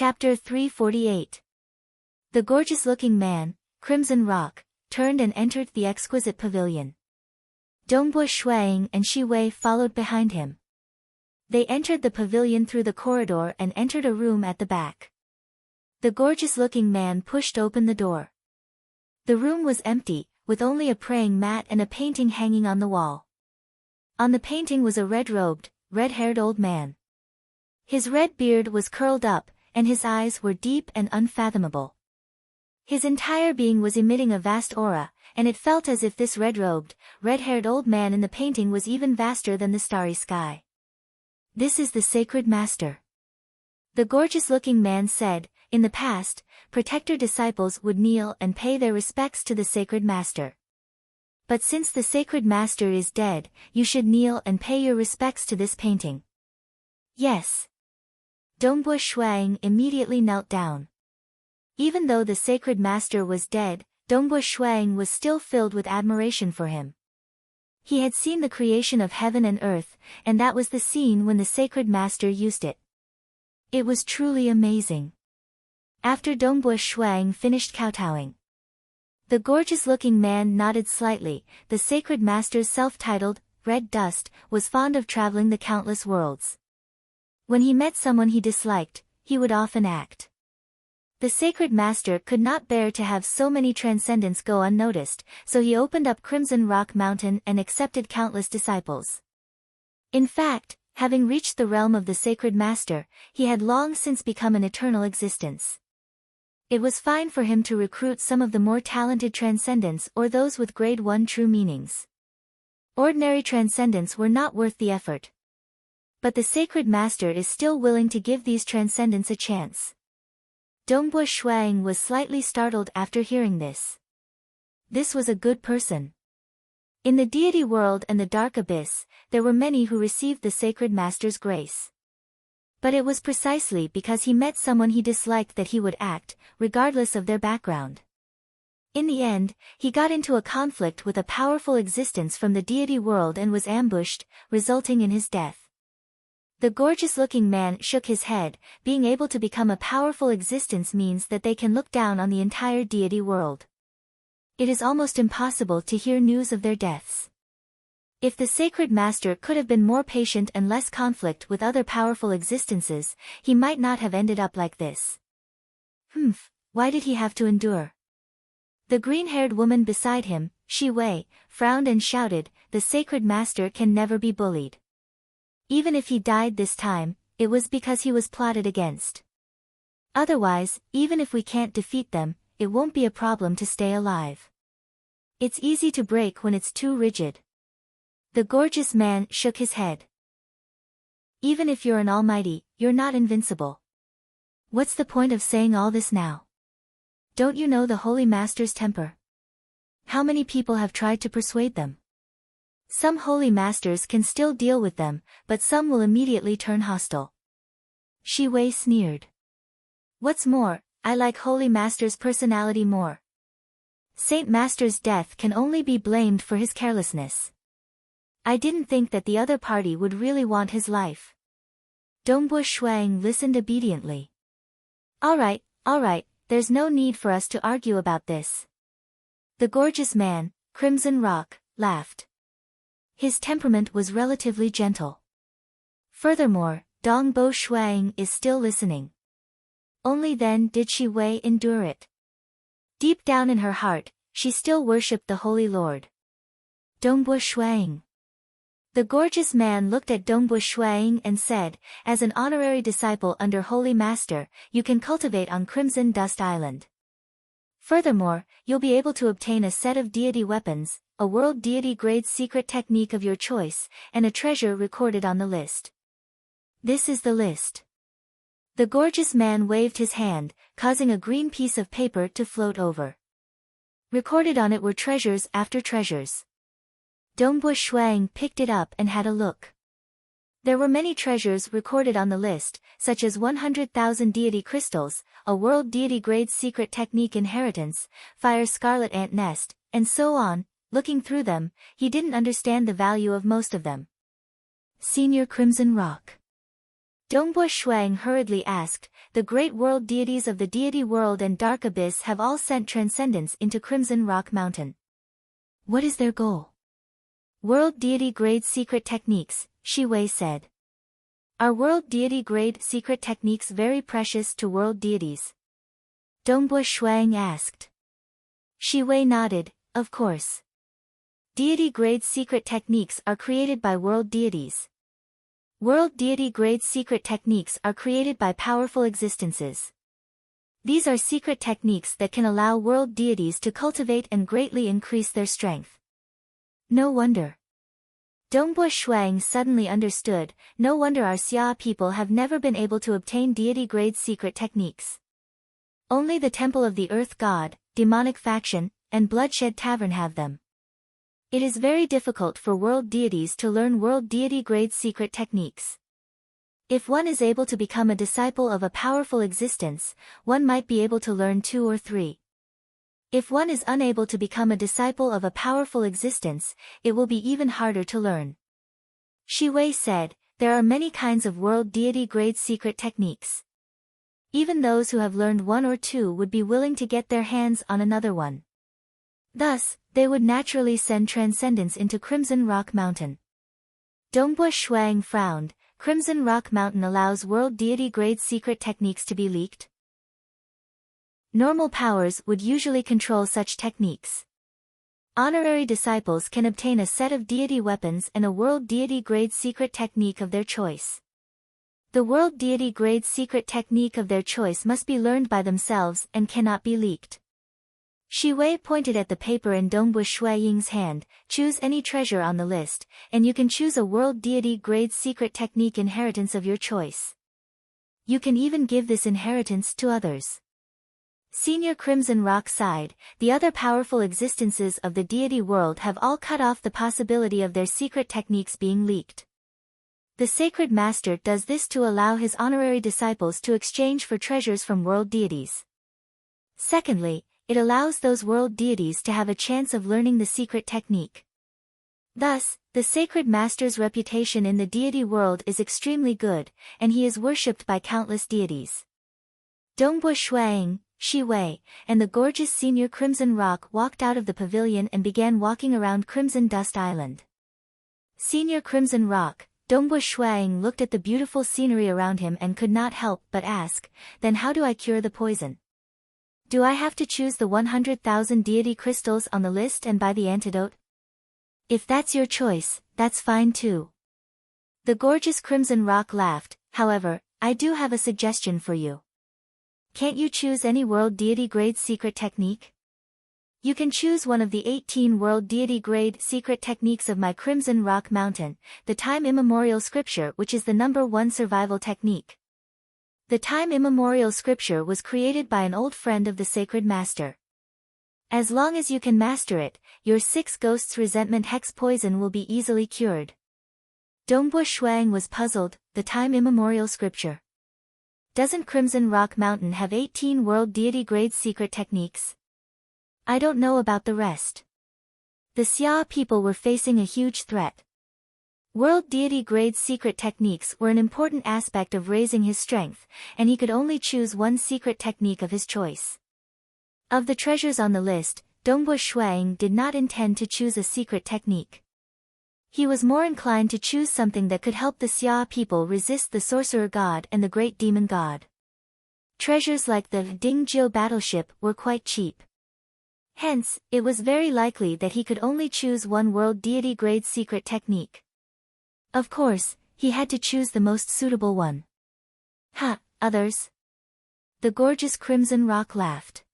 Chapter 348. The gorgeous-looking man, Crimson Rock, turned and entered the exquisite pavilion. Dongbua Shuang and Shi Wei followed behind him. They entered the pavilion through the corridor and entered a room at the back. The gorgeous-looking man pushed open the door. The room was empty, with only a praying mat and a painting hanging on the wall. On the painting was a red-robed, red-haired old man. His red beard was curled up, and his eyes were deep and unfathomable. His entire being was emitting a vast aura, and it felt as if this red-robed, red-haired old man in the painting was even vaster than the starry sky. This is the sacred master. The gorgeous-looking man said, in the past, protector disciples would kneel and pay their respects to the sacred master. But since the sacred master is dead, you should kneel and pay your respects to this painting. Yes. Dongbua Shuang immediately knelt down. Even though the sacred master was dead, Dongbua Shuang was still filled with admiration for him. He had seen the creation of heaven and earth, and that was the scene when the sacred master used it. It was truly amazing. After Dongbua Shuang finished kowtowing, the gorgeous-looking man nodded slightly. The sacred master's self-titled, Red Dust, was fond of traveling the countless worlds. When he met someone he disliked, he would often act. The sacred master could not bear to have so many transcendents go unnoticed, so he opened up Crimson Rock Mountain and accepted countless disciples. In fact, having reached the realm of the sacred master, he had long since become an eternal existence. It was fine for him to recruit some of the more talented transcendents or those with grade 1 true meanings. Ordinary transcendents were not worth the effort. But the sacred master is still willing to give these transcendents a chance. Dongbua Shuang was slightly startled after hearing this. This was a good person. In the deity world and the dark abyss, there were many who received the sacred master's grace. But it was precisely because he met someone he disliked that he would act, regardless of their background. In the end, he got into a conflict with a powerful existence from the deity world and was ambushed, resulting in his death. The gorgeous-looking man shook his head. Being able to become a powerful existence means that they can look down on the entire deity world. It is almost impossible to hear news of their deaths. If the sacred master could have been more patient and less conflict with other powerful existences, he might not have ended up like this. Why did he have to endure? The green-haired woman beside him, Shi Wei, frowned and shouted, the sacred master can never be bullied. Even if he died this time, it was because he was plotted against. Otherwise, even if we can't defeat them, it won't be a problem to stay alive. It's easy to break when it's too rigid. The gorgeous man shook his head. Even if you're an almighty, you're not invincible. What's the point of saying all this now? Don't you know the Holy Master's temper? How many people have tried to persuade them? Some holy masters can still deal with them, but some will immediately turn hostile. Shi Wei sneered. What's more, I like Holy Master's personality more. Saint Master's death can only be blamed for his carelessness. I didn't think that the other party would really want his life. Dongbua Shuang listened obediently. All right, there's no need for us to argue about this. The gorgeous man, Crimson Rock, laughed. His temperament was relatively gentle. Furthermore, Dongbua Shuang is still listening. Only then did Shi Wei endure it. Deep down in her heart, she still worshipped the Holy Lord. Dongbua Shuang. The gorgeous man looked at Dongbua Shuang and said, as an honorary disciple under Holy Master, you can cultivate on Crimson Dust Island. Furthermore, you'll be able to obtain a set of deity weapons, a world deity grade secret technique of your choice, and a treasure recorded on the list. This is the list. The gorgeous man waved his hand, causing a green piece of paper to float over. Recorded on it were treasures after treasures. Dongbua Shuang picked it up and had a look. There were many treasures recorded on the list, such as 100,000 deity crystals, a world deity grade secret technique inheritance, fire scarlet ant nest, and so on. Looking through them, he didn't understand the value of most of them. Senior Crimson Rock. Dongbo Shuang hurriedly asked. The great world deities of the deity world and dark abyss have all sent transcendence into Crimson Rock Mountain. What is their goal? World deity grade secret techniques, Shi Wei said. Are world deity grade secret techniques very precious to world deities? Dongbo Shuang asked. Shi Wei nodded, of course. Deity grade secret techniques are created by world deities. World deity grade secret techniques are created by powerful existences. These are secret techniques that can allow world deities to cultivate and greatly increase their strength. No wonder. Dongbo Shuang suddenly understood, no wonder our Xia people have never been able to obtain deity grade secret techniques. Only the Temple of the Earth God, Demonic Faction, and Bloodshed Tavern have them. It is very difficult for world deities to learn world deity grade secret techniques. If one is able to become a disciple of a powerful existence, one might be able to learn 2 or 3. If one is unable to become a disciple of a powerful existence, it will be even harder to learn. Shi Wei said, there are many kinds of world deity grade secret techniques. Even those who have learned 1 or 2 would be willing to get their hands on another one. Thus, they would naturally send transcendence into Crimson Rock Mountain. Dongbo Shuang frowned. Crimson Rock Mountain allows world deity grade secret techniques to be leaked? Normal powers would usually control such techniques. Honorary disciples can obtain a set of deity weapons and a world deity grade secret technique of their choice. The world deity grade secret technique of their choice must be learned by themselves and cannot be leaked. Shi Wei pointed at the paper in Dongbo Shuaying's hand. Choose any treasure on the list, and you can choose a world deity grade secret technique inheritance of your choice. You can even give this inheritance to others. Senior Crimson Rock sighed. The other powerful existences of the deity world have all cut off the possibility of their secret techniques being leaked. The Sacred Master does this to allow his honorary disciples to exchange for treasures from world deities. Secondly, it allows those world deities to have a chance of learning the secret technique. Thus, the Sacred Master's reputation in the deity world is extremely good, and he is worshipped by countless deities. Dongbo Shuang, Shi Wei, and the gorgeous Senior Crimson Rock walked out of the pavilion and began walking around Crimson Dust Island. Senior Crimson Rock, Dongbo Shuang looked at the beautiful scenery around him and could not help but ask, then how do I cure the poison? Do I have to choose the 100,000 deity crystals on the list and buy the antidote? If that's your choice, that's fine too. The gorgeous Crimson Rock laughed. However, I do have a suggestion for you. Can't you choose any world deity grade secret technique? You can choose one of the 18 world deity grade secret techniques of my Crimson Rock Mountain, the time immemorial scripture, which is the #1 survival technique. The time immemorial scripture was created by an old friend of the Sacred Master. As long as you can master it, your 6 ghosts' resentment hex poison will be easily cured. Dongbo Shuang was puzzled. The time immemorial scripture. Doesn't Crimson Rock Mountain have 18 world deity grade secret techniques? I don't know about the rest. The Xia people were facing a huge threat. World deity grade secret techniques were an important aspect of raising his strength, and he could only choose one secret technique of his choice. Of the treasures on the list, Dongbo Shuang did not intend to choose a secret technique. He was more inclined to choose something that could help the Xia people resist the Sorcerer God and the Great Demon God. Treasures like the Dingjiu battleship were quite cheap. Hence, it was very likely that he could only choose one world deity grade secret technique. Of course, he had to choose the most suitable one. Others? The gorgeous Crimson Rock laughed.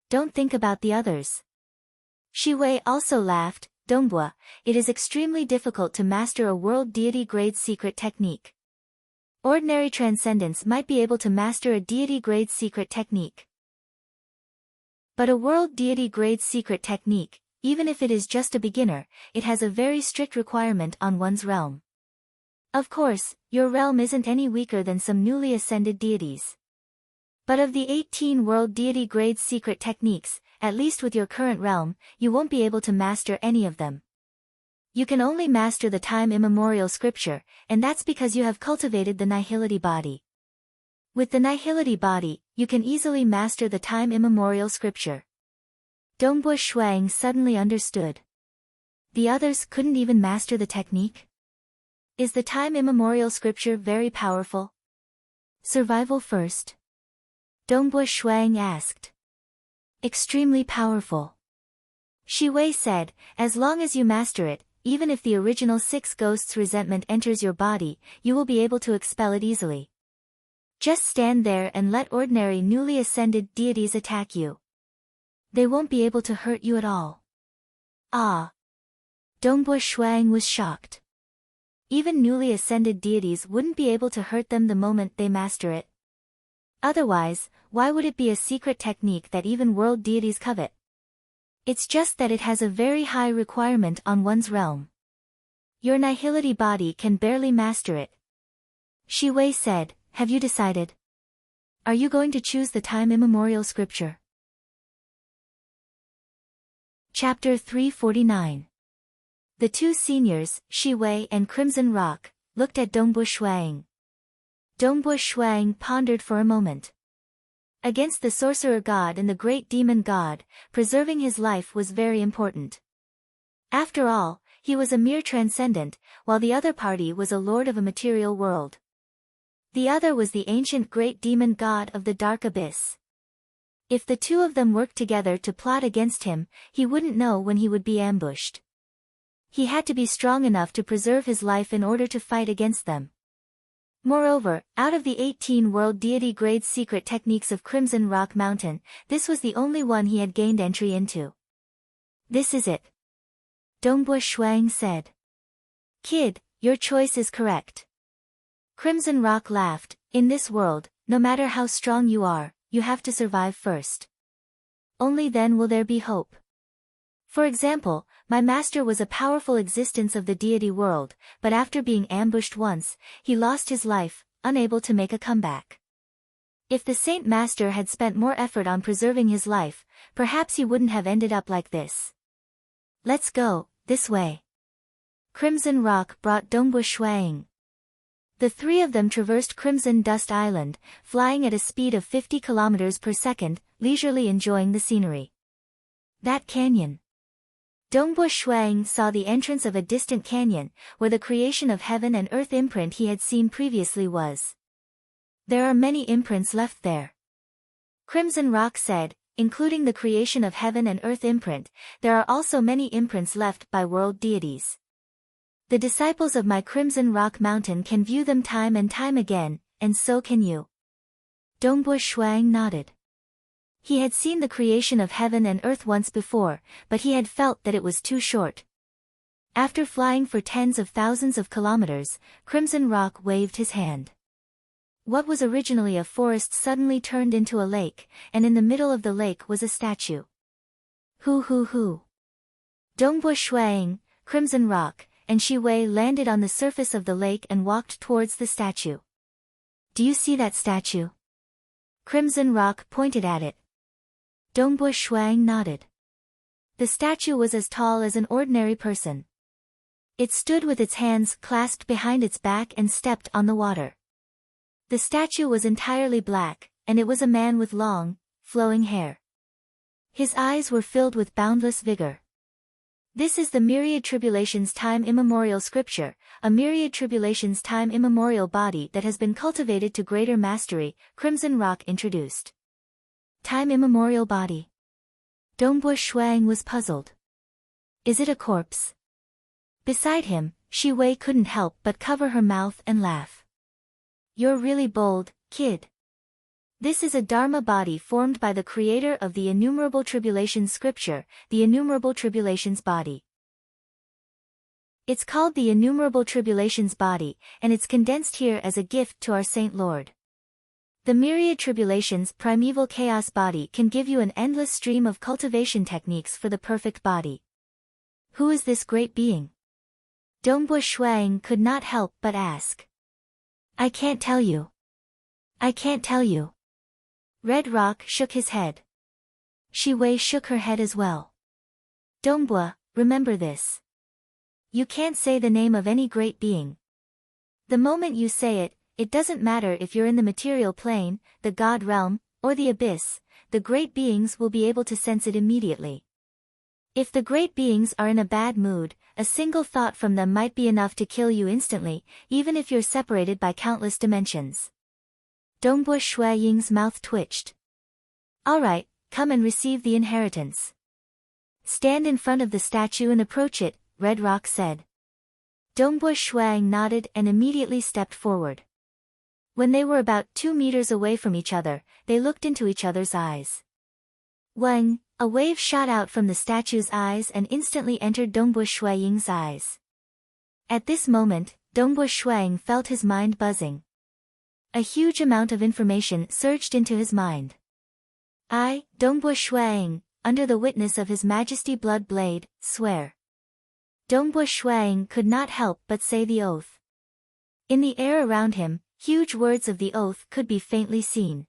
Don't think about the others. Shi Wei also laughed. Dongbo, it is extremely difficult to master a world deity grade secret technique. Ordinary transcendents might be able to master a deity grade secret technique. But a world deity grade secret technique, even if it is just a beginner, it has a very strict requirement on one's realm. Of course, your realm isn't any weaker than some newly ascended deities. But of the 18 world deity grade secret techniques, at least with your current realm, you won't be able to master any of them. You can only master the time immemorial scripture, and that's because you have cultivated the nihility body. With the nihility body, you can easily master the time immemorial scripture. Dongbo Shuang suddenly understood. The others couldn't even master the technique? Is the time immemorial scripture very powerful? Survival first? Dongbo Shuang asked. Extremely powerful. Shi Wei said, as long as you master it, even if the original 6 ghosts' resentment enters your body, you will be able to expel it easily. Just stand there and let ordinary newly ascended deities attack you. They won't be able to hurt you at all. Ah! Dongbo Shuang was shocked. Even newly ascended deities wouldn't be able to hurt them the moment they master it. Otherwise, why would it be a secret technique that even world deities covet? It's just that it has a very high requirement on one's realm. Your nihility body can barely master it. Shi Wei said, have you decided? Are you going to choose the time immemorial scripture? Chapter 349. The two seniors, Shi Wei and Crimson Rock, looked at Dongbo Shuang. Dongbo Shuang pondered for a moment. Against the sorcerer god and the great demon god, preserving his life was very important. After all, he was a mere transcendent, while the other party was a lord of a material world. The other was the ancient great demon god of the dark abyss. If the two of them worked together to plot against him, he wouldn't know when he would be ambushed. He had to be strong enough to preserve his life in order to fight against them. Moreover, out of the 18 world deity grade secret techniques of Crimson Rock Mountain, this was the only one he had gained entry into. This is it. Dongbo Shuang said. Kid, your choice is correct. Crimson Rock laughed, in this world, no matter how strong you are, you have to survive first. Only then will there be hope. For example, my master was a powerful existence of the deity world, but after being ambushed once, he lost his life, unable to make a comeback. If the Saint Master had spent more effort on preserving his life, perhaps he wouldn't have ended up like this. Let's go, this way. Crimson Rock brought Dongbo Shuang. The three of them traversed Crimson Dust Island, flying at a speed of 50 kilometers per second, leisurely enjoying the scenery. That canyon. Dongbo Shuang saw the entrance of a distant canyon, where the creation of heaven and earth imprint he had seen previously was. There are many imprints left there. Crimson Rock said, including the creation of heaven and earth imprint, there are also many imprints left by world deities. The disciples of my Crimson Rock Mountain can view them time and time again, and so can you. Dongbo Shuang nodded. He had seen the creation of heaven and earth once before, but he had felt that it was too short. After flying for tens of thousands of kilometers, Crimson Rock waved his hand. What was originally a forest suddenly turned into a lake, and in the middle of the lake was a statue. Hoo. Dongbo Shuang, Crimson Rock, and Shi Wei landed on the surface of the lake and walked towards the statue. Do you see that statue? Crimson Rock pointed at it. Dongbo Shuang nodded. The statue was as tall as an ordinary person. It stood with its hands clasped behind its back and stepped on the water. The statue was entirely black, and it was a man with long, flowing hair. His eyes were filled with boundless vigor. This is the Myriad Tribulations Time Immemorial Scripture, a Myriad Tribulations Time Immemorial body that has been cultivated to greater mastery, Crimson Rock introduced. Time immemorial body. Dongbo Shuang was puzzled. Is it a corpse? Beside him, Shi Wei couldn't help but cover her mouth and laugh. You're really bold, kid. This is a Dharma body formed by the creator of the Innumerable Tribulations Scripture, the Innumerable Tribulations body. It's called the Innumerable Tribulations body, and it's condensed here as a gift to our Saint Lord. The Myriad Tribulations Primeval Chaos body can give you an endless stream of cultivation techniques for the perfect body. Who is this great being? Dongbo Shuang could not help but ask. I can't tell you. I can't tell you. Red Rock shook his head. Shi Wei shook her head as well. Dongbo, remember this. You can't say the name of any great being. The moment you say it, it doesn't matter if you're in the material plane, the God realm, or the abyss, the great beings will be able to sense it immediately. If the great beings are in a bad mood, a single thought from them might be enough to kill you instantly, even if you're separated by countless dimensions. Dongbo Shui Ying's mouth twitched. Alright, come and receive the inheritance. Stand in front of the statue and approach it, Red Rock said. Dongbo Shui nodded and immediately stepped forward. When they were about 2 meters away from each other, they looked into each other's eyes. When a wave shot out from the statue's eyes and instantly entered Dongbo Shuiying's eyes. At this moment, Dongbo Shuiying felt his mind buzzing. A huge amount of information surged into his mind. I, Dongbo Shuiying, under the witness of His Majesty Blood Blade, swear. Dongbo Shuiying could not help but say the oath. In the air around him, huge words of the oath could be faintly seen.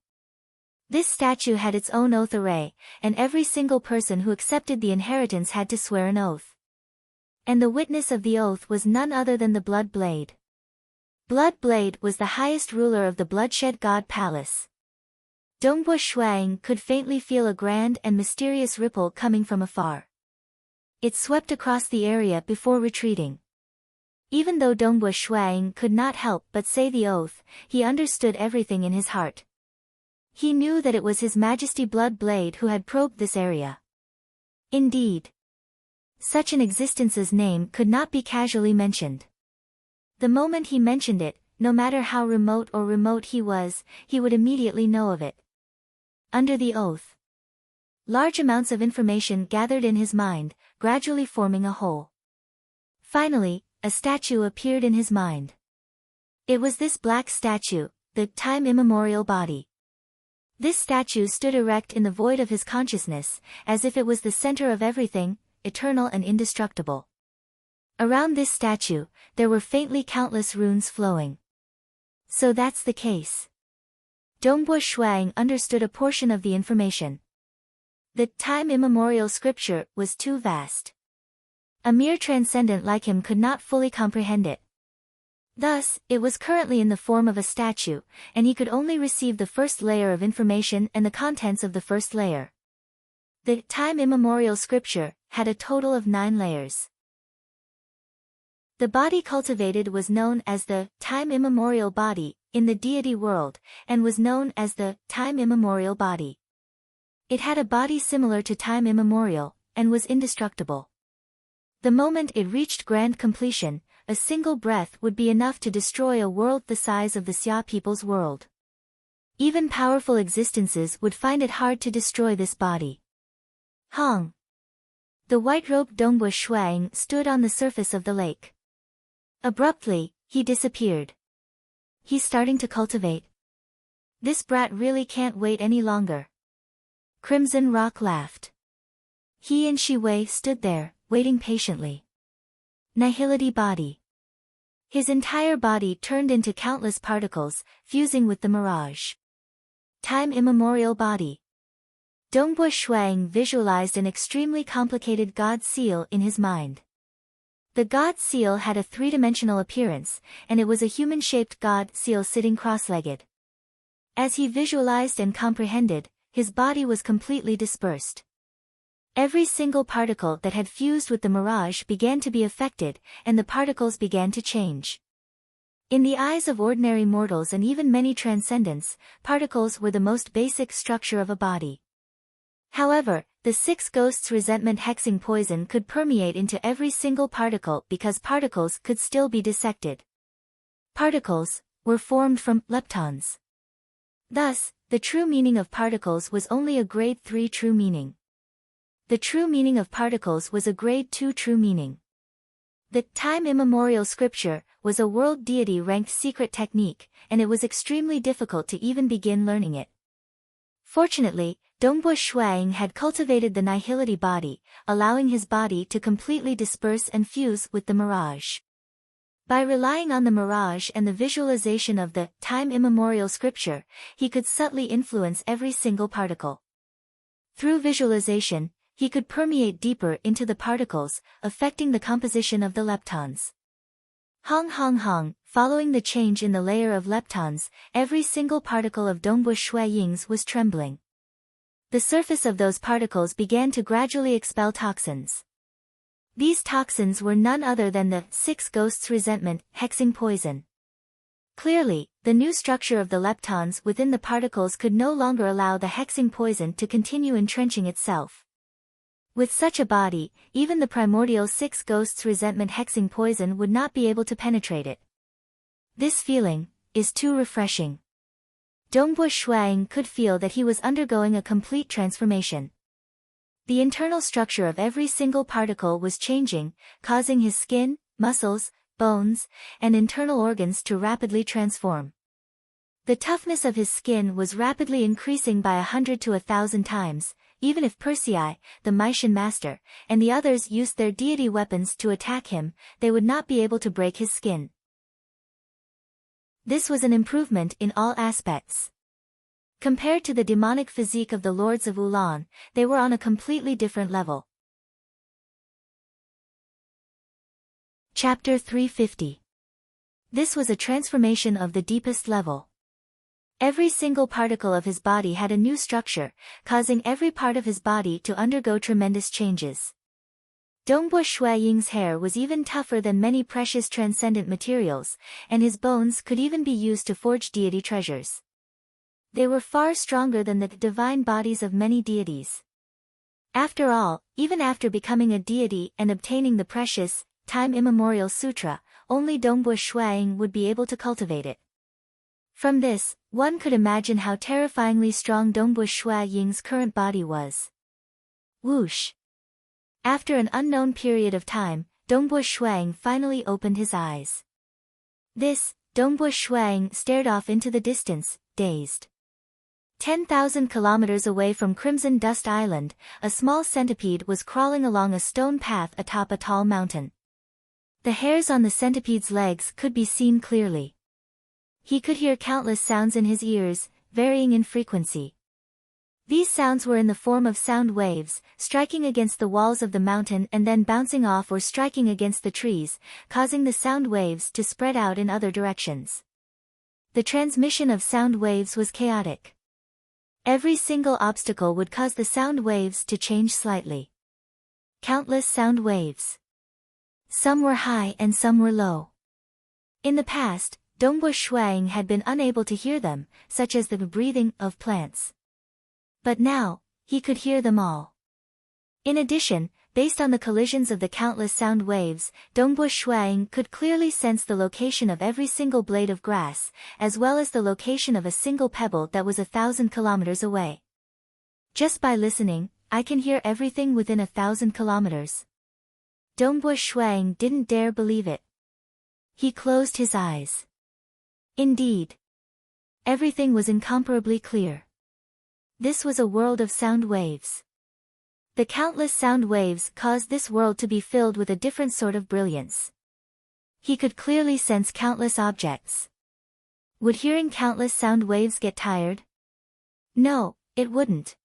This statue had its own oath array, and every single person who accepted the inheritance had to swear an oath. And the witness of the oath was none other than the Blood Blade. Blood Blade was the highest ruler of the Bloodshed God Palace. Dongbo Shuiying could faintly feel a grand and mysterious ripple coming from afar. It swept across the area before retreating. Even though Dongbo Shuiying could not help but say the oath, he understood everything in his heart. He knew that it was His Majesty Blood Blade who had probed this area. Indeed, such an existence's name could not be casually mentioned. The moment he mentioned it, no matter how remote he was, he would immediately know of it. Under the oath, large amounts of information gathered in his mind, gradually forming a whole. Finally, a statue appeared in his mind. It was this black statue, the time immemorial body. This statue stood erect in the void of his consciousness, as if it was the center of everything, eternal and indestructible. Around this statue, there were faintly countless runes flowing. So that's the case. Dongbo Shuiying understood a portion of the information. The time immemorial scripture was too vast. A mere transcendent like him could not fully comprehend it. Thus, it was currently in the form of a statue, and he could only receive the first layer of information and the contents of the first layer. The time immemorial scripture had a total of 9 layers. The body cultivated was known as the time immemorial body in the deity world, and was known as the time immemorial body. It had a body similar to time immemorial, and was indestructible. The moment it reached grand completion, a single breath would be enough to destroy a world the size of the Xia people's world. Even powerful existences would find it hard to destroy this body. Hong. The white-robed Dongbo Shuiying stood on the surface of the lake. Abruptly, he disappeared. He's starting to cultivate. This brat really can't wait any longer. Crimson Rock laughed. He and Shi Wei stood there, waiting patiently. Nihility body. His entire body turned into countless particles, fusing with the mirage. Time immemorial body. Dongbo Shuiying visualized an extremely complicated god seal in his mind. The god seal had a 3-dimensional appearance, and it was a human-shaped god seal sitting cross-legged. As he visualized and comprehended, his body was completely dispersed. Every single particle that had fused with the mirage began to be affected, and the particles began to change. In the eyes of ordinary mortals and even many transcendents, particles were the most basic structure of a body. However, the 6 ghosts' resentment hexing poison could permeate into every single particle because particles could still be dissected. Particles were formed from leptons. Thus, the true meaning of particles was only a grade 3 true meaning. The true meaning of particles was a grade 2 true meaning. The time immemorial scripture was a world deity ranked secret technique, and it was extremely difficult to even begin learning it. Fortunately, Dongbo Shuiying had cultivated the nihility body, allowing his body to completely disperse and fuse with the mirage. By relying on the mirage and the visualization of the time immemorial scripture, he could subtly influence every single particle. Through visualization, he could permeate deeper into the particles, affecting the composition of the leptons. Hong hong hong, following the change in the layer of leptons, every single particle of Dongbu Shui Ying's was trembling. The surface of those particles began to gradually expel toxins. These toxins were none other than the 6 ghosts' resentment, hexing poison. Clearly, the new structure of the leptons within the particles could no longer allow the hexing poison to continue entrenching itself. With such a body, even the primordial 6 ghosts' resentment hexing poison would not be able to penetrate it. This feeling is too refreshing. Dongbu Shuang could feel that he was undergoing a complete transformation. The internal structure of every single particle was changing, causing his skin, muscles, bones, and internal organs to rapidly transform. The toughness of his skin was rapidly increasing by 100 to 1,000 times, even if Persei, the Maishan master, and the others used their deity weapons to attack him, they would not be able to break his skin. This was an improvement in all aspects. Compared to the demonic physique of the lords of Ulan, they were on a completely different level. Chapter 350. This was a transformation of the deepest level. Every single particle of his body had a new structure, causing every part of his body to undergo tremendous changes. Dongbu Shui Ying's hair was even tougher than many precious transcendent materials, and his bones could even be used to forge deity treasures. They were far stronger than the divine bodies of many deities. After all, even after becoming a deity and obtaining the precious, time-immemorial sutra, only Dongbu Shuang would be able to cultivate it. From this, one could imagine how terrifyingly strong Dongbu Shui Ying's current body was. Whoosh! After an unknown period of time, Dongbu Shuang finally opened his eyes. Dongbu Shuang stared off into the distance, dazed. 10,000 kilometers away from Crimson Dust Island, a small centipede was crawling along a stone path atop a tall mountain. The hairs on the centipede's legs could be seen clearly. He could hear countless sounds in his ears, varying in frequency. These sounds were in the form of sound waves, striking against the walls of the mountain and then bouncing off or striking against the trees, causing the sound waves to spread out in other directions. The transmission of sound waves was chaotic. Every single obstacle would cause the sound waves to change slightly. Countless sound waves. Some were high and some were low. In the past, Dongbu Shuang had been unable to hear them, such as the breathing of plants. But now, he could hear them all. In addition, based on the collisions of the countless sound waves, Dongbu Shuang could clearly sense the location of every single blade of grass, as well as the location of a single pebble that was 1,000 kilometers away. Just by listening, I can hear everything within 1,000 kilometers. Dongbu Shuang didn't dare believe it. He closed his eyes. Indeed. Everything was incomparably clear. This was a world of sound waves. The countless sound waves caused this world to be filled with a different sort of brilliance. He could clearly sense countless objects. Would hearing countless sound waves get tired? No, it wouldn't.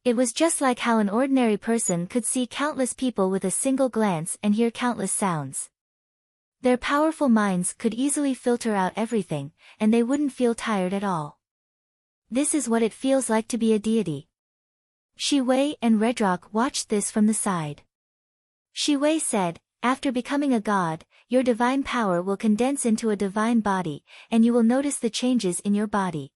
It was just like how an ordinary person could see countless people with a single glance and hear countless sounds. Their powerful minds could easily filter out everything, and they wouldn't feel tired at all. This is what it feels like to be a deity. Shi Wei and Redrock watched this from the side. Shi Wei said, "After becoming a god, your divine power will condense into a divine body, and you will notice the changes in your body.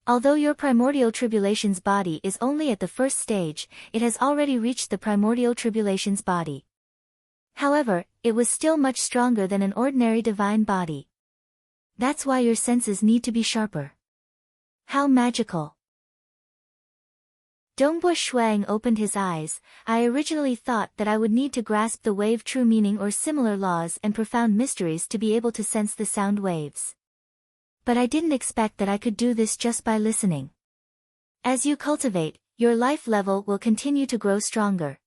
Although your primordial tribulation's body is only at the first stage, it has already reached the primordial tribulation's body. However, it was still much stronger than an ordinary divine body. That's why your senses need to be sharper." How magical! Dongbu Shuang opened his eyes. I originally thought that I would need to grasp the wave true meaning or similar laws and profound mysteries to be able to sense the sound waves. But I didn't expect that I could do this just by listening. As you cultivate, your life level will continue to grow stronger.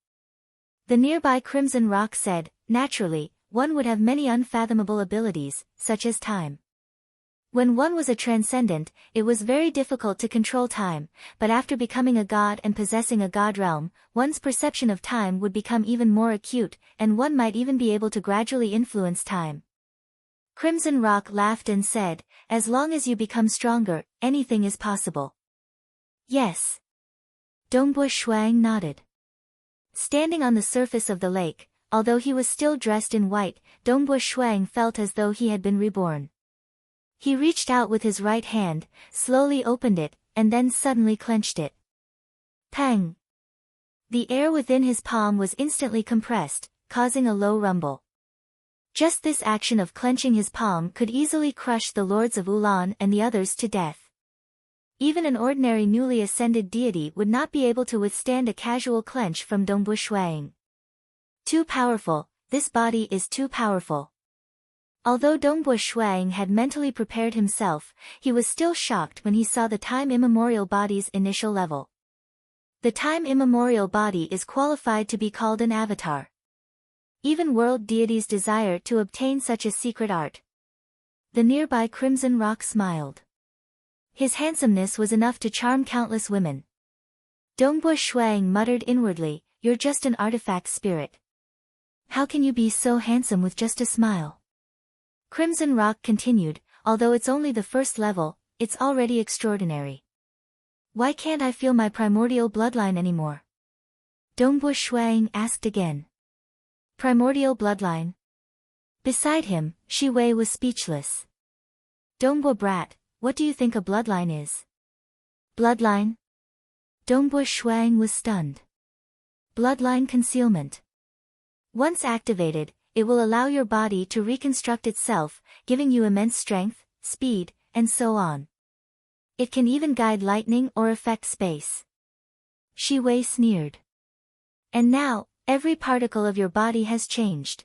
The nearby Crimson Rock said, naturally, one would have many unfathomable abilities, such as time. When one was a transcendent, it was very difficult to control time, but after becoming a god and possessing a god realm, one's perception of time would become even more acute, and one might even be able to gradually influence time. Crimson Rock laughed and said, "As long as you become stronger, anything is possible." "Yes." Dongbo Shuang nodded. Standing on the surface of the lake, although he was still dressed in white, Dongbo Shuang felt as though he had been reborn. He reached out with his right hand, slowly opened it, and then suddenly clenched it. Pang! The air within his palm was instantly compressed, causing a low rumble. Just this action of clenching his palm could easily crush the lords of Ulan and the others to death. Even an ordinary newly ascended deity would not be able to withstand a casual clench from Dongbo Shuang. Too powerful, this body is too powerful. Although Dongbo Shuang had mentally prepared himself, he was still shocked when he saw the time immemorial body's initial level. The time immemorial body is qualified to be called an avatar. Even world deities desire to obtain such a secret art. The nearby Crimson Rock smiled. His handsomeness was enough to charm countless women. Dongbo Shuang muttered inwardly, "You're just an artifact spirit. How can you be so handsome with just a smile?" Crimson Rock continued, "Although it's only the first level, it's already extraordinary. Why can't I feel my primordial bloodline anymore?" Dongbo Shuang asked again. Primordial bloodline? Beside him, Shi Wei was speechless. "Dongbo brat, what do you think a bloodline is?" "Bloodline?" Dongbo Shuang was stunned. Bloodline concealment. Once activated, it will allow your body to reconstruct itself, giving you immense strength, speed, and so on. It can even guide lightning or affect space. Shi Wei sneered. "And now, every particle of your body has changed.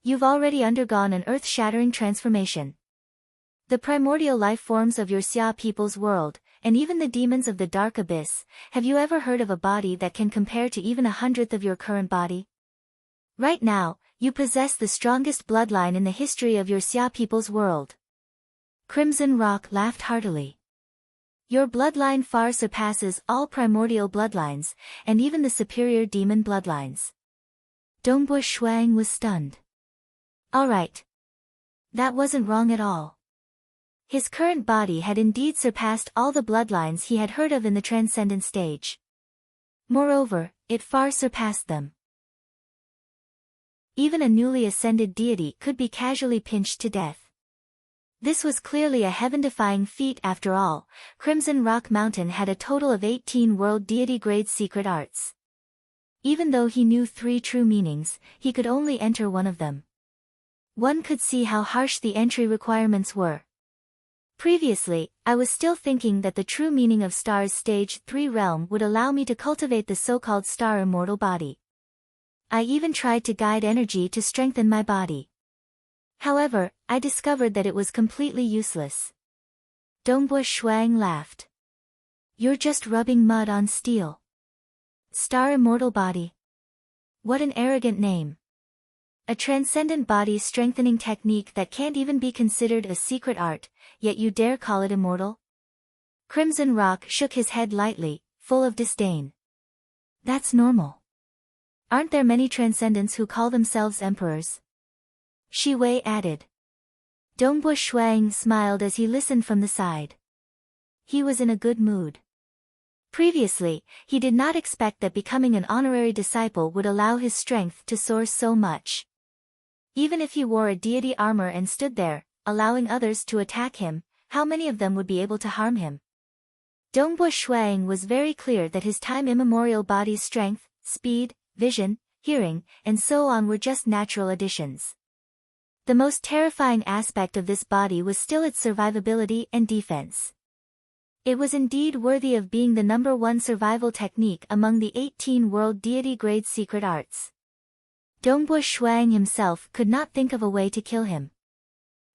You've already undergone an earth-shattering transformation. The primordial life forms of your Xia people's world, and even the demons of the dark abyss, have you ever heard of a body that can compare to even 1/100th of your current body? Right now, you possess the strongest bloodline in the history of your Xia people's world." Crimson Rock laughed heartily. "Your bloodline far surpasses all primordial bloodlines, and even the superior demon bloodlines." Dongbo Shuang was stunned. Alright. That wasn't wrong at all. His current body had indeed surpassed all the bloodlines he had heard of in the transcendent stage. Moreover, it far surpassed them. Even a newly ascended deity could be casually pinched to death. This was clearly a heaven-defying feat after all. Crimson Rock Mountain had a total of 18 world deity-grade secret arts. Even though he knew 3 true meanings, he could only enter one of them. One could see how harsh the entry requirements were. Previously, I was still thinking that the true meaning of Star's Stage 3 realm would allow me to cultivate the so-called Star Immortal body. I even tried to guide energy to strengthen my body. However, I discovered that it was completely useless. Dongbo Shuang laughed. "You're just rubbing mud on steel. Star Immortal body. What an arrogant name. A transcendent body strengthening technique that can't even be considered a secret art, yet you dare call it immortal?" Crimson Rock shook his head lightly, full of disdain. "That's normal. Aren't there many transcendents who call themselves emperors?" Shi Wei added. Dongbo Shuang smiled as he listened from the side. He was in a good mood. Previously, he did not expect that becoming an honorary disciple would allow his strength to soar so much. Even if he wore a deity armor and stood there, allowing others to attack him, how many of them would be able to harm him? Dongbo Shuang was very clear that his time immemorial body's strength, speed, vision, hearing, and so on were just natural additions. The most terrifying aspect of this body was still its survivability and defense. It was indeed worthy of being the #1 survival technique among the 18 world deity-grade secret arts. Dongbo Shuang himself could not think of a way to kill him.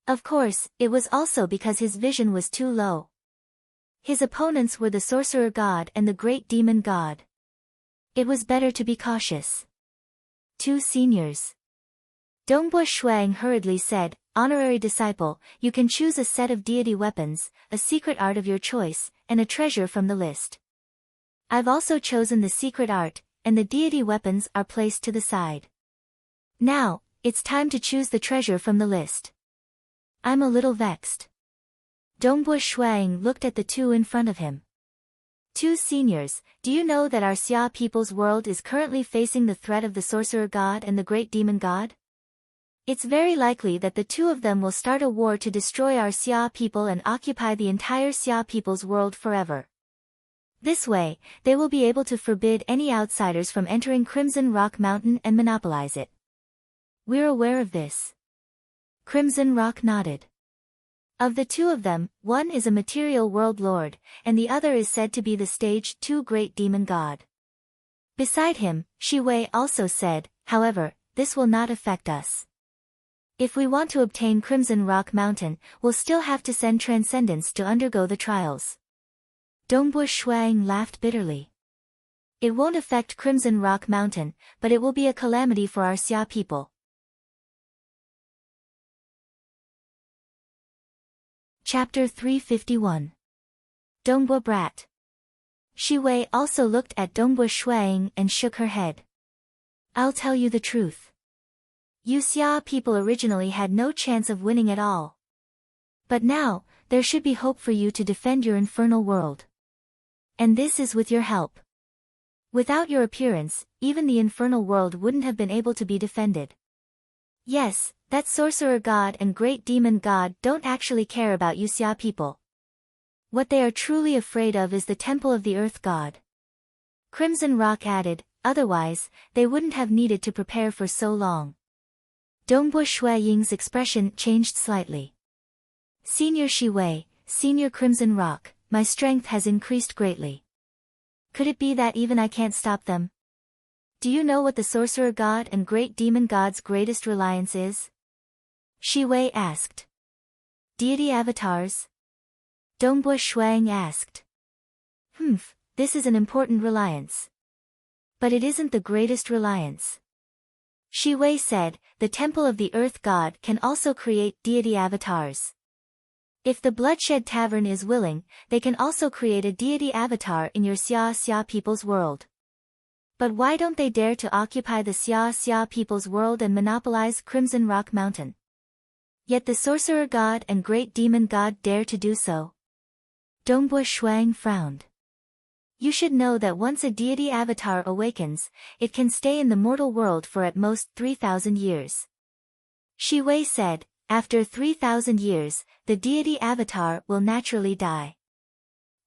Of course, it was also because his vision was too low. His opponents were the Sorcerer God and the Great Demon God. It was better to be cautious. 2 seniors. Dongbo Shuang hurriedly said, honorary disciple, you can choose a set of deity weapons, a secret art of your choice, and a treasure from the list. I've also chosen the secret art, and the deity weapons are placed to the side. Now, it's time to choose the treasure from the list. I'm a little vexed. Dongbo Shuang looked at the two in front of him. Two seniors, do you know that our Xia people's world is currently facing the threat of the sorcerer god and the great demon god? It's very likely that the two of them will start a war to destroy our Xia people and occupy the entire Xia people's world forever. This way, they will be able to forbid any outsiders from entering Crimson Rock Mountain and monopolize it. We're aware of this. Crimson Rock nodded. Of the two of them, one is a material world lord, and the other is said to be the stage 2 great demon god. Beside him, Shi Wei also said, however, this will not affect us. If we want to obtain Crimson Rock Mountain, we'll still have to send Transcendence to undergo the trials. Dongbo Shuang laughed bitterly. It won't affect Crimson Rock Mountain, but it will be a calamity for our Xia people. Chapter 351. Dongbo Brat. Shi Wei also looked at Dongbo Shuang and shook her head. I'll tell you the truth. You Xia people originally had no chance of winning at all. But now, there should be hope for you to defend your infernal world. And this is with your help. Without your appearance, even the infernal world wouldn't have been able to be defended. Yes, that sorcerer god and great demon god don't actually care about you Xia people. What they are truly afraid of is the temple of the earth god. Crimson Rock added, otherwise, they wouldn't have needed to prepare for so long. Dongbo Ying's expression changed slightly. Senior Shi Wei, Senior Crimson Rock, my strength has increased greatly. Could it be that even I can't stop them? Do you know what the sorcerer god and great demon god's greatest reliance is? Shi Wei asked. Deity avatars? Dongbo Shuang asked. This is an important reliance. But it isn't the greatest reliance. Shi Wei said, the temple of the earth god can also create deity avatars. If the Bloodshed Tavern is willing, they can also create a deity avatar in your Xia people's world. But why don't they dare to occupy the Xia people's world and monopolize Crimson Rock Mountain? Yet the sorcerer god and great demon god dare to do so. Dongbo Shuang frowned. You should know that once a deity avatar awakens, it can stay in the mortal world for at most 3,000 years. Shi Wei said, after 3,000 years, the deity avatar will naturally die.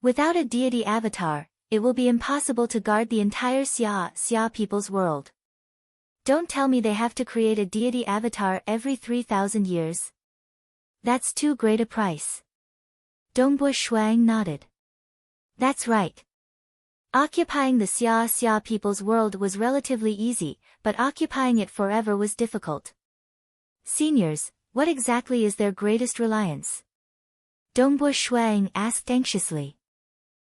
Without a deity avatar, it will be impossible to guard the entire Xia people's world. Don't tell me they have to create a deity avatar every 3,000 years. That's too great a price. Dongbo Shuang nodded. That's right. Occupying the Xia people's world was relatively easy, but occupying it forever was difficult. Seniors, what exactly is their greatest reliance? Dongbo Shuang asked anxiously.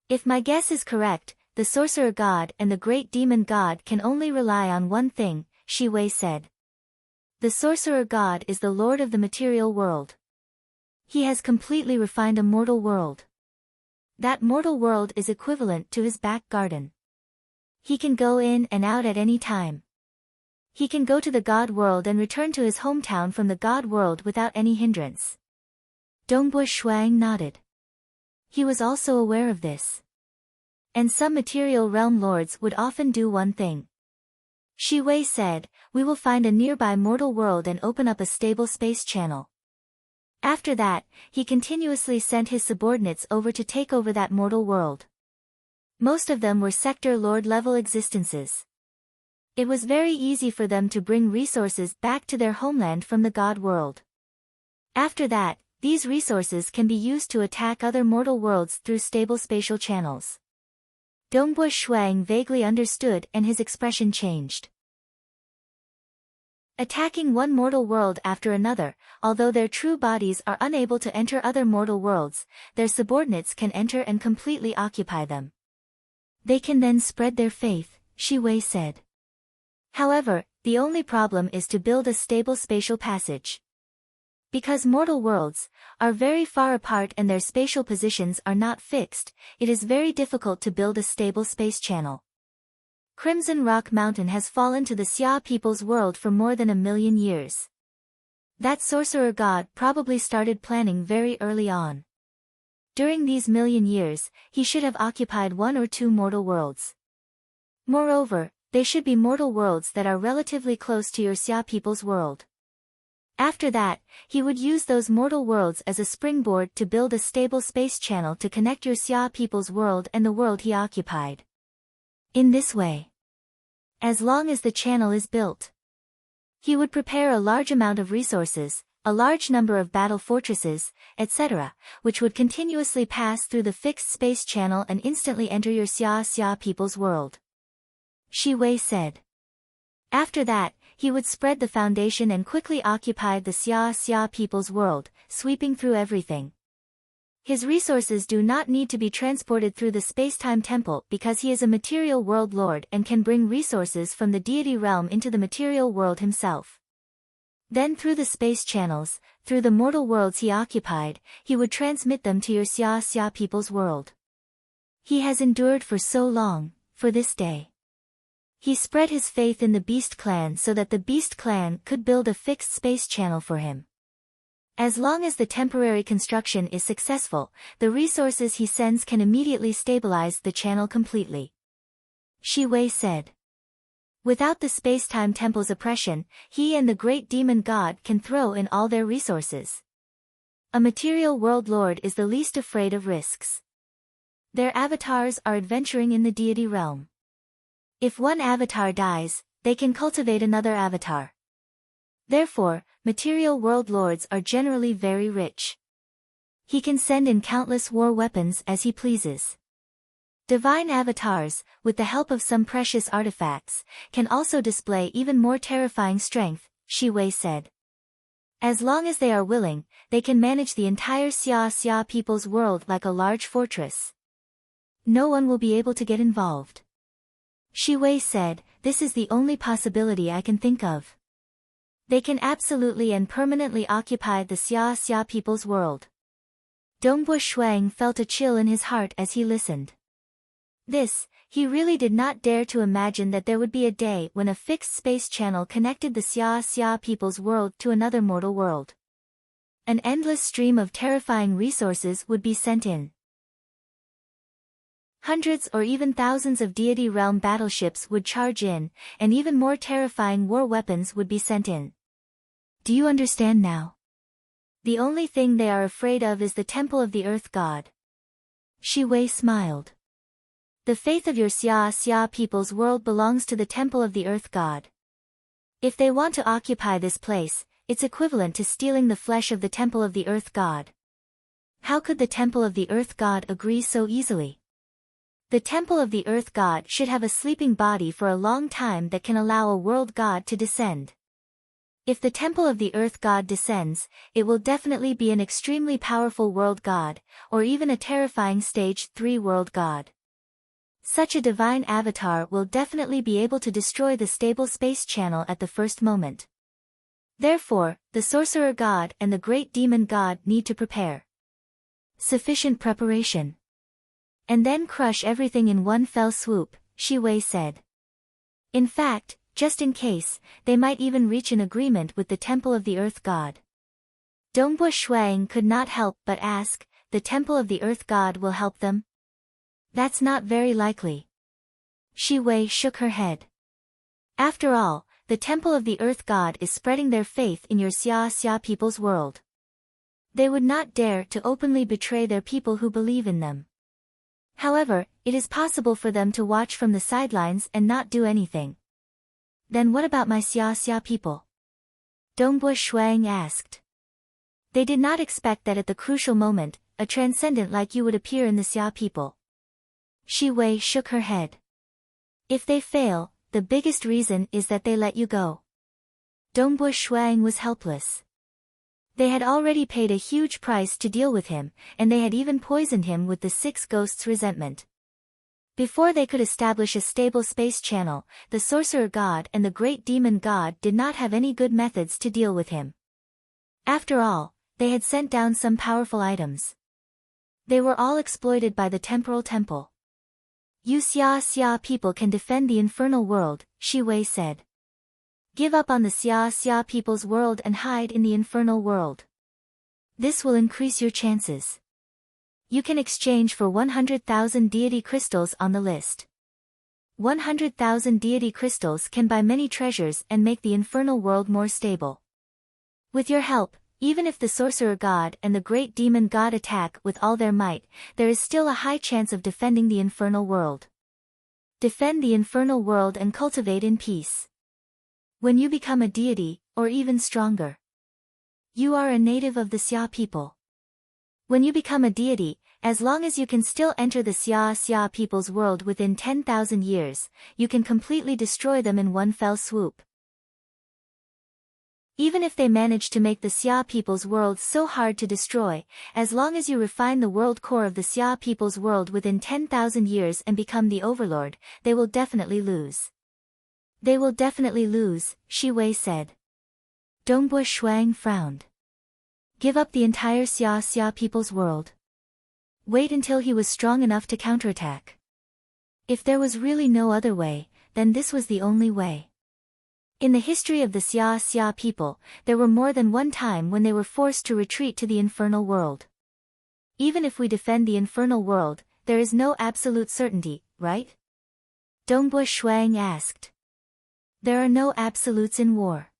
If my guess is correct, the sorcerer god and the great demon god can only rely on one thing, Shi Wei said. The sorcerer god is the lord of the material world. He has completely refined a mortal world. That mortal world is equivalent to his back garden. He can go in and out at any time. He can go to the god world and return to his hometown from the god world without any hindrance. Dongbo Shuang nodded. He was also aware of this. And some material realm lords would often do one thing. Shi Wei said, we will find a nearby mortal world and open up a stable space channel. After that, he continuously sent his subordinates over to take over that mortal world. Most of them were sector lord level existences. It was very easy for them to bring resources back to their homeland from the god world. After that, these resources can be used to attack other mortal worlds through stable spatial channels. Dongbo Shuang vaguely understood and his expression changed. Attacking one mortal world after another, although their true bodies are unable to enter other mortal worlds, their subordinates can enter and completely occupy them. They can then spread their faith, Shi Wei said. However, the only problem is to build a stable spatial passage. Because mortal worlds are very far apart and their spatial positions are not fixed, it is very difficult to build a stable space channel. Crimson Rock Mountain has fallen to the Xia people's world for more than 1,000,000 years. That sorcerer god probably started planning very early on. During these 1,000,000 years, he should have occupied 1 or 2 mortal worlds. Moreover, they should be mortal worlds that are relatively close to your Xia people's world. After that, he would use those mortal worlds as a springboard to build a stable space channel to connect your Xia people's world and the world he occupied. In this way, as long as the channel is built, he would prepare a large amount of resources, a large number of battle fortresses, etc., which would continuously pass through the fixed space channel and instantly enter your Xia people's world. Shi Wei said. After that, he would spread the foundation and quickly occupy the Xia people's world, sweeping through everything. His resources do not need to be transported through the space-time temple because he is a material world lord and can bring resources from the deity realm into the material world himself. Then through the space channels, through the mortal worlds he occupied, he would transmit them to your Xia people's world. He has endured for so long, for this day. He spread his faith in the Beast Clan so that the Beast Clan could build a fixed space channel for him. As long as the temporary construction is successful, the resources he sends can immediately stabilize the channel completely. Shi Wei said. Without the space-time temple's oppression, he and the great demon god can throw in all their resources. A material world lord is the least afraid of risks. Their avatars are adventuring in the deity realm. If one avatar dies, they can cultivate another avatar. Therefore, material world lords are generally very rich. He can send in countless war weapons as he pleases. Divine avatars, with the help of some precious artifacts, can also display even more terrifying strength, Shi Wei said. As long as they are willing, they can manage the entire Xia people's world like a large fortress. No one will be able to get involved. Shi Wei said, this is the only possibility I can think of. They can absolutely and permanently occupy the Xia people's world. Dongbo Shuang felt a chill in his heart as he listened. He really did not dare to imagine that there would be a day when a fixed space channel connected the Xia people's world to another mortal world. An endless stream of terrifying resources would be sent in. Hundreds or even thousands of deity realm battleships would charge in, and even more terrifying war weapons would be sent in. Do you understand now? The only thing they are afraid of is the temple of the earth god. Shi Wei smiled. The faith of your Xia people's world belongs to the temple of the earth god. If they want to occupy this place, it's equivalent to stealing the flesh of the temple of the earth god. How could the temple of the earth god agree so easily? The temple of the earth god should have a sleeping body for a long time that can allow a world god to descend. If the temple of the earth god descends, it will definitely be an extremely powerful world god, or even a terrifying stage 3 world god. Such a divine avatar will definitely be able to destroy the stable space channel at the first moment. Therefore, the sorcerer god and the great demon god need to prepare sufficient preparation. And then crush everything in one fell swoop, Shi Wei said. In fact, just in case, they might even reach an agreement with the temple of the earth god. Dongbo Shuang could not help but ask, the temple of the earth god will help them? That's not very likely. Shi Wei shook her head. After all, the temple of the earth god is spreading their faith in your Xia people's world. They would not dare to openly betray their people who believe in them. However, it is possible for them to watch from the sidelines and not do anything. Then what about my Xia people? Dongbo Shuang asked. They did not expect that at the crucial moment, a transcendent like you would appear in the Xia people. Shi Wei shook her head. If they fail, the biggest reason is that they let you go. Dongbo Shuang was helpless. They had already paid a huge price to deal with him, and they had even poisoned him with the 6 ghosts' resentment. Before they could establish a stable space channel, the sorcerer god and the great demon god did not have any good methods to deal with him. After all, they had sent down some powerful items. They were all exploited by the temporal temple. You Xia people can defend the infernal world, Shi Wei said. Give up on the Xia people's world and hide in the infernal world. This will increase your chances. You can exchange for 100,000 deity crystals on the list. 100,000 deity crystals can buy many treasures and make the infernal world more stable. With your help, even if the sorcerer god and the great demon god attack with all their might, there is still a high chance of defending the infernal world. Defend the infernal world and cultivate in peace. When you become a deity, or even stronger, you are a native of the Xia people. When you become a deity, as long as you can still enter the Xia people's world within 10,000 years, you can completely destroy them in one fell swoop. Even if they manage to make the Xia people's world so hard to destroy, as long as you refine the world core of the Xia people's world within 10,000 years and become the overlord, they will definitely lose. They will definitely lose, Shi Wei said. Dongbo Shuang frowned. Give up the entire Xia people's world. Wait until he was strong enough to counterattack. If there was really no other way, then this was the only way. In the history of the Xia people, there were more than one time when they were forced to retreat to the infernal world. Even if we defend the infernal world, there is no absolute certainty, right? Dongbo Shuang asked. There are no absolutes in war.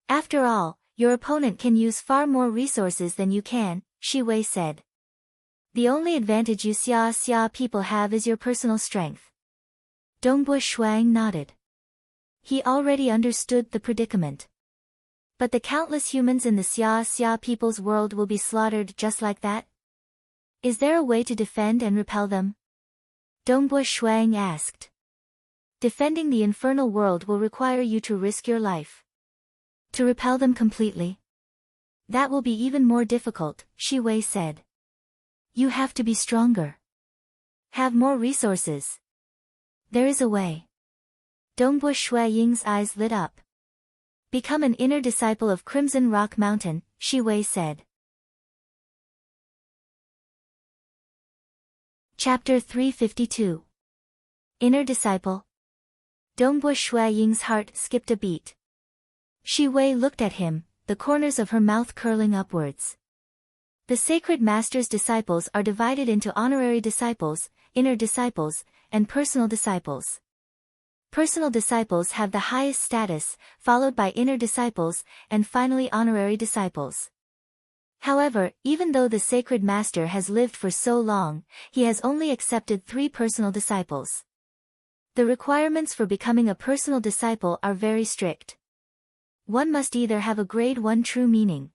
After all, your opponent can use far more resources than you can, Shi Wei said. The only advantage you Xia people have is your personal strength. Dongbo Shuang nodded. He already understood the predicament. But the countless humans in the Xia people's world will be slaughtered just like that? Is there a way to defend and repel them? Dongbo Shuang asked. Defending the infernal world will require you to risk your life. To repel them completely? That will be even more difficult, Shi Wei said. You have to be stronger. Have more resources. There is a way. Dongbo Ying's eyes lit up. Become an inner disciple of Crimson Rock Mountain, Shi Wei said. Chapter 352. Inner Disciple. Dongbo Ying's heart skipped a beat. Shi Wei looked at him, the corners of her mouth curling upwards. The sacred master's disciples are divided into honorary disciples, inner disciples, and personal disciples. Personal disciples have the highest status, followed by inner disciples, and finally honorary disciples. However, even though the sacred master has lived for so long, he has only accepted 3 personal disciples. The requirements for becoming a personal disciple are very strict. One must either have a grade 1 true meaning,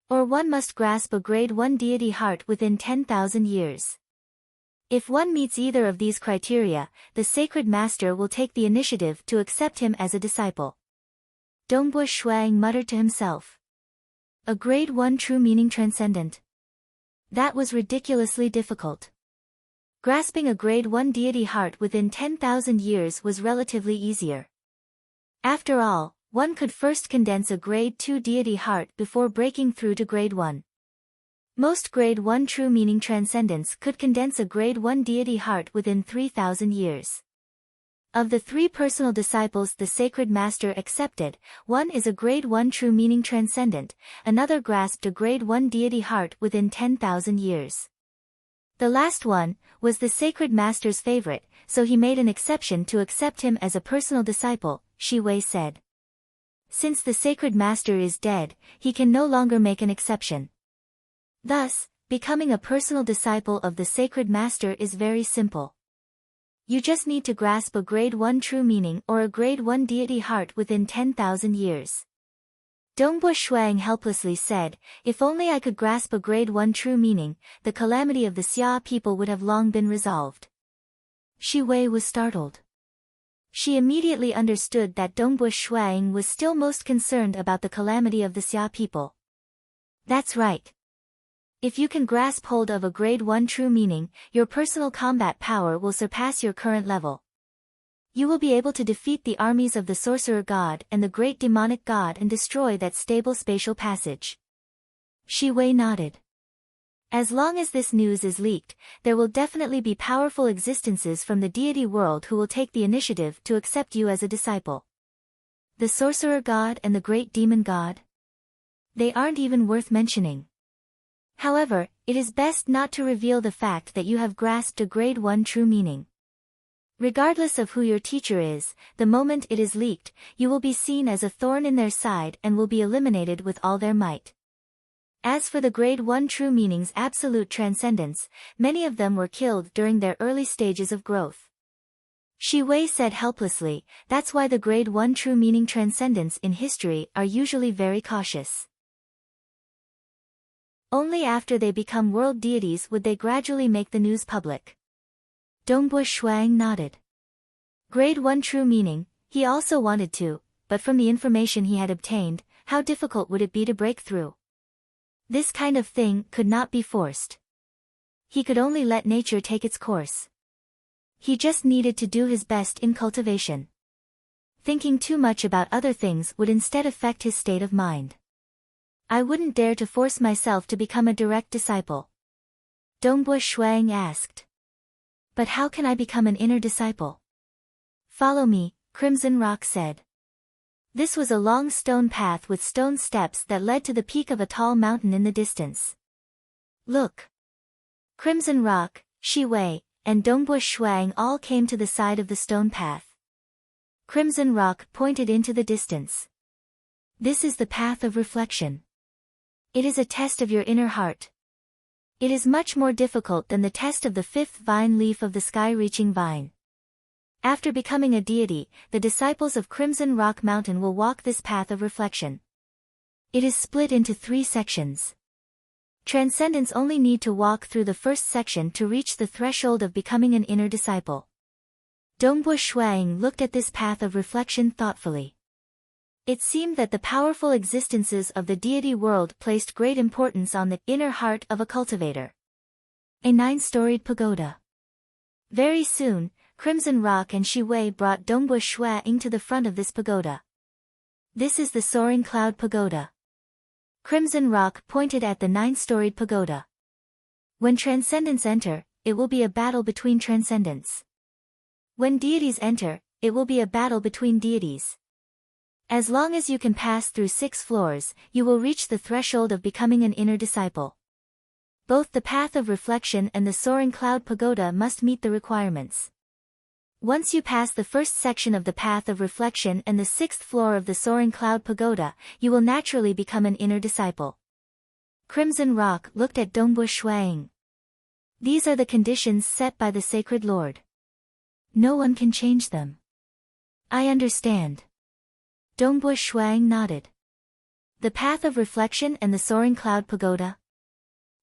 or one must grasp a grade 1 deity heart within 10,000 years. If one meets either of these criteria, the sacred master will take the initiative to accept him as a disciple. Dongbo Shuang muttered to himself. A grade 1 true meaning transcendent. That was ridiculously difficult. Grasping a grade 1 deity heart within 10,000 years was relatively easier. After all, one could first condense a grade 2 deity heart before breaking through to grade 1. Most grade 1 true meaning transcendents could condense a grade 1 deity heart within 3,000 years. Of the 3 personal disciples the sacred master accepted, one is a grade 1 true meaning transcendent, another grasped a grade 1 deity heart within 10,000 years. The last one was the sacred master's favorite, so he made an exception to accept him as a personal disciple, Shi Wei said. Since the sacred master is dead, he can no longer make an exception. Thus, becoming a personal disciple of the sacred master is very simple. You just need to grasp a grade 1 true meaning or a grade 1 deity heart within 10,000 years. Dongbo Shuang helplessly said, if only I could grasp a grade 1 true meaning, the calamity of the Xia people would have long been resolved. Shi Wei was startled. She immediately understood that Dongbo Shuang was still most concerned about the calamity of the Xia people. That's right. If you can grasp hold of a grade 1 true meaning, your personal combat power will surpass your current level. You will be able to defeat the armies of the sorcerer god and the great demonic god and destroy that stable spatial passage. Shi Wei nodded. As long as this news is leaked, there will definitely be powerful existences from the deity world who will take the initiative to accept you as a disciple. The sorcerer god and the great demon god? They aren't even worth mentioning. However, it is best not to reveal the fact that you have grasped a grade 1 true meaning. Regardless of who your teacher is, the moment it is leaked, you will be seen as a thorn in their side and will be eliminated with all their might. As for the grade 1 true meaning's absolute transcendence, many of them were killed during their early stages of growth. Shi Wei said helplessly, that's why the grade 1 true meaning transcendence in history are usually very cautious. Only after they become world deities would they gradually make the news public. Dongbo Shuang nodded. Grade 1 true meaning, he also wanted to, but from the information he had obtained, how difficult would it be to break through? This kind of thing could not be forced. He could only let nature take its course. He just needed to do his best in cultivation. Thinking too much about other things would instead affect his state of mind. I wouldn't dare to force myself to become a direct disciple. Dongbo Shuang asked. But how can I become an inner disciple? Follow me, Crimson Rock said. This was a long stone path with stone steps that led to the peak of a tall mountain in the distance. Look! Crimson Rock, Shi Wei, and Dongbo Shuang all came to the side of the stone path. Crimson Rock pointed into the distance. This is the path of reflection. It is a test of your inner heart. It is much more difficult than the test of the 5th vine leaf of the sky-reaching vine. After becoming a deity, the disciples of Crimson Rock Mountain will walk this path of reflection. It is split into 3 sections. Transcendents only need to walk through the first section to reach the threshold of becoming an inner disciple. Dongbo Shuang looked at this path of reflection thoughtfully. It seemed that the powerful existences of the deity world placed great importance on the inner heart of a cultivator. A 9-storied pagoda. Very soon, Crimson Rock and Shi Wei brought Dongbo Shuang to the front of this pagoda. This is the Soaring Cloud Pagoda. Crimson Rock pointed at the 9-storied pagoda. When transcendents enter, it will be a battle between transcendents. When deities enter, it will be a battle between deities. As long as you can pass through 6 floors, you will reach the threshold of becoming an inner disciple. Both the path of reflection and the Soaring Cloud Pagoda must meet the requirements. Once you pass the first section of the path of reflection and the 6th floor of the Soaring Cloud Pagoda, you will naturally become an inner disciple. Crimson Rock looked at Dongbo Shuang. These are the conditions set by the Sacred Lord. No one can change them. I understand. Dongbo Shuang nodded. The path of reflection and the Soaring Cloud Pagoda?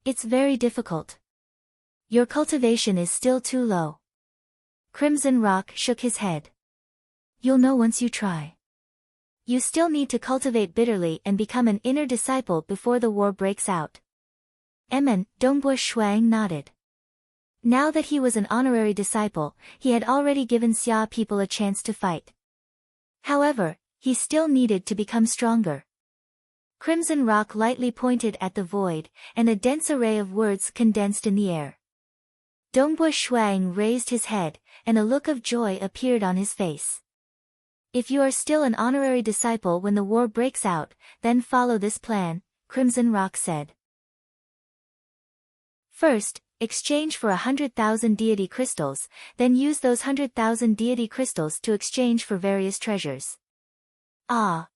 It's very difficult. Your cultivation is still too low. Crimson Rock shook his head. You'll know once you try. You still need to cultivate bitterly and become an inner disciple before the war breaks out. Dongbo Shuang nodded. Now that he was an honorary disciple, he had already given Xia people a chance to fight. However, he still needed to become stronger. Crimson Rock lightly pointed at the void, and a dense array of words condensed in the air. Dongbo Shuang raised his head, and a look of joy appeared on his face. If you are still an honorary disciple when the war breaks out, then follow this plan, Crimson Rock said. First, exchange for 100,000 deity crystals, then use those 100,000 deity crystals to exchange for various treasures. Ah!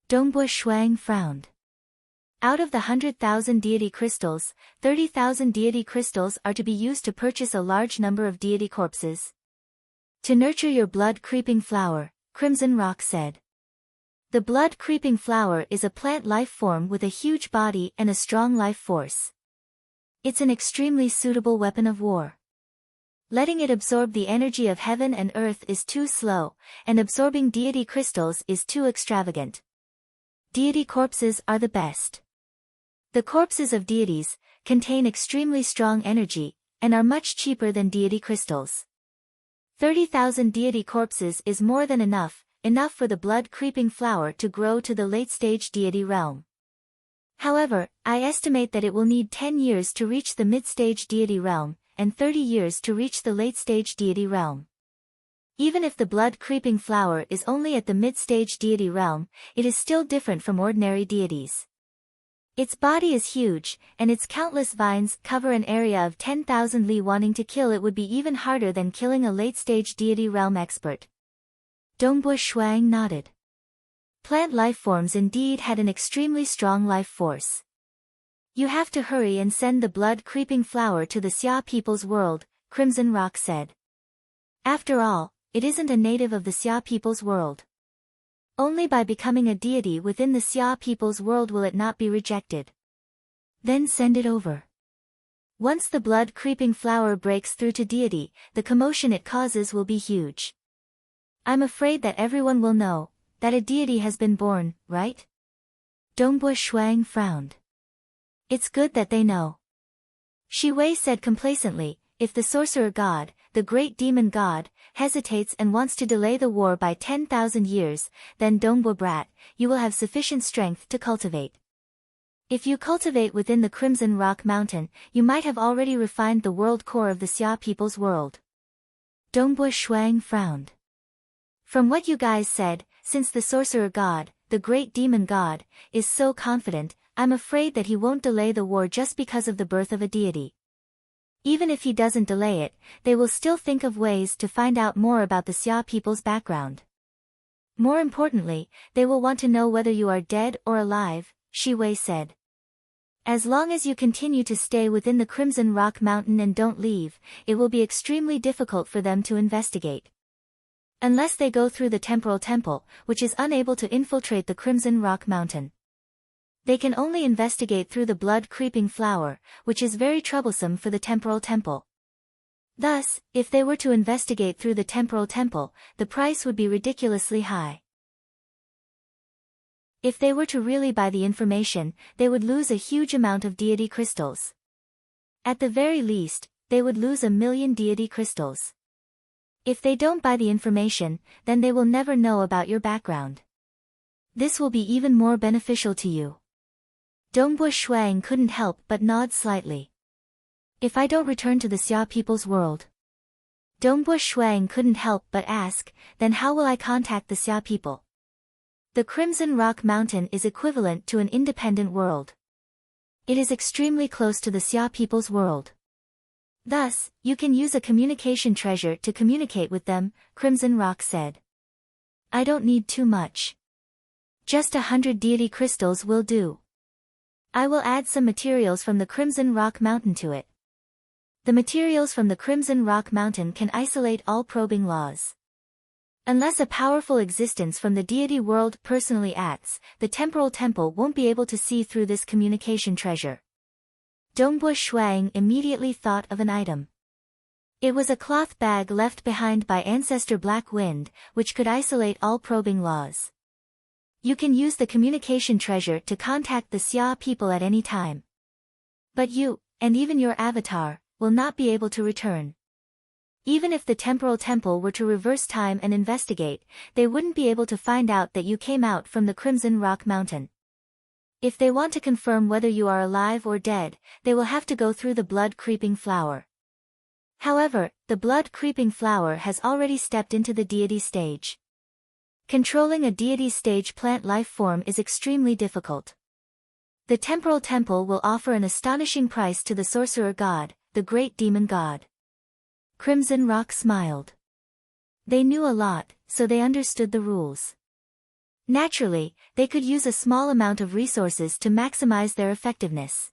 Dongbo Shuang frowned. Out of the 100,000 deity crystals, 30,000 deity crystals are to be used to purchase a large number of deity corpses. To nurture your blood-creeping flower, Crimson Rock said. The blood-creeping flower is a plant life form with a huge body and a strong life force. It's an extremely suitable weapon of war. Letting it absorb the energy of heaven and earth is too slow, and absorbing deity crystals is too extravagant. Deity corpses are the best. The corpses of deities contain extremely strong energy, and are much cheaper than deity crystals. 30,000 deity corpses is more than enough for the blood-creeping flower to grow to the late-stage deity realm. However, I estimate that it will need 10 years to reach the mid-stage deity realm, and 30 years to reach the late-stage deity realm. Even if the blood-creeping flower is only at the mid-stage deity realm, it is still different from ordinary deities. Its body is huge, and its countless vines cover an area of 10,000 li. Wanting to kill it would be even harder than killing a late-stage deity realm expert. Dongbo Shuang nodded. Plant life forms indeed had an extremely strong life force. You have to hurry and send the blood-creeping flower to the Xia people's world, Crimson Rock said. After all, it isn't a native of the Xia people's world. Only by becoming a deity within the Xia people's world will it not be rejected. Then send it over. Once the blood-creeping flower breaks through to deity, the commotion it causes will be huge. I'm afraid that everyone will know that a deity has been born, right? Dongbo Shuang frowned. It's good that they know. Shi Wei said complacently, if the sorcerer god, the great demon god, hesitates and wants to delay the war by 10,000 years, then Dongbo brat, you will have sufficient strength to cultivate. If you cultivate within the Crimson Rock Mountain, you might have already refined the world core of the Xia people's world. Dongbo Shuang frowned. From what you guys said, since the sorcerer god, the great demon god, is so confident, I'm afraid that he won't delay the war just because of the birth of a deity. Even if he doesn't delay it, they will still think of ways to find out more about the Xia people's background. More importantly, they will want to know whether you are dead or alive, Shi Wei said. As long as you continue to stay within the Crimson Rock Mountain and don't leave, it will be extremely difficult for them to investigate. Unless they go through the Temporal Temple, which is unable to infiltrate the Crimson Rock Mountain. They can only investigate through the blood-creeping flower, which is very troublesome for the Temporal Temple. Thus, if they were to investigate through the Temporal Temple, the price would be ridiculously high. If they were to really buy the information, they would lose a huge amount of deity crystals. At the very least, they would lose 1,000,000 deity crystals. If they don't buy the information, then they will never know about your background. This will be even more beneficial to you. Dongbo Shuang couldn't help but nod slightly. If I don't return to the Xia people's world? Dongbo Shuang couldn't help but ask, then how will I contact the Xia people? The Crimson Rock Mountain is equivalent to an independent world. It is extremely close to the Xia people's world. Thus, you can use a communication treasure to communicate with them, Crimson Rock said. I don't need too much. Just 100 deity crystals will do. I will add some materials from the Crimson Rock Mountain to it. The materials from the Crimson Rock Mountain can isolate all probing laws. Unless a powerful existence from the deity world personally acts, the Temporal Temple won't be able to see through this communication treasure. Dongbo Shuang immediately thought of an item. It was a cloth bag left behind by ancestor Black Wind, which could isolate all probing laws. You can use the communication treasure to contact the Xia people at any time. But you, and even your avatar, will not be able to return. Even if the Temporal Temple were to reverse time and investigate, they wouldn't be able to find out that you came out from the Crimson Rock Mountain. If they want to confirm whether you are alive or dead, they will have to go through the blood-creeping flower. However, the blood-creeping flower has already stepped into the deity stage. Controlling a deity stage plant life form is extremely difficult. The Temporal Temple will offer an astonishing price to the sorcerer god, the great demon god. Crimson Rock smiled. They knew a lot, so they understood the rules. Naturally, they could use a small amount of resources to maximize their effectiveness.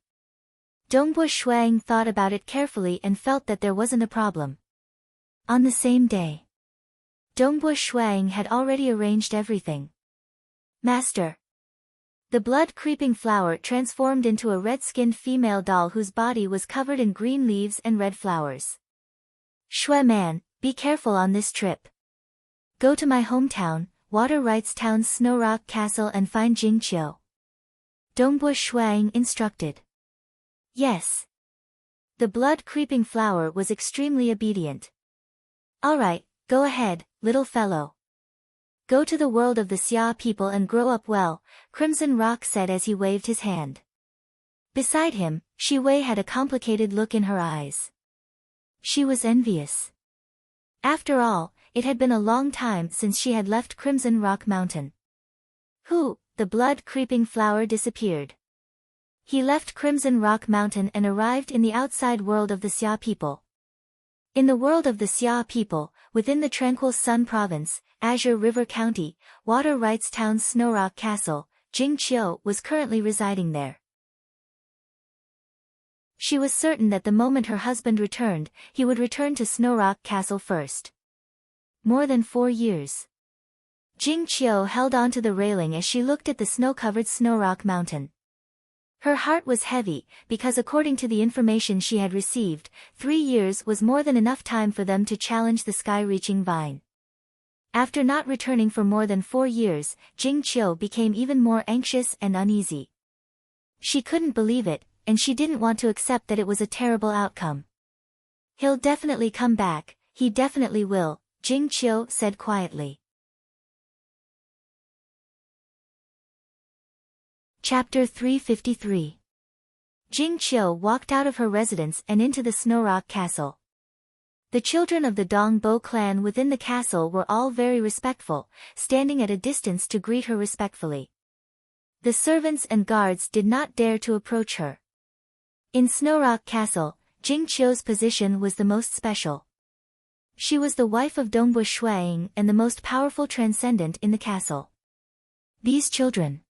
Dongbo Shuang thought about it carefully and felt that there wasn't a problem. On the same day, Dongbo Shuang had already arranged everything. Master. The blood-creeping flower transformed into a red-skinned female doll whose body was covered in green leaves and red flowers. Shui man, be careful on this trip. Go to my hometown, Water Rights Town's Snow Rock Castle and find Jing Qiu. Dongbo Shuang instructed. Yes. The blood-creeping flower was extremely obedient. Alright, Go ahead, little fellow. Go to the world of the Xia people and grow up well, Crimson Rock said as he waved his hand. Beside him, Shi Wei had a complicated look in her eyes. She was envious. After all, it had been a long time since she had left Crimson Rock Mountain. The blood-creeping flower disappeared. He left Crimson Rock Mountain and arrived in the outside world of the Xia people. In the world of the Xia people, within the Tranquil Sun Province, Azure River County, Water Rights Town's Snowrock Castle, Jing Qiu was currently residing there. She was certain that the moment her husband returned, he would return to Snowrock Castle first. More than 4 years. Jing Qiu held onto the railing as she looked at the snow-covered Snowrock Mountain. Her heart was heavy, because according to the information she had received, 3 years was more than enough time for them to challenge the sky-reaching vine. After not returning for more than 4 years, Jing Qiu became even more anxious and uneasy. She couldn't believe it, and she didn't want to accept that it was a terrible outcome. He'll definitely come back, he definitely will, Jing Qiu said quietly. Chapter 353. Jing Qiu walked out of her residence and into the Snowrock Castle. The children of the Dongbo clan within the castle were all very respectful, standing at a distance to greet her respectfully. The servants and guards did not dare to approach her. In Snowrock Castle, Jing Qiu's position was the most special. She was the wife of Dongbo Shuang and the most powerful transcendent in the castle. These children.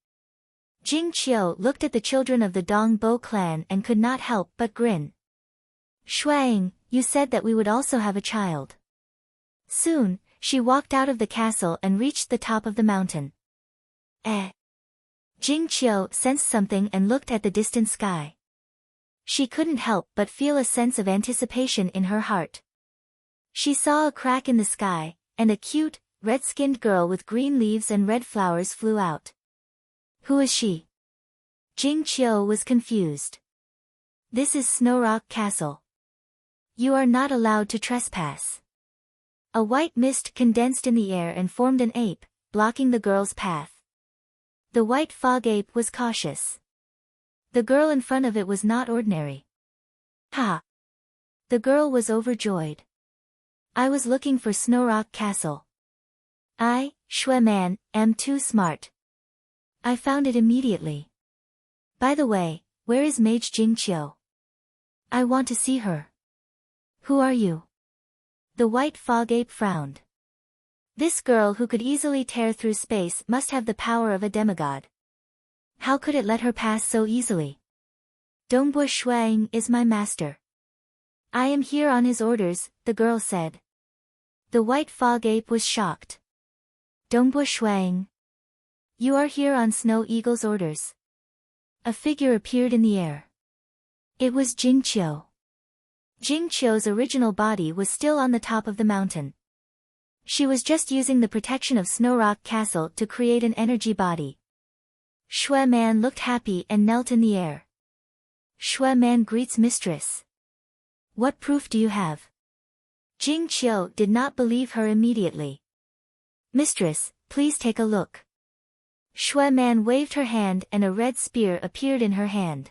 Jing Qiu looked at the children of the Dongbo clan and could not help but grin. Shuang, you said that we would also have a child. Soon, she walked out of the castle and reached the top of the mountain. Jing Qiu sensed something and looked at the distant sky. She couldn't help but feel a sense of anticipation in her heart. She saw a crack in the sky, and a cute, red-skinned girl with green leaves and red flowers flew out. Who is she? Jing Qiu was confused. This is Snowrock Castle. You are not allowed to trespass. A white mist condensed in the air and formed an ape, blocking the girl's path. The white fog ape was cautious. The girl in front of it was not ordinary. Ha! The girl was overjoyed. I was looking for Snowrock Castle. I, Shui Man, am too smart. I found it immediately. By the way, where is Mage Jing Qiu? I want to see her. Who are you? The white fog ape frowned. This girl who could easily tear through space must have the power of a demigod. How could it let her pass so easily? Dongbo Shuang is my master. I am here on his orders, the girl said. The white fog ape was shocked. Dongbo Shuang. You are here on Snow Eagle's orders. A figure appeared in the air. It was Jing Qiu. Jing Qiu's original body was still on the top of the mountain. She was just using the protection of Snowrock Castle to create an energy body. Shui Man looked happy and knelt in the air. Shui Man greets mistress. What proof do you have? Jing Qiu did not believe her immediately. Mistress, please take a look. Shui Man waved her hand and a red spear appeared in her hand.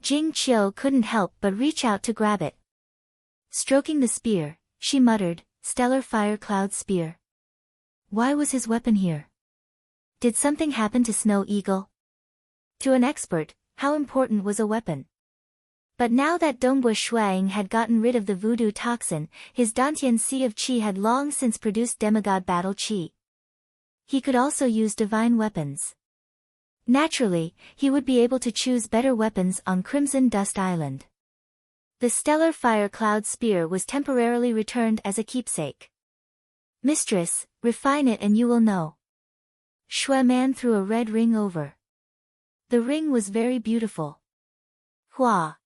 Jing Qiu couldn't help but reach out to grab it. Stroking the spear, she muttered, Stellar Fire Cloud Spear. Why was his weapon here? Did something happen to Snow Eagle? To an expert, how important was a weapon? But now that Dongbo Shuang had gotten rid of the voodoo toxin, his Dantian Sea of Qi had long since produced demigod battle Qi. He could also use divine weapons. Naturally, he would be able to choose better weapons on Crimson Dust Island. The Stellar Fire Cloud Spear was temporarily returned as a keepsake. Mistress, refine it and you will know. Shui Man threw a red ring over. The ring was very beautiful. Hua!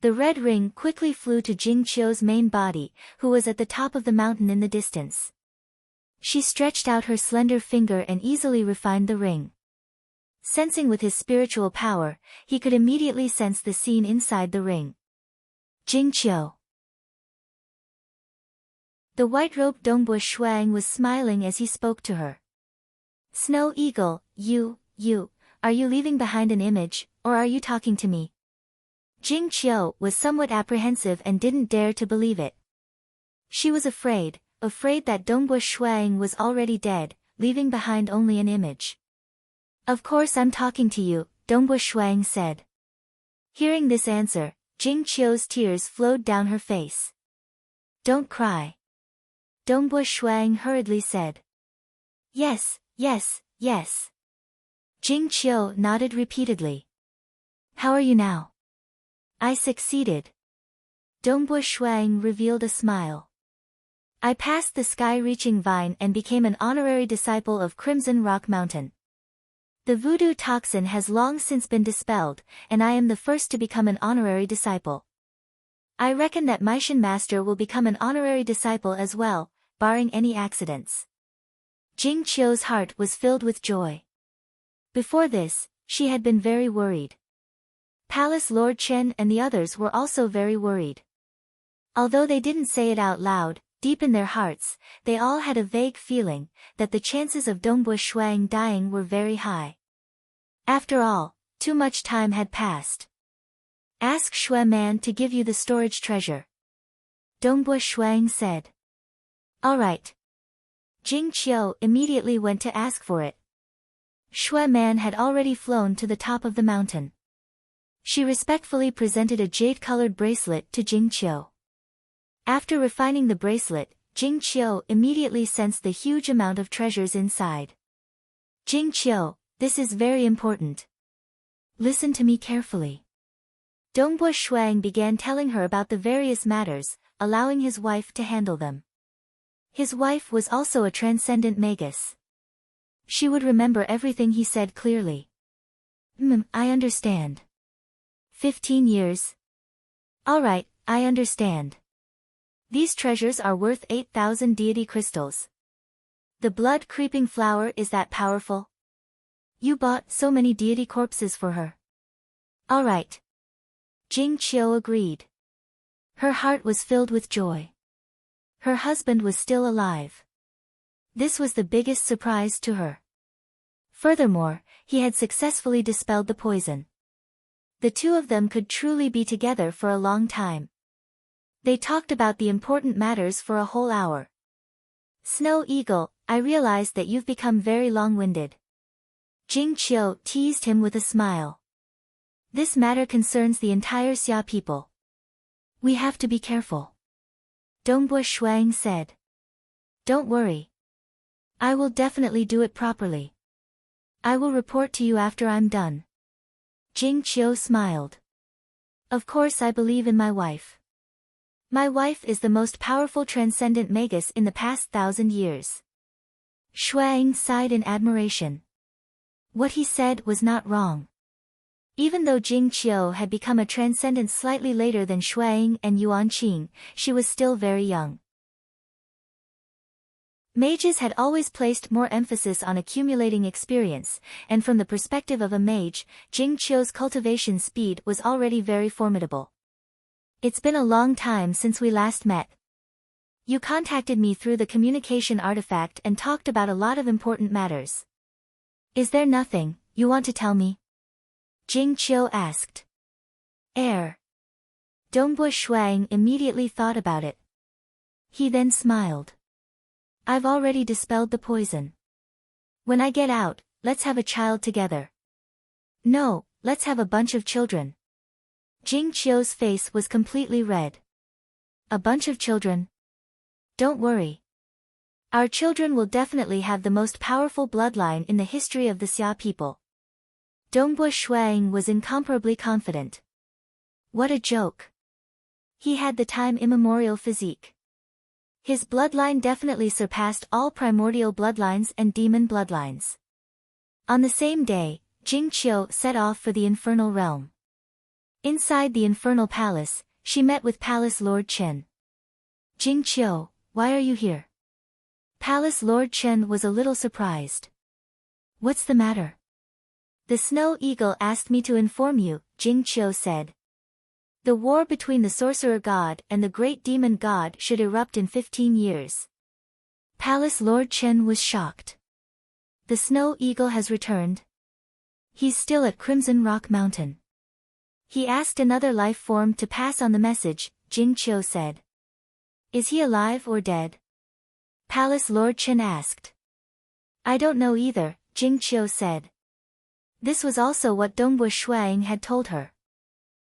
The red ring quickly flew to Jing Qiu's main body, who was at the top of the mountain in the distance. She stretched out her slender finger and easily refined the ring. Sensing with his spiritual power, he could immediately sense the scene inside the ring. Jing Qiu. The white-robed Dongbu Shuang was smiling as he spoke to her. Snow Eagle, are you leaving behind an image, or are you talking to me? Jing Qiu was somewhat apprehensive and didn't dare to believe it. She was afraid that Dongbu Shuang was already dead, leaving behind only an image. Of course I'm talking to you, Dongbu Shuang said. Hearing this answer, Jing Qiu's tears flowed down her face. Don't cry. Dongbu Shuang hurriedly said. Yes. Jing Qiu nodded repeatedly. How are you now? I succeeded. Dongbu Shuang revealed a smile. I passed the sky-reaching vine and became an honorary disciple of Crimson Rock Mountain. The voodoo toxin has long since been dispelled, and I am the first to become an honorary disciple. I reckon that Meishan Master will become an honorary disciple as well, barring any accidents. Jing Qiu's heart was filled with joy. Before this, she had been very worried. Palace Lord Chen and the others were also very worried. Although they didn't say it out loud, deep in their hearts, they all had a vague feeling that the chances of Dongbu Shuang dying were very high. After all, too much time had passed. Ask Shui Man to give you the storage treasure. Dongbu Shuang said. All right. Jing Qiu immediately went to ask for it. Shui Man had already flown to the top of the mountain. She respectfully presented a jade-colored bracelet to Jing Qiu. After refining the bracelet, Jing Qiu immediately sensed the huge amount of treasures inside. Jing Qiu, this is very important. Listen to me carefully. Dongbu Shuang began telling her about the various matters, allowing his wife to handle them. His wife was also a transcendent magus. She would remember everything he said clearly. I understand. 15 years. All right, I understand. These treasures are worth 8,000 deity crystals. The blood-creeping flower is that powerful? You bought so many deity corpses for her. All right. Jing Qiu agreed. Her heart was filled with joy. Her husband was still alive. This was the biggest surprise to her. Furthermore, he had successfully dispelled the poison. The two of them could truly be together for a long time. They talked about the important matters for a whole hour. Snow Eagle, I realized that you've become very long-winded. Jing Qiu teased him with a smile. This matter concerns the entire Xia people. We have to be careful. Dongbu Shuang said. Don't worry. I will definitely do it properly. I will report to you after I'm done. Jing Qiu smiled. Of course I believe in my wife. My wife is the most powerful transcendent magus in the past 1,000 years. Shuang sighed in admiration. What he said was not wrong. Even though Jing Qiu had become a transcendent slightly later than Shuang and Yuan Qing, she was still very young. Mages had always placed more emphasis on accumulating experience, and from the perspective of a mage, Jing Qiu's cultivation speed was already very formidable. It's been a long time since we last met. You contacted me through the communication artifact and talked about a lot of important matters. Is there nothing you want to tell me? Jing Qiu asked. Dongbu Shuang immediately thought about it. He then smiled. I've already dispelled the poison. When I get out, let's have a child together. No, let's have a bunch of children. Jing Qiu's face was completely red. A bunch of children? Don't worry. Our children will definitely have the most powerful bloodline in the history of the Xia people. Dongbu Shuang was incomparably confident. What a joke. He had the time immemorial physique. His bloodline definitely surpassed all primordial bloodlines and demon bloodlines. On the same day, Jing Qiu set off for the infernal realm. Inside the infernal palace, she met with Palace Lord Chen. Jing Qiu, why are you here? Palace Lord Chen was a little surprised. What's the matter? The Snow Eagle asked me to inform you, Jing Qiu said. The war between the sorcerer god and the great demon god should erupt in 15 years. Palace Lord Chen was shocked. The Snow Eagle has returned. He's still at Crimson Rock Mountain. He asked another life form to pass on the message, Jing Qiu said. Is he alive or dead? Palace Lord Chen asked. I don't know either, Jing Qiu said. This was also what Dongbu Shuang had told her.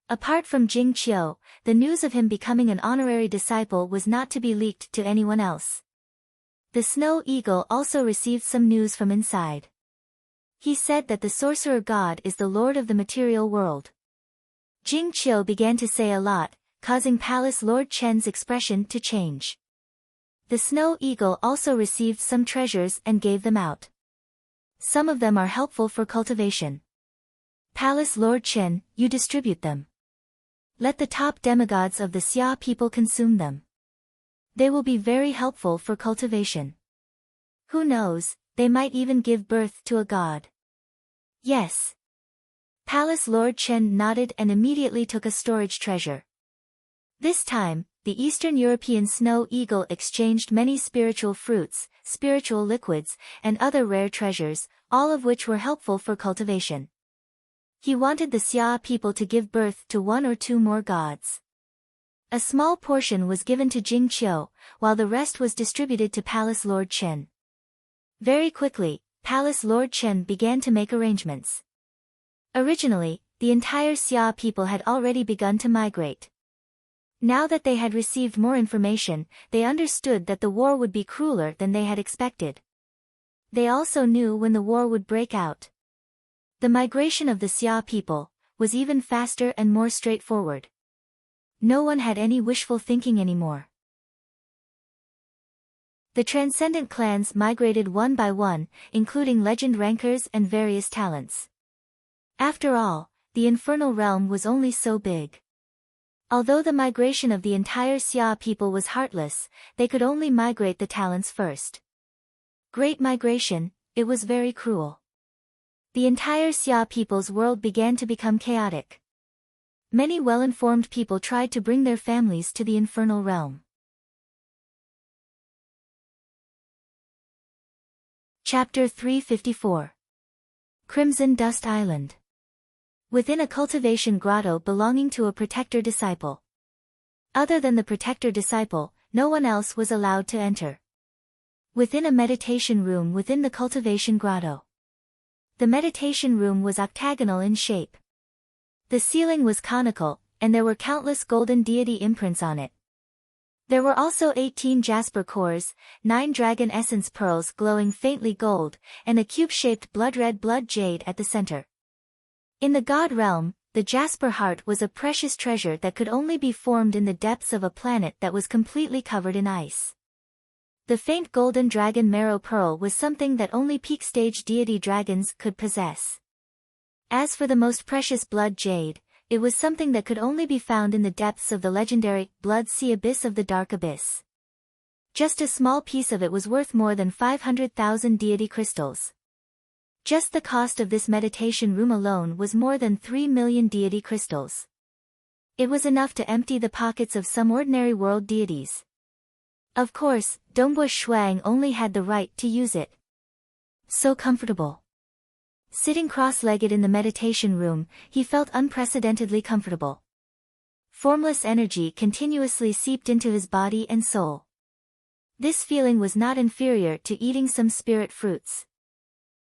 Apart from Jing Qiu, the news of him becoming an honorary disciple was not to be leaked to anyone else. The Snow Eagle also received some news from inside. He said that the sorcerer god is the lord of the material world. Jing Qiu began to say a lot, causing Palace Lord Chen's expression to change. The Snow Eagle also received some treasures and gave them out. Some of them are helpful for cultivation. Palace Lord Chen, you distribute them. Let the top demigods of the Xia people consume them. They will be very helpful for cultivation. Who knows, they might even give birth to a god. Yes. Palace Lord Chen nodded and immediately took a storage treasure. This time, the Eastern European Snow Eagle exchanged many spiritual fruits, spiritual liquids, and other rare treasures, all of which were helpful for cultivation. He wanted the Xia people to give birth to 1 or 2 more gods. A small portion was given to Jing Qiu, while the rest was distributed to Palace Lord Chen. Very quickly, Palace Lord Chen began to make arrangements. Originally, the entire Xia people had already begun to migrate. Now that they had received more information, they understood that the war would be crueler than they had expected. They also knew when the war would break out. The migration of the Xia people was even faster and more straightforward. No one had any wishful thinking anymore. The transcendent clans migrated one by one, including legend rankers and various talents. After all, the infernal realm was only so big. Although the migration of the entire Xia people was heartless, they could only migrate the talents first. Great migration, it was very cruel. The entire Xia people's world began to become chaotic. Many well-informed people tried to bring their families to the infernal realm. Chapter 354. Crimson Dust Island. Within a cultivation grotto belonging to a protector disciple. Other than the protector disciple, no one else was allowed to enter. Within a meditation room within the cultivation grotto. The meditation room was octagonal in shape. The ceiling was conical, and there were countless golden deity imprints on it. There were also 18 jasper cores, 9 dragon essence pearls glowing faintly gold, and a cube-shaped blood-red blood jade at the center. In the god realm, the jasper heart was a precious treasure that could only be formed in the depths of a planet that was completely covered in ice. The faint golden dragon marrow pearl was something that only peak stage deity dragons could possess. As for the most precious blood jade, it was something that could only be found in the depths of the legendary Blood Sea Abyss of the Dark Abyss. Just a small piece of it was worth more than 500,000 deity crystals. Just the cost of this meditation room alone was more than 3 million deity crystals. It was enough to empty the pockets of some ordinary world deities. Of course, Dongbu Shuang only had the right to use it. So comfortable. Sitting cross-legged in the meditation room, he felt unprecedentedly comfortable. Formless energy continuously seeped into his body and soul. This feeling was not inferior to eating some spirit fruits.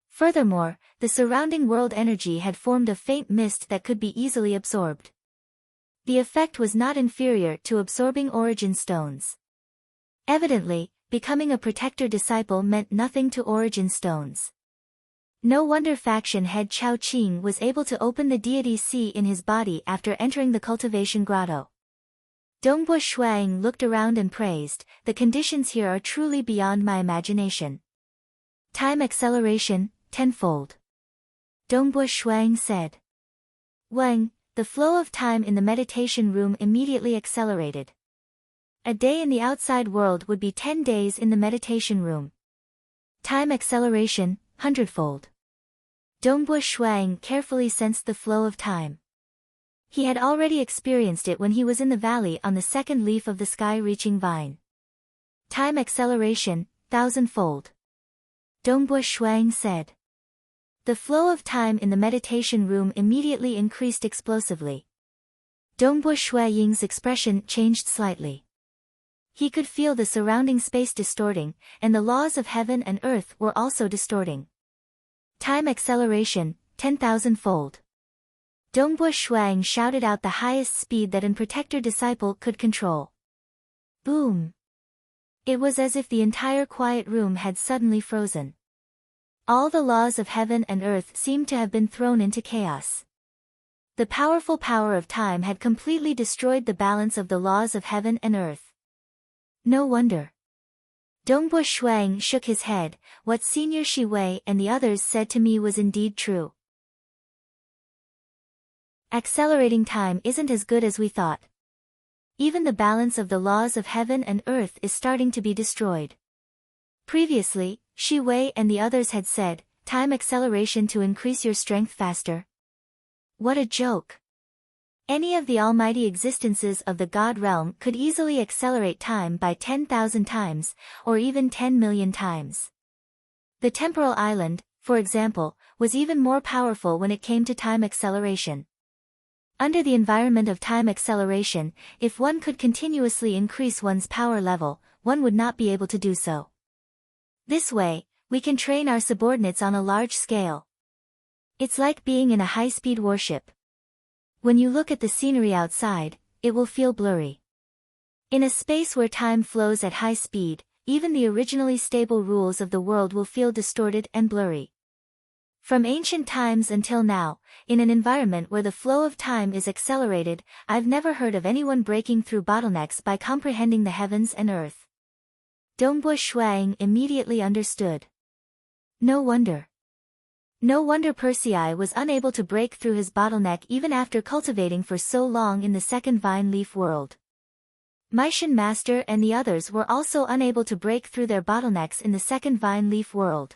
Furthermore, the surrounding world energy had formed a faint mist that could be easily absorbed. The effect was not inferior to absorbing origin stones. Evidently, becoming a protector disciple meant nothing to origin stones. No wonder faction head Chao Qing was able to open the deity sea in his body after entering the cultivation grotto. Dongbu Shuang looked around and praised, the conditions here are truly beyond my imagination. Time acceleration, tenfold. Dongbu Shuang said. Wang, the flow of time in the meditation room immediately accelerated. A day in the outside world would be 10 days in the meditation room. Time acceleration, hundredfold. Dongbu Shuang carefully sensed the flow of time. He had already experienced it when he was in the valley on the second leaf of the sky-reaching vine. Time acceleration, thousandfold. Dongbo Shuang said. The flow of time in the meditation room immediately increased explosively. Dongbo Shuang's expression changed slightly. He could feel the surrounding space distorting, and the laws of heaven and earth were also distorting. Time acceleration, 10,000-fold. Dongbo Shuang shouted out the highest speed that an protector disciple could control. Boom! It was as if the entire quiet room had suddenly frozen. All the laws of heaven and earth seemed to have been thrown into chaos. The powerful power of time had completely destroyed the balance of the laws of heaven and earth. No wonder. Dongbo Shuang shook his head. What Senior Shi Wei and the others said to me was indeed true. Accelerating time isn't as good as we thought. Even the balance of the laws of heaven and earth is starting to be destroyed. Previously, Shi Wei and the others had said, time acceleration to increase your strength faster. What a joke. Any of the almighty existences of the God realm could easily accelerate time by 10,000 times, or even 10 million times. The temporal island, for example, was even more powerful when it came to time acceleration. Under the environment of time acceleration, if one could continuously increase one's power level, one would not be able to do so. This way, we can train our subordinates on a large scale. It's like being in a high-speed warship. When you look at the scenery outside, it will feel blurry. In a space where time flows at high speed, even the originally stable rules of the world will feel distorted and blurry. From ancient times until now, in an environment where the flow of time is accelerated, I've never heard of anyone breaking through bottlenecks by comprehending the heavens and earth. Dongbo Shuang immediately understood. No wonder. No wonder Persei was unable to break through his bottleneck even after cultivating for so long in the second vine leaf world. Meishan Master and the others were also unable to break through their bottlenecks in the second vine leaf world.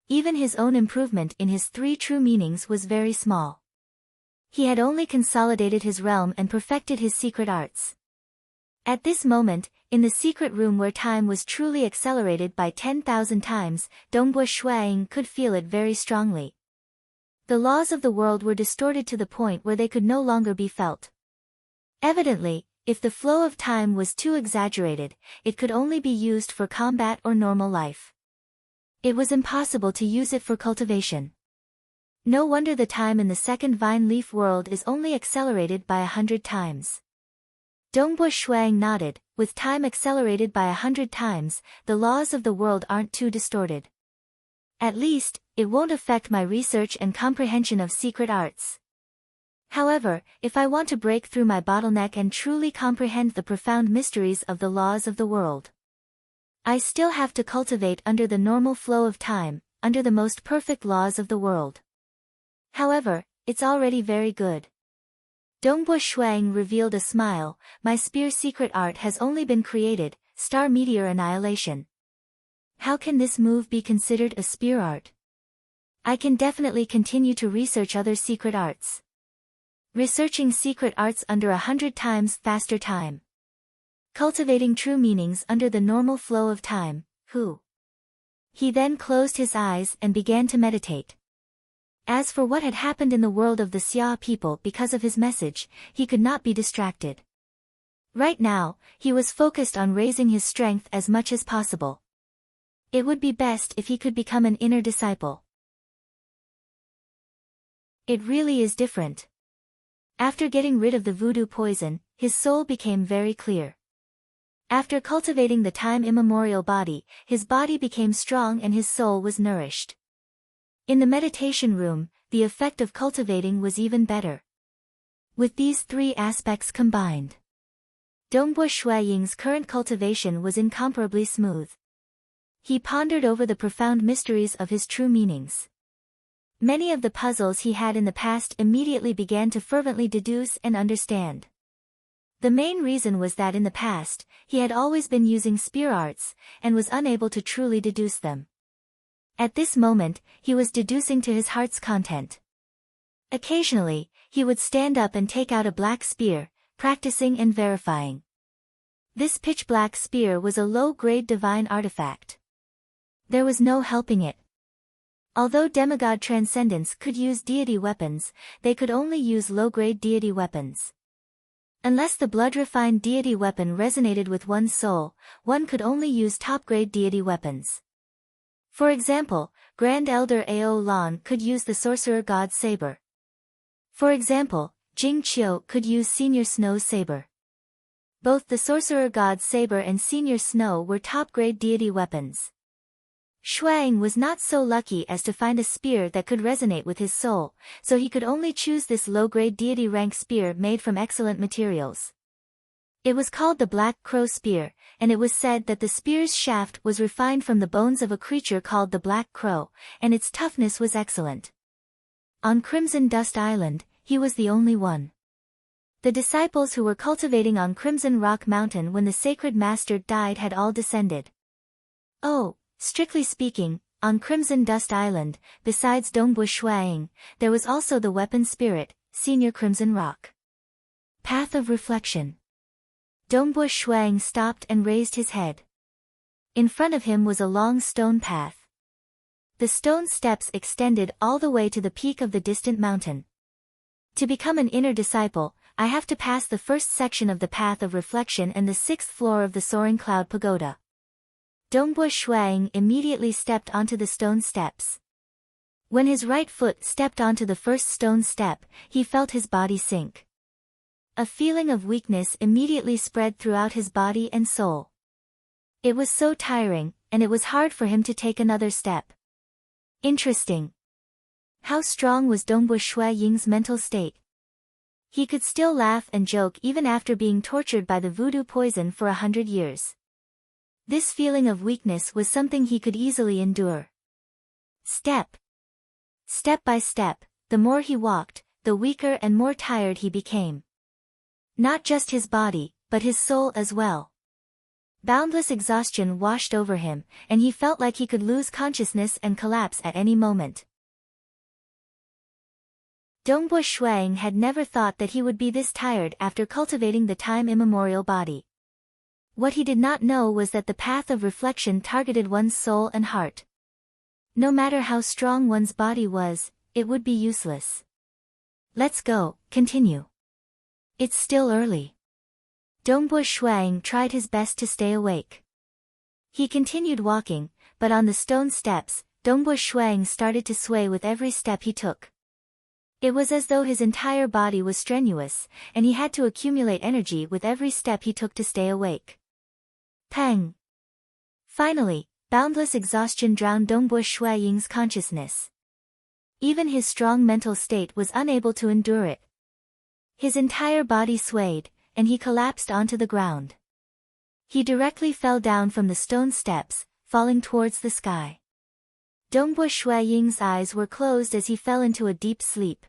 Even his own improvement in his three true meanings was very small. He had only consolidated his realm and perfected his secret arts. At this moment, in the secret room where time was truly accelerated by 10,000 times, Dongbo Shuang could feel it very strongly. The laws of the world were distorted to the point where they could no longer be felt. Evidently, if the flow of time was too exaggerated, it could only be used for combat or normal life. It was impossible to use it for cultivation. No wonder the time in the second vine leaf world is only accelerated by 100 times. Dongbo Shuang nodded. With time accelerated by 100 times, the laws of the world aren't too distorted. At least, it won't affect my research and comprehension of secret arts. However, if I want to break through my bottleneck and truly comprehend the profound mysteries of the laws of the world, I still have to cultivate under the normal flow of time, under the most perfect laws of the world. However, it's already very good. Dongbo Shuang revealed a smile. My spear secret art has only been created, star meteor annihilation. How can this move be considered a spear art? I can definitely continue to research other secret arts. Researching secret arts under 100 times faster time. Cultivating true meanings under the normal flow of time. He then closed his eyes and began to meditate. As for what had happened in the world of the Xia people because of his message, he could not be distracted. Right now, he was focused on raising his strength as much as possible. It would be best if he could become an inner disciple. It really is different. After getting rid of the voodoo poison, his soul became very clear. After cultivating the time immemorial body, his body became strong and his soul was nourished. In the meditation room, the effect of cultivating was even better. With these three aspects combined, Dongbo Shuaying's current cultivation was incomparably smooth. He pondered over the profound mysteries of his true meanings. Many of the puzzles he had in the past immediately began to fervently deduce and understand. The main reason was that in the past, he had always been using spear arts, and was unable to truly deduce them. At this moment, he was deducing to his heart's content. Occasionally, he would stand up and take out a black spear, practicing and verifying. This pitch-black spear was a low-grade divine artifact. There was no helping it. Although demigod transcendents could use deity weapons, they could only use low-grade deity weapons. Unless the blood-refined deity weapon resonated with one's soul, one could only use top-grade deity weapons. For example, Grand Elder Ao Lan could use the Sorcerer God's Saber. For example, Jing Qiu could use Senior Snow's Saber. Both the Sorcerer God's Saber and Senior Snow were top-grade deity weapons. Shuang was not so lucky as to find a spear that could resonate with his soul, so he could only choose this low-grade deity rank spear made from excellent materials. It was called the Black Crow Spear, and it was said that the spear's shaft was refined from the bones of a creature called the Black Crow, and its toughness was excellent. On Crimson Dust Island, he was the only one. The disciples who were cultivating on Crimson Rock Mountain when the sacred master died had all descended. Oh, strictly speaking, on Crimson Dust Island, besides Dongbu Shuang, there was also the weapon spirit, Senior Crimson Rock. Path of Reflection. Dongbu Shuang stopped and raised his head. In front of him was a long stone path. The stone steps extended all the way to the peak of the distant mountain. To become an inner disciple, I have to pass the first section of the Path of Reflection and the 6th floor of the Soaring Cloud Pagoda. Dongbu Shuang immediately stepped onto the stone steps. When his right foot stepped onto the first stone step, he felt his body sink. A feeling of weakness immediately spread throughout his body and soul. It was so tiring, and it was hard for him to take another step. Interesting. How strong was Dongbu Shuang's mental state? He could still laugh and joke even after being tortured by the voodoo poison for 100 years. This feeling of weakness was something he could easily endure. Step by step, the more he walked, the weaker and more tired he became. Not just his body, but his soul as well. Boundless exhaustion washed over him, and he felt like he could lose consciousness and collapse at any moment. Dongbu Shuang had never thought that he would be this tired after cultivating the time-immemorial body. What he did not know was that the Path of Reflection targeted one's soul and heart. No matter how strong one's body was, it would be useless. Let's go, continue. It's still early. Dongbu Shuang tried his best to stay awake. He continued walking, but on the stone steps, Dongbu Shuang started to sway with every step he took. It was as though his entire body was strenuous, and he had to accumulate energy with every step he took to stay awake. Pang! Finally, boundless exhaustion drowned Dongbu Shuang's consciousness. Even his strong mental state was unable to endure it. His entire body swayed, and he collapsed onto the ground. He directly fell down from the stone steps, falling towards the sky. Dongbu Shuang's eyes were closed as he fell into a deep sleep.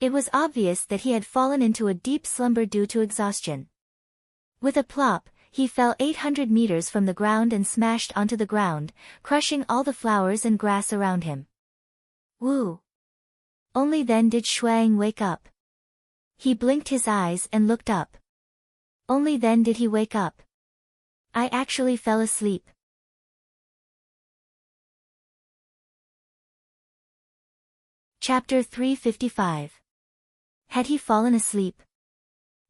It was obvious that he had fallen into a deep slumber due to exhaustion. With a plop, he fell 800 meters from the ground and smashed onto the ground, crushing all the flowers and grass around him. Woo! Only then did Shuang wake up. He blinked his eyes and looked up. Only then did he wake up. I actually fell asleep. Chapter 355. Had he fallen asleep?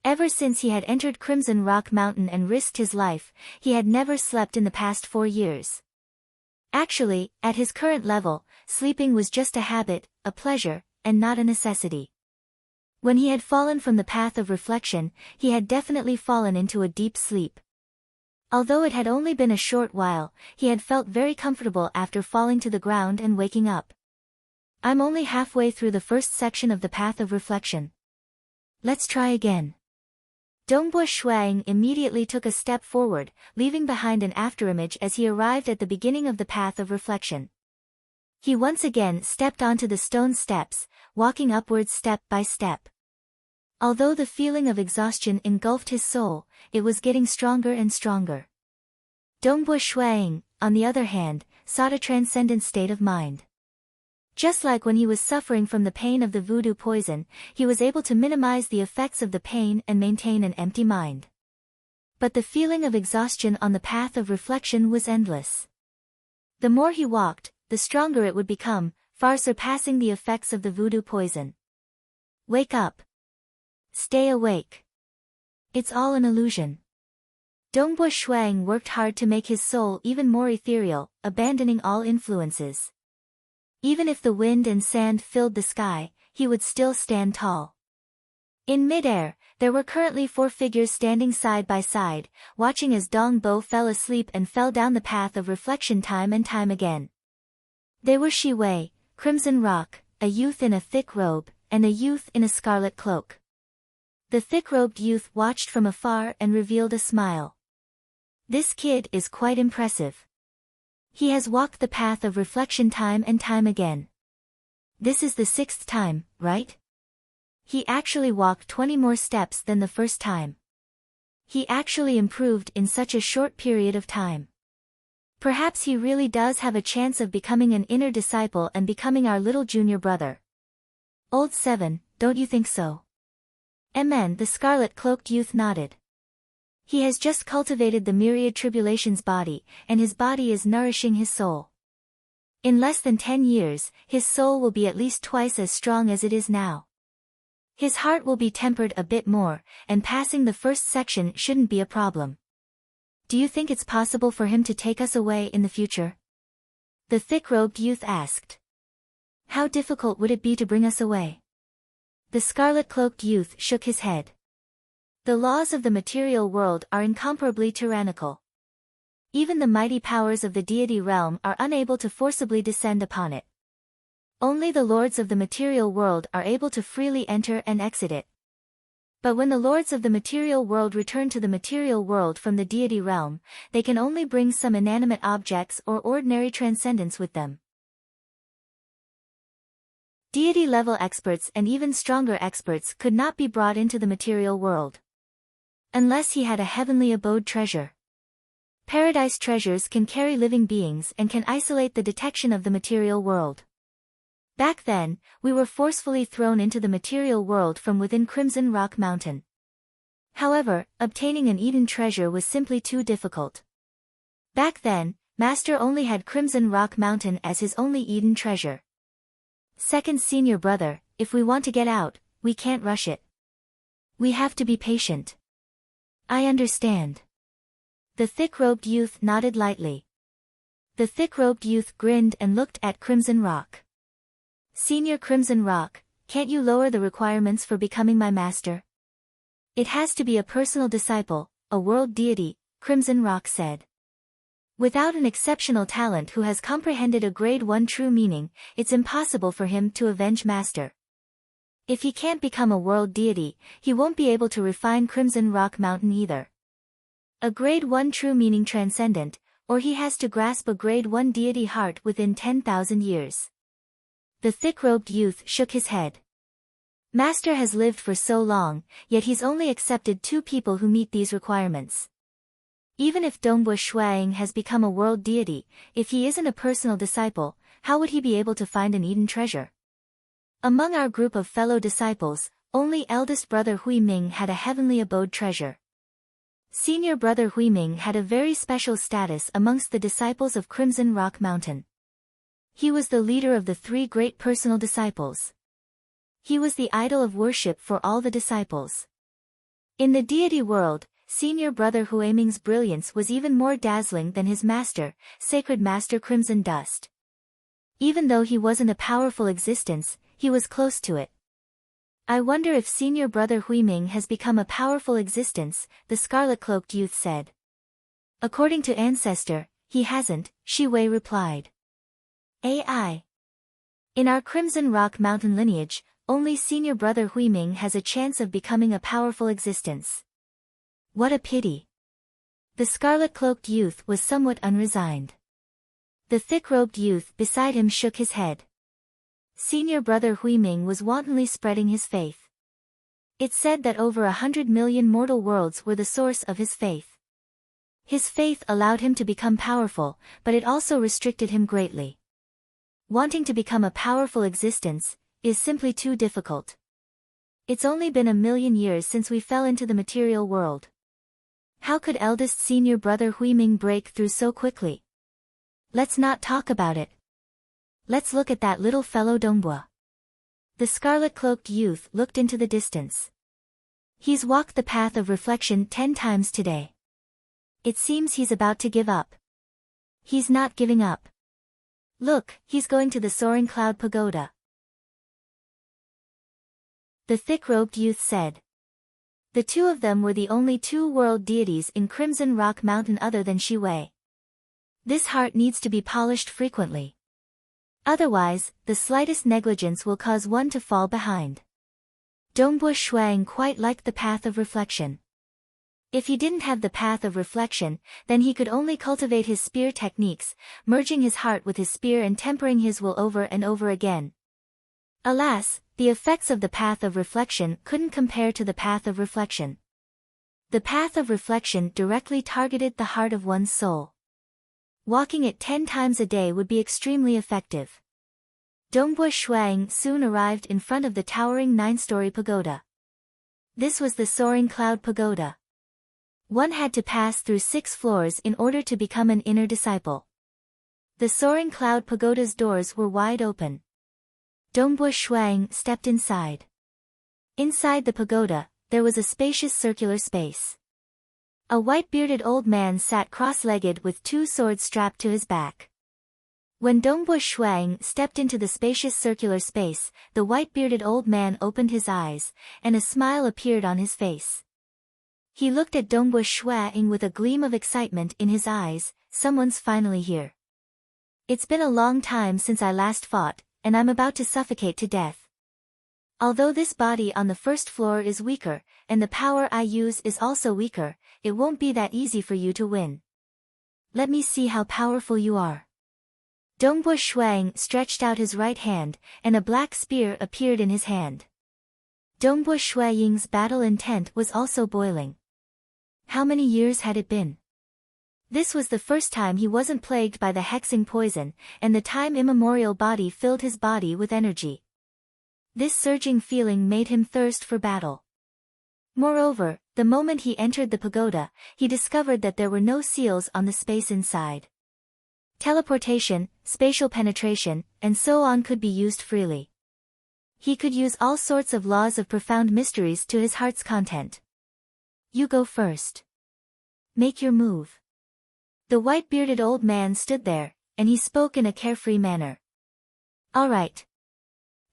Ever since he had entered Crimson Rock Mountain and risked his life, he had never slept in the past 4 years. Actually, at his current level, sleeping was just a habit, a pleasure, and not a necessity. When he had fallen from the Path of Reflection, he had definitely fallen into a deep sleep. Although it had only been a short while, he had felt very comfortable after falling to the ground and waking up. I'm only halfway through the first section of the Path of Reflection. Let's try again. Dongbu Shuang immediately took a step forward, leaving behind an afterimage as he arrived at the beginning of the Path of Reflection. He once again stepped onto the stone steps, walking upwards step by step. Although the feeling of exhaustion engulfed his soul, it was getting stronger and stronger. Dongbu Shuang, on the other hand, sought a transcendent state of mind. Just like when he was suffering from the pain of the voodoo poison, he was able to minimize the effects of the pain and maintain an empty mind. But the feeling of exhaustion on the path of reflection was endless. The more he walked, the stronger it would become, far surpassing the effects of the voodoo poison. Wake up. Stay awake. It's all an illusion. Dongbo Shuang worked hard to make his soul even more ethereal, abandoning all influences. Even if the wind and sand filled the sky, he would still stand tall. In midair, there were currently 4 figures standing side by side, watching as Dongbo fell asleep and fell down the path of reflection time and time again. They were Shi Wei, Crimson Rock, a youth in a thick robe, and a youth in a scarlet cloak. The thick-robed youth watched from afar and revealed a smile. This kid is quite impressive. He has walked the path of reflection time and time again. This is the 6th time, right? He actually walked 20 more steps than the first time. He actually improved in such a short period of time. Perhaps he really does have a chance of becoming an inner disciple and becoming our little junior brother. Old 7, don't you think so? Mn, the scarlet-cloaked youth nodded. He has just cultivated the myriad tribulations body, and his body is nourishing his soul. In less than 10 years, his soul will be at least twice as strong as it is now. His heart will be tempered a bit more, and passing the first section shouldn't be a problem. Do you think it's possible for him to take us away in the future? The thick-robed youth asked. How difficult would it be to bring us away? The scarlet-cloaked youth shook his head. The laws of the material world are incomparably tyrannical. Even the mighty powers of the deity realm are unable to forcibly descend upon it. Only the lords of the material world are able to freely enter and exit it. But when the lords of the material world return to the material world from the deity realm, they can only bring some inanimate objects or ordinary transcendence with them. Deity-level experts and even stronger experts could not be brought into the material world. Unless he had a heavenly abode treasure. Paradise treasures can carry living beings and can isolate the detection of the material world. Back then, we were forcefully thrown into the material world from within Crimson Rock Mountain. However, obtaining an Eden treasure was simply too difficult. Back then, Master only had Crimson Rock Mountain as his only Eden treasure. Second senior brother, if we want to get out, we can't rush it. We have to be patient. I understand. The thick-robed youth nodded lightly. The thick-robed youth grinned and looked at Crimson Rock. Senior Crimson Rock, can't you lower the requirements for becoming my master? It has to be a personal disciple, a world deity, Crimson Rock said. Without an exceptional talent who has comprehended a grade 1 true meaning, it's impossible for him to avenge Master. If he can't become a world deity, he won't be able to refine Crimson Rock Mountain either. A grade 1 true meaning transcendent, or he has to grasp a grade 1 deity heart within 10,000 years. The thick-robed youth shook his head. Master has lived for so long, yet he's only accepted 2 people who meet these requirements. Even if Dongbo Shuang has become a world deity, if he isn't a personal disciple, how would he be able to find an Eden treasure? Among our group of fellow disciples, only eldest brother Hui Ming had a heavenly abode treasure. Senior brother Hui Ming had a very special status amongst the disciples of Crimson Rock Mountain. He was the leader of the 3 great personal disciples. He was the idol of worship for all the disciples. In the deity world, senior brother Hui Ming's brilliance was even more dazzling than his master, Sacred Master Crimson Dust. Even though he wasn't a powerful existence, he was close to it. I wonder if senior brother Hui Ming has become a powerful existence, the scarlet-cloaked youth said. According to Ancestor, he hasn't, Shi Wei replied. AI. In our Crimson Rock Mountain lineage, only senior brother Hui Ming has a chance of becoming a powerful existence. What a pity. The scarlet-cloaked youth was somewhat unresigned. The thick-robed youth beside him shook his head. Senior brother Hui Ming was wantonly spreading his faith. It said that over 100 million mortal worlds were the source of his faith. His faith allowed him to become powerful, but it also restricted him greatly. Wanting to become a powerful existence is simply too difficult. It's only been 1,000,000 years since we fell into the material world. How could eldest senior brother Huiming break through so quickly? Let's not talk about it. Let's look at that little fellow Dongbua. The scarlet-cloaked youth looked into the distance. He's walked the path of reflection 10 times today. It seems he's about to give up. He's not giving up. Look, he's going to the soaring cloud pagoda. The thick-robed youth said. The two of them were the only two world deities in Crimson Rock Mountain other than Shi Wei. This heart needs to be polished frequently. Otherwise, the slightest negligence will cause one to fall behind. Dongbua Shuang quite liked the path of reflection. If he didn't have the path of reflection, then he could only cultivate his spear techniques, merging his heart with his spear and tempering his will over and over again. Alas, the effects of the path of reflection couldn't compare to the path of reflection. The path of reflection directly targeted the heart of one's soul. Walking it 10 times a day would be extremely effective. Dongbua Shuang soon arrived in front of the towering 9-story pagoda. This was the soaring cloud pagoda. One had to pass through 6 floors in order to become an inner disciple. The soaring cloud pagoda's doors were wide open. Dongbua Shuang stepped inside. Inside the pagoda, there was a spacious circular space. A white-bearded old man sat cross-legged with 2 swords strapped to his back. When Dongbua Shuang stepped into the spacious circular space, the white-bearded old man opened his eyes, and a smile appeared on his face. He looked at Dongbua Shuang with a gleam of excitement in his eyes. Someone's finally here. It's been a long time since I last fought, and I'm about to suffocate to death. Although this body on the first floor is weaker, and the power I use is also weaker, it won't be that easy for you to win. Let me see how powerful you are. Dongbua Shuang stretched out his right hand, and a black spear appeared in his hand. Dongbua Shuang's battle intent was also boiling. How many years had it been? This was the first time he wasn't plagued by the hexing poison, and the time immemorial body filled his body with energy. This surging feeling made him thirst for battle. Moreover, the moment he entered the pagoda, he discovered that there were no seals on the space inside. Teleportation, spatial penetration, and so on could be used freely. He could use all sorts of laws of profound mysteries to his heart's content. You go first. Make your move. The white-bearded old man stood there, and he spoke in a carefree manner. All right.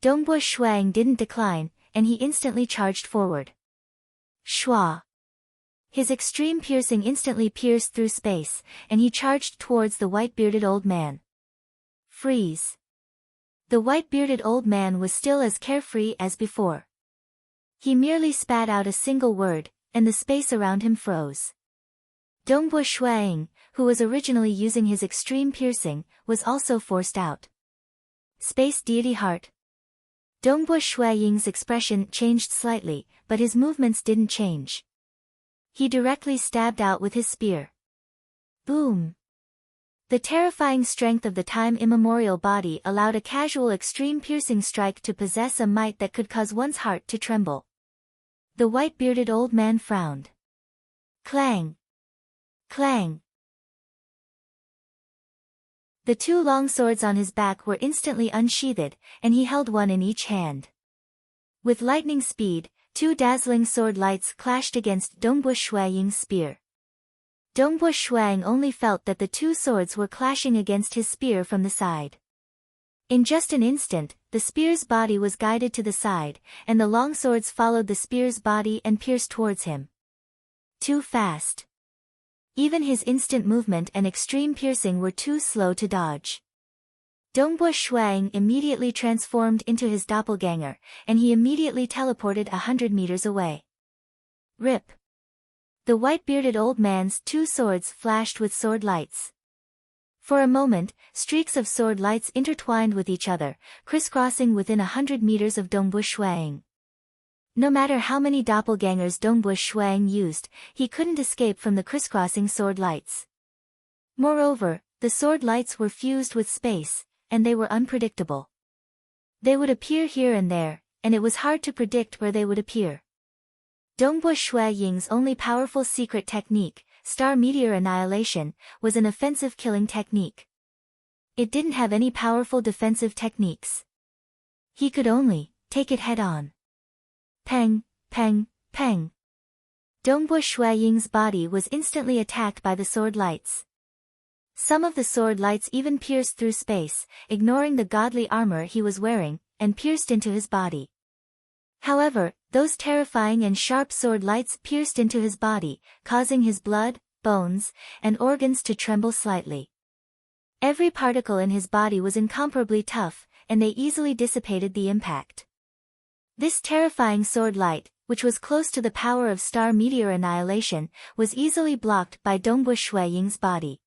Dongbua Shuang didn't decline, and he instantly charged forward. Shua. His extreme piercing instantly pierced through space, and he charged towards the white-bearded old man. Freeze. The white-bearded old man was still as carefree as before. He merely spat out a single word, and the space around him froze. Dongbua Shuang, who was originally using his extreme piercing, was also forced out. Space Deity Heart. Dongbua Shuang's expression changed slightly, but his movements didn't change. He directly stabbed out with his spear. Boom! The terrifying strength of the time immemorial body allowed a casual extreme piercing strike to possess a might that could cause one's heart to tremble. The white-bearded old man frowned. Clang! Clang! The 2 long swords on his back were instantly unsheathed, and he held one in each hand. With lightning speed, 2 dazzling sword lights clashed against Dongbua Shuang's spear. Dongbua Shuang only felt that the 2 swords were clashing against his spear from the side. In just an instant, the spear's body was guided to the side, and the long swords followed the spear's body and pierced towards him. Too fast. Even his instant movement and extreme piercing were too slow to dodge. Dongbua Shuang immediately transformed into his doppelganger, and he immediately teleported 100 meters away. Rip! The white-bearded old man's 2 swords flashed with sword lights. For a moment, streaks of sword lights intertwined with each other, crisscrossing within 100 meters of Dongbua Shuang. No matter how many doppelgangers Dongbua Shuang used, he couldn't escape from the crisscrossing sword lights. Moreover, the sword lights were fused with space, and they were unpredictable. They would appear here and there, and it was hard to predict where they would appear. Dongbo Shui Ying's only powerful secret technique, star meteor annihilation, was an offensive killing technique. It didn't have any powerful defensive techniques. He could only take it head-on. Peng, peng, peng. Dongbo Shui Ying's body was instantly attacked by the sword lights. Some of the sword lights even pierced through space, ignoring the godly armor he was wearing, and pierced into his body. However, those terrifying and sharp sword lights pierced into his body, causing his blood, bones, and organs to tremble slightly. Every particle in his body was incomparably tough, and they easily dissipated the impact. This terrifying sword light, which was close to the power of star meteor annihilation, was easily blocked by Dongbo Shui Ying's body.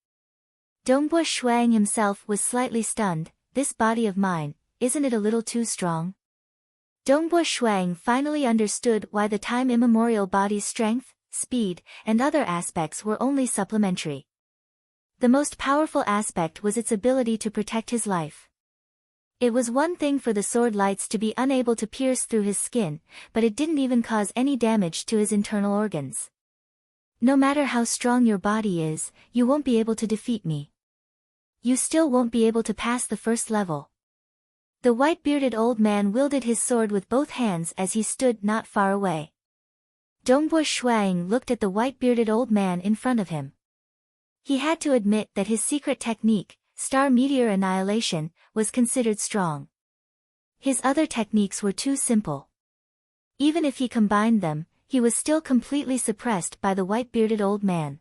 Dongbo Shuang himself was slightly stunned. This body of mine, isn't it a little too strong? Dongbo Shuang finally understood why the time immemorial body's strength, speed, and other aspects were only supplementary. The most powerful aspect was its ability to protect his life. It was one thing for the sword lights to be unable to pierce through his skin, but it didn't even cause any damage to his internal organs. No matter how strong your body is, you won't be able to defeat me. You still won't be able to pass the first level. The white-bearded old man wielded his sword with both hands as he stood not far away. Dongbo Shuang looked at the white-bearded old man in front of him. He had to admit that his secret technique, star meteor annihilation, was considered strong. His other techniques were too simple. Even if he combined them, he was still completely suppressed by the white-bearded old man.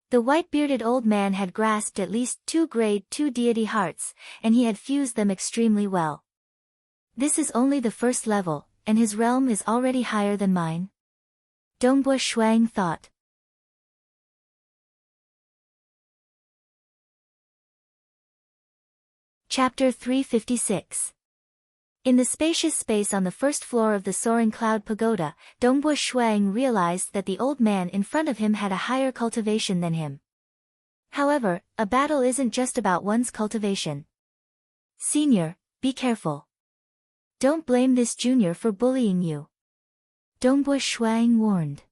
The white-bearded old man had grasped at least 2 grade 2 deity hearts, and he had fused them extremely well. This is only the first level, and his realm is already higher than mine. Dongbo Shuang thought. Chapter 356. In the spacious space on the first floor of the soaring cloud pagoda, Dongbo Shuang realized that the old man in front of him had a higher cultivation than him. However, a battle isn't just about one's cultivation. Senior, be careful. Don't blame this junior for bullying you. Dongbo Shuang warned.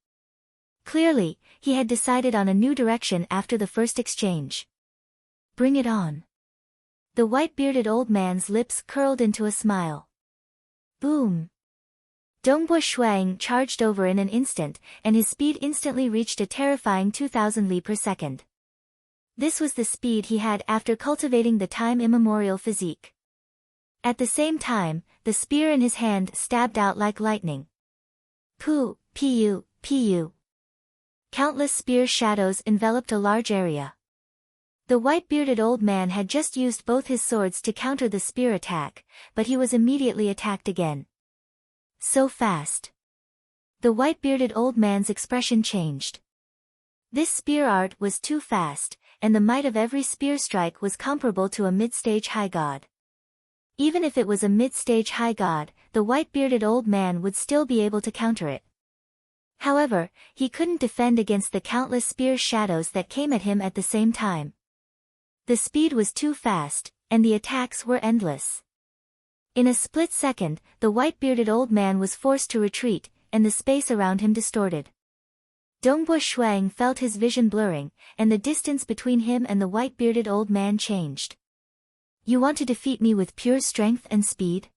Clearly, he had decided on a new direction after the first exchange. Bring it on. The white-bearded old man's lips curled into a smile. Boom! Dongbo Shuang charged over in an instant, and his speed instantly reached a terrifying 2,000 li per second. This was the speed he had after cultivating the time immemorial physique. At the same time, the spear in his hand stabbed out like lightning. Pu, pu, pu. Countless spear shadows enveloped a large area. The white-bearded old man had just used both his swords to counter the spear attack, but he was immediately attacked again. So fast. The white-bearded old man's expression changed. This spear art was too fast, and the might of every spear strike was comparable to a mid-stage high god. Even if it was a mid-stage high god, the white-bearded old man would still be able to counter it. However, he couldn't defend against the countless spear shadows that came at him at the same time. The speed was too fast, and the attacks were endless. In a split second, the white-bearded old man was forced to retreat, and the space around him distorted. Dongbo Shuang felt his vision blurring, and the distance between him and the white-bearded old man changed. You want to defeat me with pure strength and speed?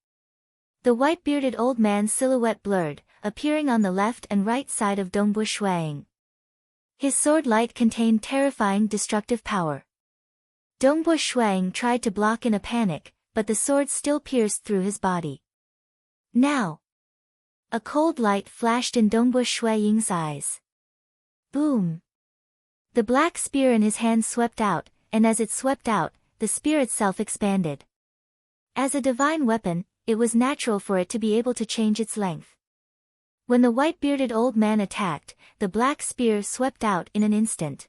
The white-bearded old man's silhouette blurred, appearing on the left and right side of Dongbo Shuang. His sword light contained terrifying destructive power. Dongbo Shuang tried to block in a panic, but the sword still pierced through his body. Now! A cold light flashed in Dongbo Shuang's eyes. Boom! The black spear in his hand swept out, and as it swept out, the spear itself expanded. As a divine weapon, it was natural for it to be able to change its length. When the white-bearded old man attacked, the black spear swept out in an instant.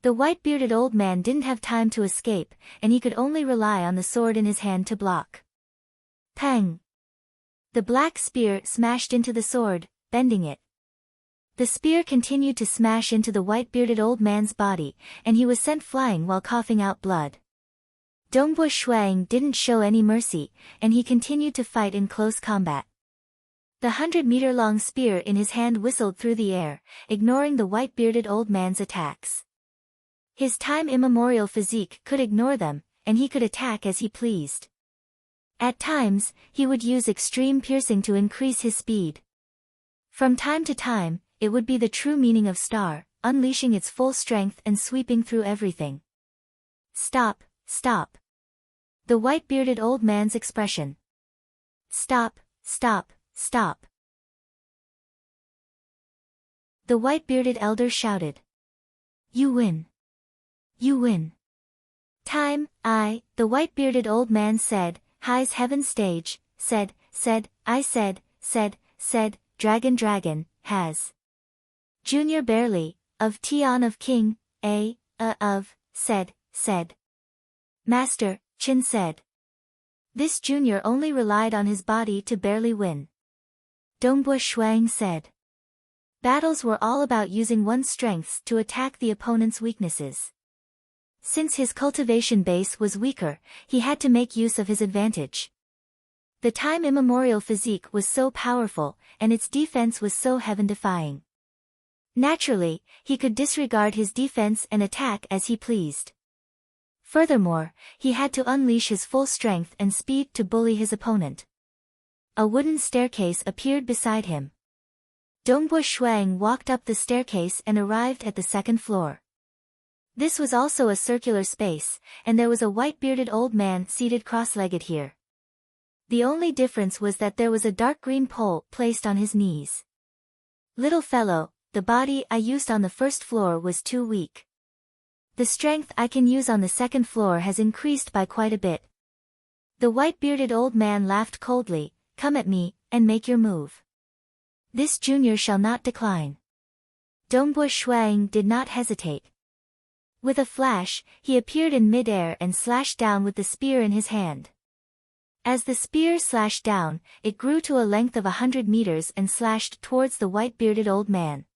The white-bearded old man didn't have time to escape, and he could only rely on the sword in his hand to block. Peng! The black spear smashed into the sword, bending it. The spear continued to smash into the white-bearded old man's body, and he was sent flying while coughing out blood. Dongbo Shuang didn't show any mercy, and he continued to fight in close combat. The 100-meter-long spear in his hand whistled through the air, ignoring the white-bearded old man's attacks. His time immemorial physique could ignore them, and he could attack as he pleased. At times, he would use extreme piercing to increase his speed. From time to time, it would be the true meaning of star, unleashing its full strength and sweeping through everything. Stop, stop. The white-bearded old man's expression. Stop, stop, stop. The white-bearded elder shouted. You win. You win. Time, the white-bearded old man said, High's heaven stage, said, dragon, has. Junior barely, of Tian of King, said. Master, Chin said. This junior only relied on his body to barely win. Dongbo Shuang said. Battles were all about using one's strengths to attack the opponent's weaknesses. Since his cultivation base was weaker, he had to make use of his advantage. The time immemorial physique was so powerful, and its defense was so heaven-defying. Naturally, he could disregard his defense and attack as he pleased. Furthermore, he had to unleash his full strength and speed to bully his opponent. A wooden staircase appeared beside him. Dongbo Shuang walked up the staircase and arrived at the second floor. This was also a circular space, and there was a white-bearded old man seated cross-legged here. The only difference was that there was a dark green pole placed on his knees. Little fellow, the body I used on the first floor was too weak. The strength I can use on the second floor has increased by quite a bit. The white-bearded old man laughed coldly. Come at me, and make your move. This junior shall not decline. Dongbo Shuang did not hesitate. With a flash, he appeared in mid-air and slashed down with the spear in his hand. As the spear slashed down, it grew to a length of 100 meters and slashed towards the white-bearded old man.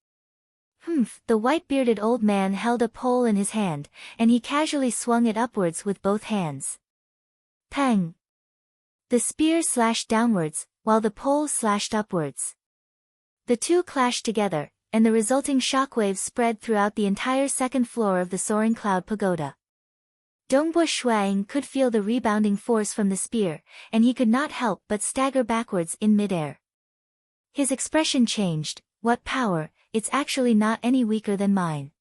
The white-bearded old man held a pole in his hand, and he casually swung it upwards with both hands. Pang! The spear slashed downwards, while the pole slashed upwards. The two clashed together, and the resulting shockwaves spread throughout the entire second floor of the Soaring Cloud Pagoda. Dongbo Shuang could feel the rebounding force from the spear, and he could not help but stagger backwards in midair. His expression changed. What power, it's actually not any weaker than mine.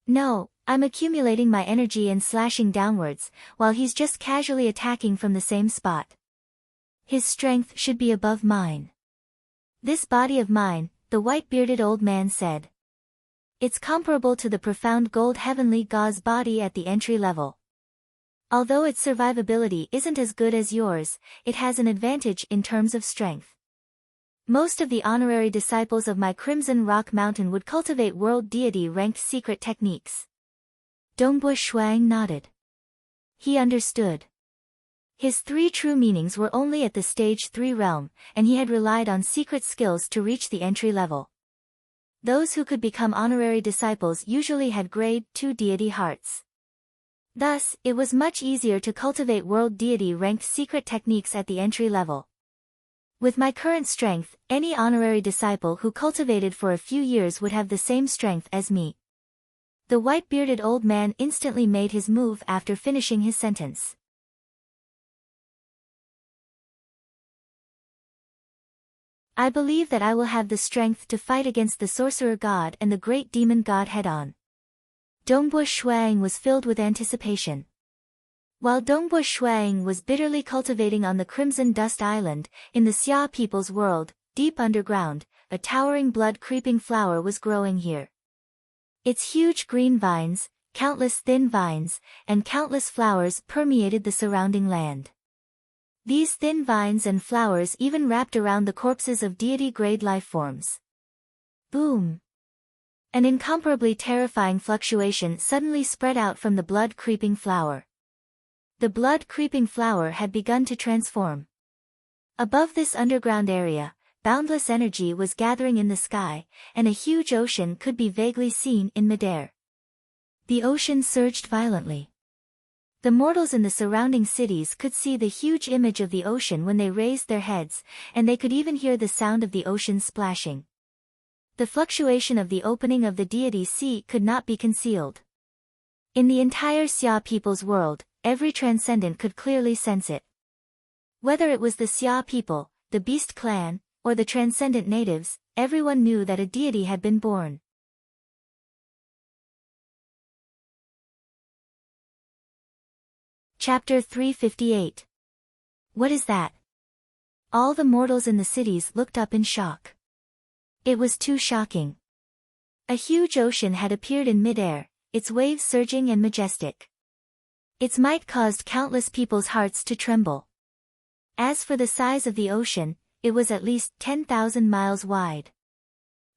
No, I'm accumulating my energy and slashing downwards, while he's just casually attacking from the same spot. His strength should be above mine. This body of mine, the white-bearded old man said. It's comparable to the profound gold heavenly gauze body at the entry level. Although its survivability isn't as good as yours, it has an advantage in terms of strength. Most of the honorary disciples of my Crimson Rock Mountain would cultivate world deity-ranked secret techniques. Dongbo Shuang nodded. He understood. His three true meanings were only at the stage 3 realm, and he had relied on secret skills to reach the entry level. Those who could become honorary disciples usually had grade 2 deity hearts. Thus, it was much easier to cultivate world deity-ranked secret techniques at the entry level. With my current strength, any honorary disciple who cultivated for a few years would have the same strength as me. The white-bearded old man instantly made his move after finishing his sentence. I believe that I will have the strength to fight against the sorcerer god and the great demon god head-on. Dongbo Shuang was filled with anticipation. While Dongbo Shuang was bitterly cultivating on the Crimson Dust Island, in the Xia people's world, deep underground, a towering blood-creeping flower was growing here. Its huge green vines, countless thin vines, and countless flowers permeated the surrounding land. These thin vines and flowers even wrapped around the corpses of deity-grade lifeforms. Boom! An incomparably terrifying fluctuation suddenly spread out from the blood-creeping flower. The blood-creeping flower had begun to transform. Above this underground area, boundless energy was gathering in the sky, and a huge ocean could be vaguely seen in midair. The ocean surged violently. The mortals in the surrounding cities could see the huge image of the ocean when they raised their heads, and they could even hear the sound of the ocean splashing. The fluctuation of the opening of the deity sea could not be concealed. In the entire Xia people's world, every transcendent could clearly sense it. Whether it was the Xia people, the beast clan, or the transcendent natives, everyone knew that a deity had been born. Chapter 358. What is that? All the mortals in the cities looked up in shock. It was too shocking. A huge ocean had appeared in midair, its waves surging and majestic. Its might caused countless people's hearts to tremble. As for the size of the ocean, it was at least 10,000 miles wide.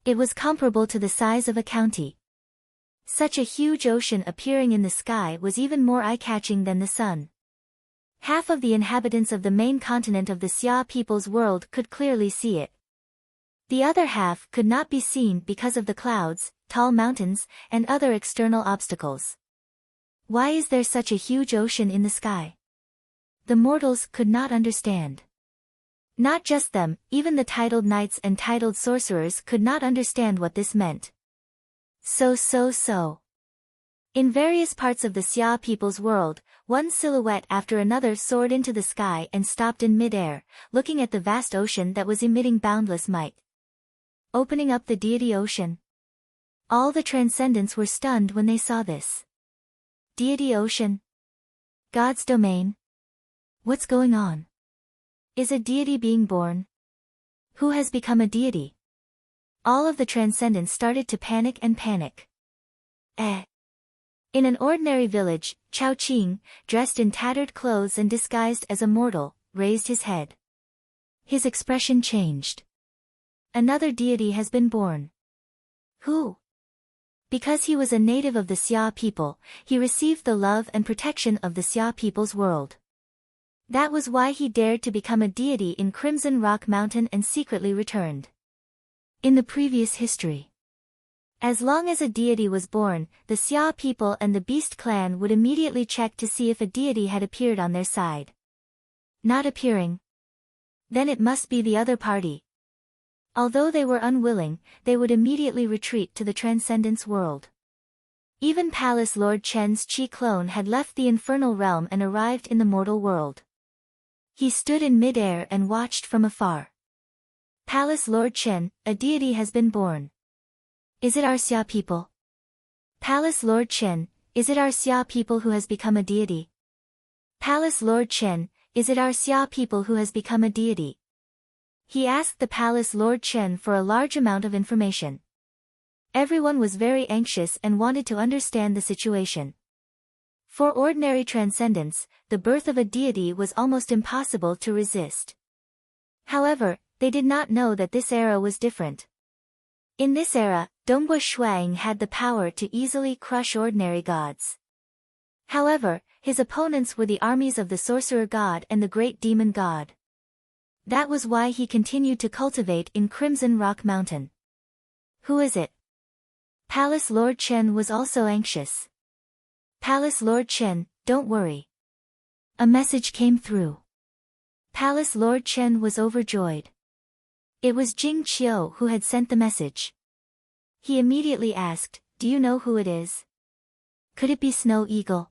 It was comparable to the size of a county. Such a huge ocean appearing in the sky was even more eye-catching than the sun. Half of the inhabitants of the main continent of the Xia people's world could clearly see it. The other half could not be seen because of the clouds, tall mountains, and other external obstacles. Why is there such a huge ocean in the sky? The mortals could not understand. Not just them, even the titled knights and titled sorcerers could not understand what this meant. So. In various parts of the Xia people's world, one silhouette after another soared into the sky and stopped in midair, looking at the vast ocean that was emitting boundless might. Opening up the deity ocean. All the transcendents were stunned when they saw this. Deity ocean? God's domain? What's going on? Is a deity being born? Who has become a deity? All of the transcendents started to panic. In an ordinary village, Chao Qing, dressed in tattered clothes and disguised as a mortal, raised his head. His expression changed. Another deity has been born. Who? Because he was a native of the Xia people, he received the love and protection of the Xia people's world. That was why he dared to become a deity in Crimson Rock Mountain and secretly returned. In the previous history, as long as a deity was born, the Xia people and the Beast clan would immediately check to see if a deity had appeared on their side. Not appearing? Then it must be the other party. Although they were unwilling, they would immediately retreat to the Transcendence world. Even Palace Lord Chen's Chi clone had left the infernal realm and arrived in the mortal world. He stood in midair and watched from afar. Palace Lord Chen, a deity has been born. Is it our Xia people? Palace Lord Chen, is it our Xia people who has become a deity? Palace Lord Chen, is it our Xia people who has become a deity? He asked the Palace Lord Chen for a large amount of information. Everyone was very anxious and wanted to understand the situation. For ordinary transcendents, the birth of a deity was almost impossible to resist. However, they did not know that this era was different. In this era, Dongbo Shuang had the power to easily crush ordinary gods. However, his opponents were the armies of the Sorcerer God and the Great Demon God. That was why he continued to cultivate in Crimson Rock Mountain. Who is it? Palace Lord Chen was also anxious. Palace Lord Chen, don't worry. A message came through. Palace Lord Chen was overjoyed. It was Jing Qiu who had sent the message. He immediately asked, do you know who it is? Could it be Snow Eagle?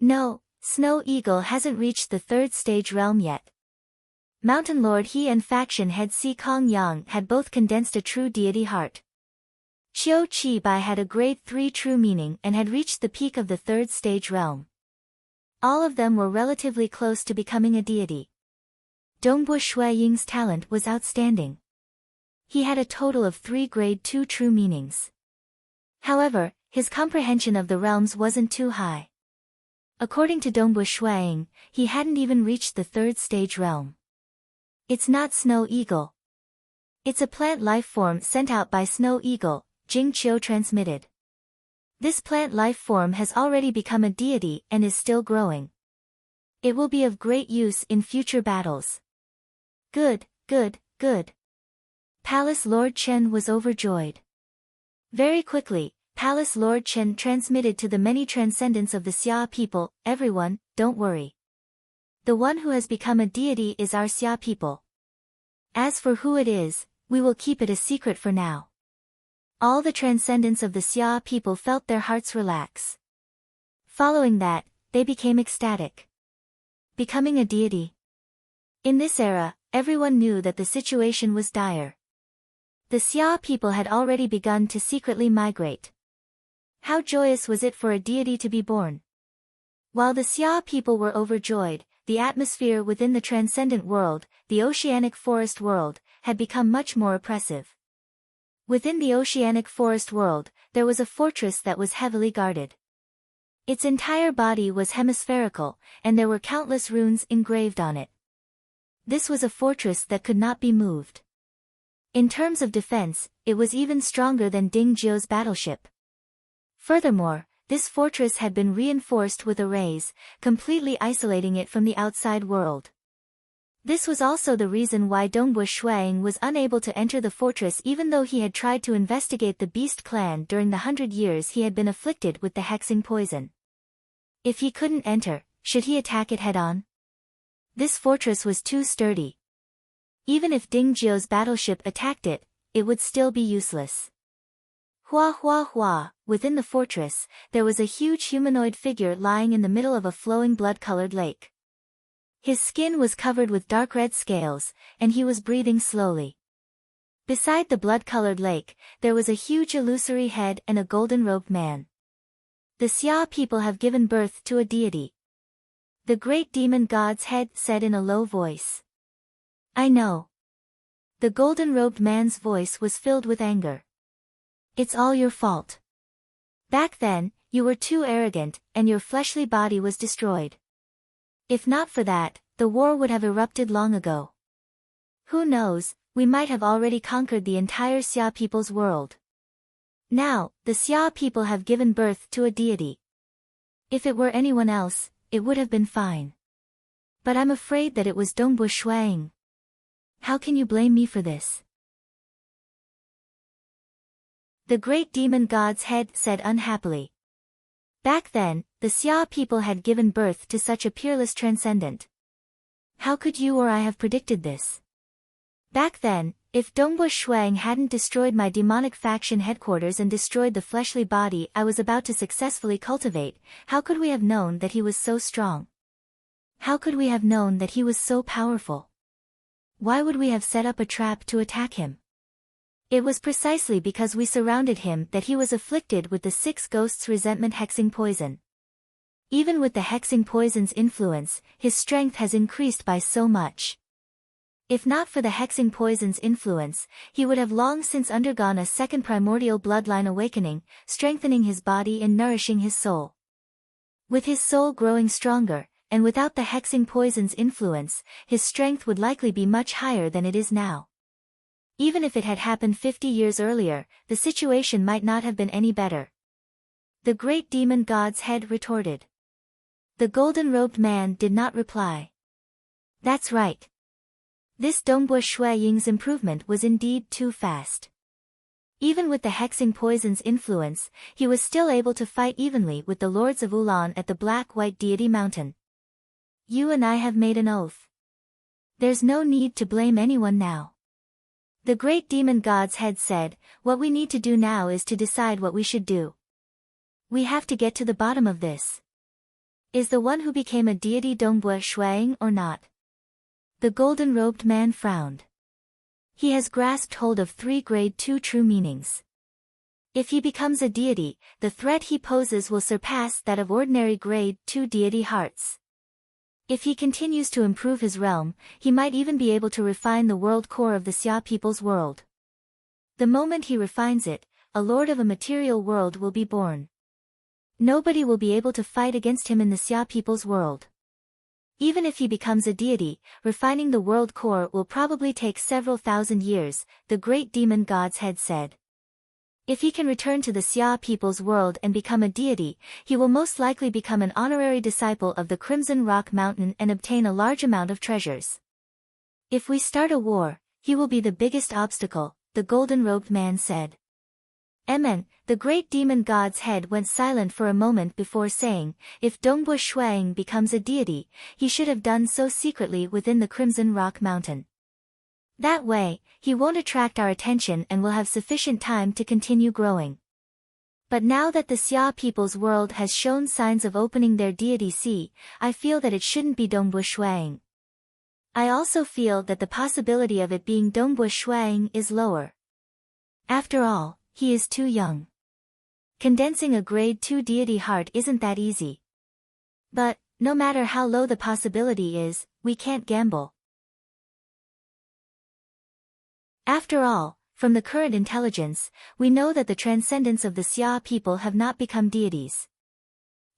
No, Snow Eagle hasn't reached the third stage realm yet. Mountain Lord He and faction head Si Kong Yang had both condensed a true deity heart. Qiu Qi Bai had a grade 3 true meaning and had reached the peak of the third stage realm. All of them were relatively close to becoming a deity. Dongbo Ying's talent was outstanding. He had a total of 3 grade 2 true meanings. However, his comprehension of the realms wasn't too high. According to Dongbo Ying, he hadn't even reached the third stage realm. It's not Snow Eagle. It's a plant life form sent out by Snow Eagle, Jing Qiu transmitted. This plant life form has already become a deity and is still growing. It will be of great use in future battles. Good. Palace Lord Chen was overjoyed. Very quickly, Palace Lord Chen transmitted to the many transcendents of the Xia people, everyone, don't worry. The one who has become a deity is our Xia people. As for who it is, we will keep it a secret for now. All the transcendents of the Xia people felt their hearts relax. Following that, they became ecstatic. Becoming a deity. In this era, everyone knew that the situation was dire. The Xia people had already begun to secretly migrate. How joyous was it for a deity to be born? While the Xia people were overjoyed, the atmosphere within the transcendent world, the oceanic forest world, had become much more oppressive. Within the oceanic forest world, there was a fortress that was heavily guarded. Its entire body was hemispherical, and there were countless runes engraved on it. This was a fortress that could not be moved. In terms of defense, it was even stronger than Ding Jiu's battleship. Furthermore, this fortress had been reinforced with arrays, completely isolating it from the outside world. This was also the reason why Dongbu Shuang was unable to enter the fortress even though he had tried to investigate the Beast clan during the 100 years he had been afflicted with the hexing poison. If he couldn't enter, should he attack it head-on? This fortress was too sturdy. Even if Ding Jiu's battleship attacked it, it would still be useless. Hua hua hua, within the fortress, there was a huge humanoid figure lying in the middle of a flowing blood-colored lake. His skin was covered with dark red scales, and he was breathing slowly. Beside the blood-colored lake, there was a huge illusory head and a golden-robed man. The Xia people have given birth to a deity. The great demon god's head said in a low voice. I know. The golden-robed man's voice was filled with anger. It's all your fault. Back then, you were too arrogant, and your fleshly body was destroyed. If not for that, the war would have erupted long ago. Who knows, we might have already conquered the entire Xia people's world. Now, the Xia people have given birth to a deity. If it were anyone else, it would have been fine. But I'm afraid that it was Dongbu Shuang. How can you blame me for this? The great demon god's head said unhappily. Back then, the Xia people had given birth to such a peerless transcendent. How could you or I have predicted this? Back then, if Dongbu Shuang hadn't destroyed my demonic faction headquarters and destroyed the fleshly body I was about to successfully cultivate, how could we have known that he was so strong? How could we have known that he was so powerful? Why would we have set up a trap to attack him? It was precisely because we surrounded him that he was afflicted with the 6 ghosts' resentment hexing poison. Even with the hexing poison's influence, his strength has increased by so much. If not for the hexing poison's influence, he would have long since undergone a second primordial bloodline awakening, strengthening his body and nourishing his soul. With his soul growing stronger, and without the hexing poison's influence, his strength would likely be much higher than it is now. Even if it had happened 50 years earlier, the situation might not have been any better. The great demon god's head retorted. The golden-robed man did not reply. That's right. This Dongbu Shuaying's improvement was indeed too fast. Even with the hexing poison's influence, he was still able to fight evenly with the lords of Ulan at the Black-White Deity Mountain. You and I have made an oath. There's no need to blame anyone now. The great demon god's head said, what we need to do now is to decide what we should do. We have to get to the bottom of this. Is the one who became a deity Dongbu Shuang or not? The golden-robed man frowned. He has grasped hold of 3 grade 2 true meanings. If he becomes a deity, the threat he poses will surpass that of ordinary grade 2 deity hearts. If he continues to improve his realm, he might even be able to refine the world core of the Xia people's world. The moment he refines it, a lord of a material world will be born. Nobody will be able to fight against him in the Xia people's world. Even if he becomes a deity, refining the world core will probably take several thousand years, the great demon god's head said. If he can return to the Xia people's world and become a deity, he will most likely become an honorary disciple of the Crimson Rock Mountain and obtain a large amount of treasures. If we start a war, he will be the biggest obstacle, the golden-robed man said. Amen. The great demon god's head went silent for a moment before saying, if Dongbu Shuang becomes a deity, he should have done so secretly within the Crimson Rock Mountain. That way, he won't attract our attention and will have sufficient time to continue growing. But now that the Xia people's world has shown signs of opening their deity sea, I feel that it shouldn't be Dongbu Shuang. I also feel that the possibility of it being Dongbu Shuang is lower. After all, he is too young. Condensing a grade 2 deity heart isn't that easy. But, no matter how low the possibility is, we can't gamble. After all, from the current intelligence, we know that the transcendents of the Xia people have not become deities.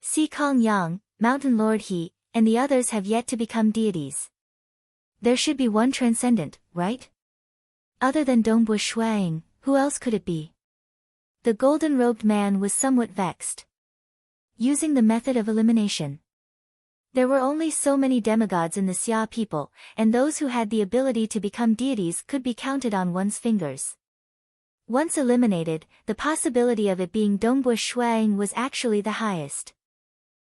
Si Kong Yang, Mountain Lord He, and the others have yet to become deities. There should be one transcendent, right? Other than Dongbu Shuang, who else could it be? The golden-robed man was somewhat vexed. Using the method of elimination. There were only so many demigods in the Xia people, and those who had the ability to become deities could be counted on one's fingers. Once eliminated, the possibility of it being Dongbu Shuang was actually the highest.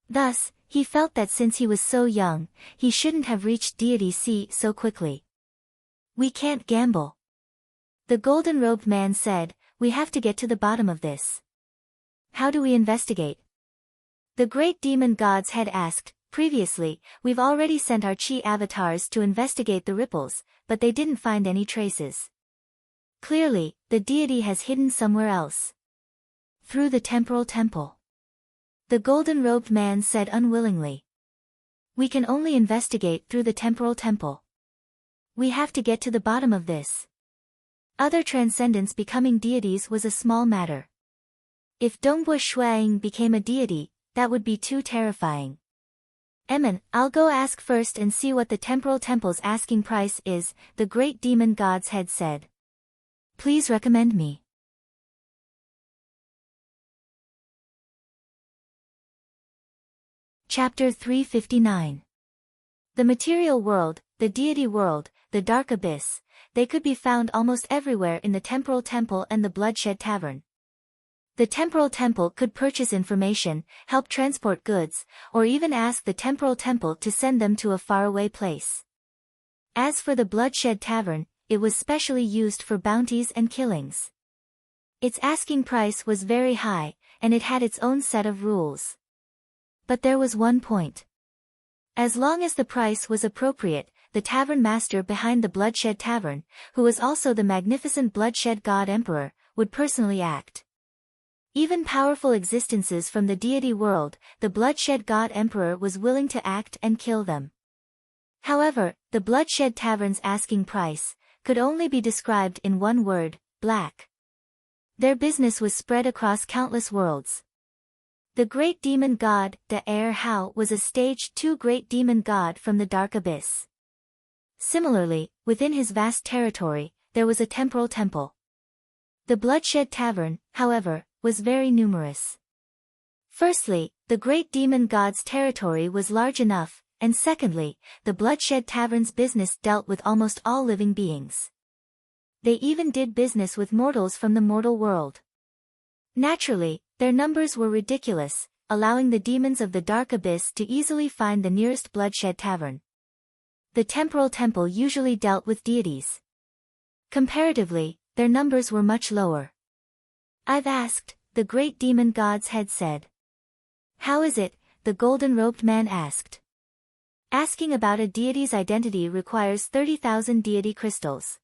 Thus, he felt that since he was so young, he shouldn't have reached deity C so quickly. We can't gamble. The golden-robed man said, we have to get to the bottom of this. How do we investigate? The great demon gods had asked, previously, we've already sent our chi avatars to investigate the ripples, but they didn't find any traces. Clearly, the deity has hidden somewhere else. Through the temporal temple. The golden-robed man said unwillingly. We can only investigate through the temporal temple. We have to get to the bottom of this. Other transcendents becoming deities was a small matter. If Dongbu Shuang became a deity, that would be too terrifying. Emin, I'll go ask first and see what the temporal temple's asking price is, the great demon god's head said. Please recommend me. Chapter 359. The material world, the deity world, the dark abyss, they could be found almost everywhere in the temporal temple and the bloodshed tavern. The temporal temple could purchase information, help transport goods, or even ask the temporal temple to send them to a faraway place. As for the bloodshed tavern, it was specially used for bounties and killings. Its asking price was very high, and it had its own set of rules. But there was one point. As long as the price was appropriate, the tavern master behind the bloodshed tavern, who was also the magnificent bloodshed god emperor, would personally act. Even powerful existences from the deity world, the bloodshed god emperor was willing to act and kill them. However, the bloodshed tavern's asking price could only be described in one word, black. Their business was spread across countless worlds. The great demon god, the Air Hao, was a stage 2 great demon god from the dark abyss. Similarly, within his vast territory, there was a temporal temple. The bloodshed tavern, however, was very numerous. Firstly, the great demon god's territory was large enough, and secondly, the bloodshed tavern's business dealt with almost all living beings. They even did business with mortals from the mortal world. Naturally, their numbers were ridiculous, allowing the demons of the dark abyss to easily find the nearest bloodshed tavern. The temporal temple usually dealt with deities. Comparatively, their numbers were much lower. I've asked, the great demon god's head said. How is it? The golden-robed man asked. Asking about a deity's identity requires 30,000 deity crystals.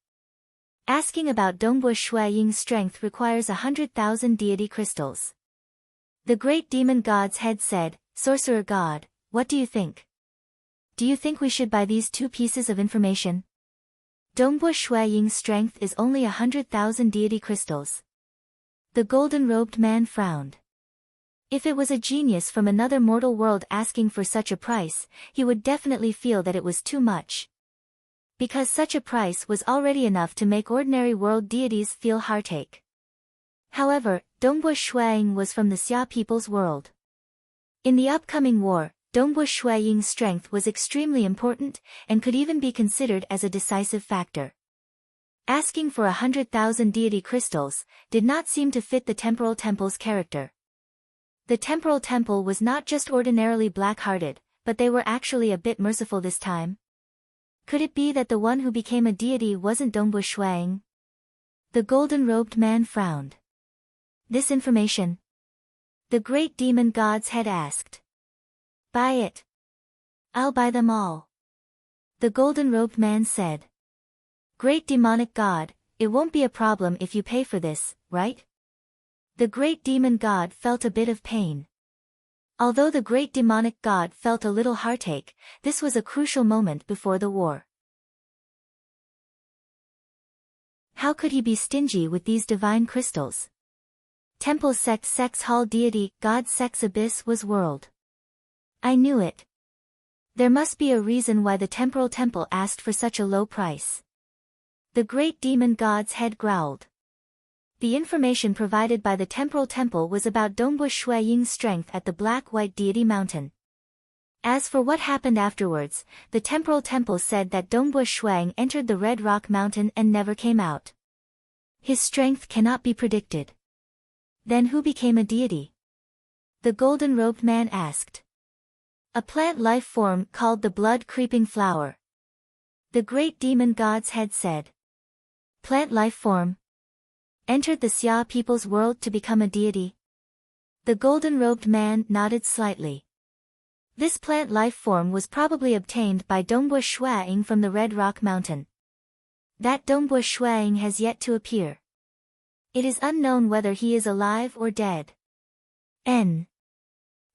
Asking about Dongbu Shuaying's strength requires 100,000 deity crystals. The great demon god's head said, Sorcerer God, what do you think? Do you think we should buy these 2 pieces of information? Dongbu Shuaying's strength is only 100,000 deity crystals. The golden-robed man frowned. If it was a genius from another mortal world asking for such a price, he would definitely feel that it was too much. Because such a price was already enough to make ordinary world deities feel heartache. However, Dongbu Shuaying was from the Xia people's world. In the upcoming war, Dongbu Shuaying's strength was extremely important, and could even be considered as a decisive factor. Asking for 100,000 deity crystals did not seem to fit the temporal temple's character. The temporal temple was not just ordinarily black-hearted, but they were actually a bit merciful this time. Could it be that the one who became a deity wasn't Dongbu Shuang? The golden-robed man frowned. This information? The great demon gods had asked. Buy it. I'll buy them all. The golden-robed man said. Great demonic god, it won't be a problem if you pay for this, right? The great demon god felt a bit of pain. Although the great demonic god felt a little heartache, this was a crucial moment before the war. How could he be stingy with these divine crystals? Temple sect sex hall deity, god sex abyss was world. I knew it. There must be a reason why the temporal temple asked for such a low price. The great demon god's head growled. The information provided by the temporal temple was about Dongbu Shui Ying's strength at the Black-White Deity Mountain. As for what happened afterwards, the temporal temple said that Dongbu Shuang entered the Red Rock Mountain and never came out. His strength cannot be predicted. Then who became a deity? The golden-robed man asked. A plant life form called the blood-creeping flower. The great demon god's head said. Plant life form? Entered the Xia people's world to become a deity? The golden-robed man nodded slightly. This plant life form was probably obtained by Dongbu Shuang from the Red Rock Mountain. That Dongbu Shuang has yet to appear. It is unknown whether he is alive or dead. N.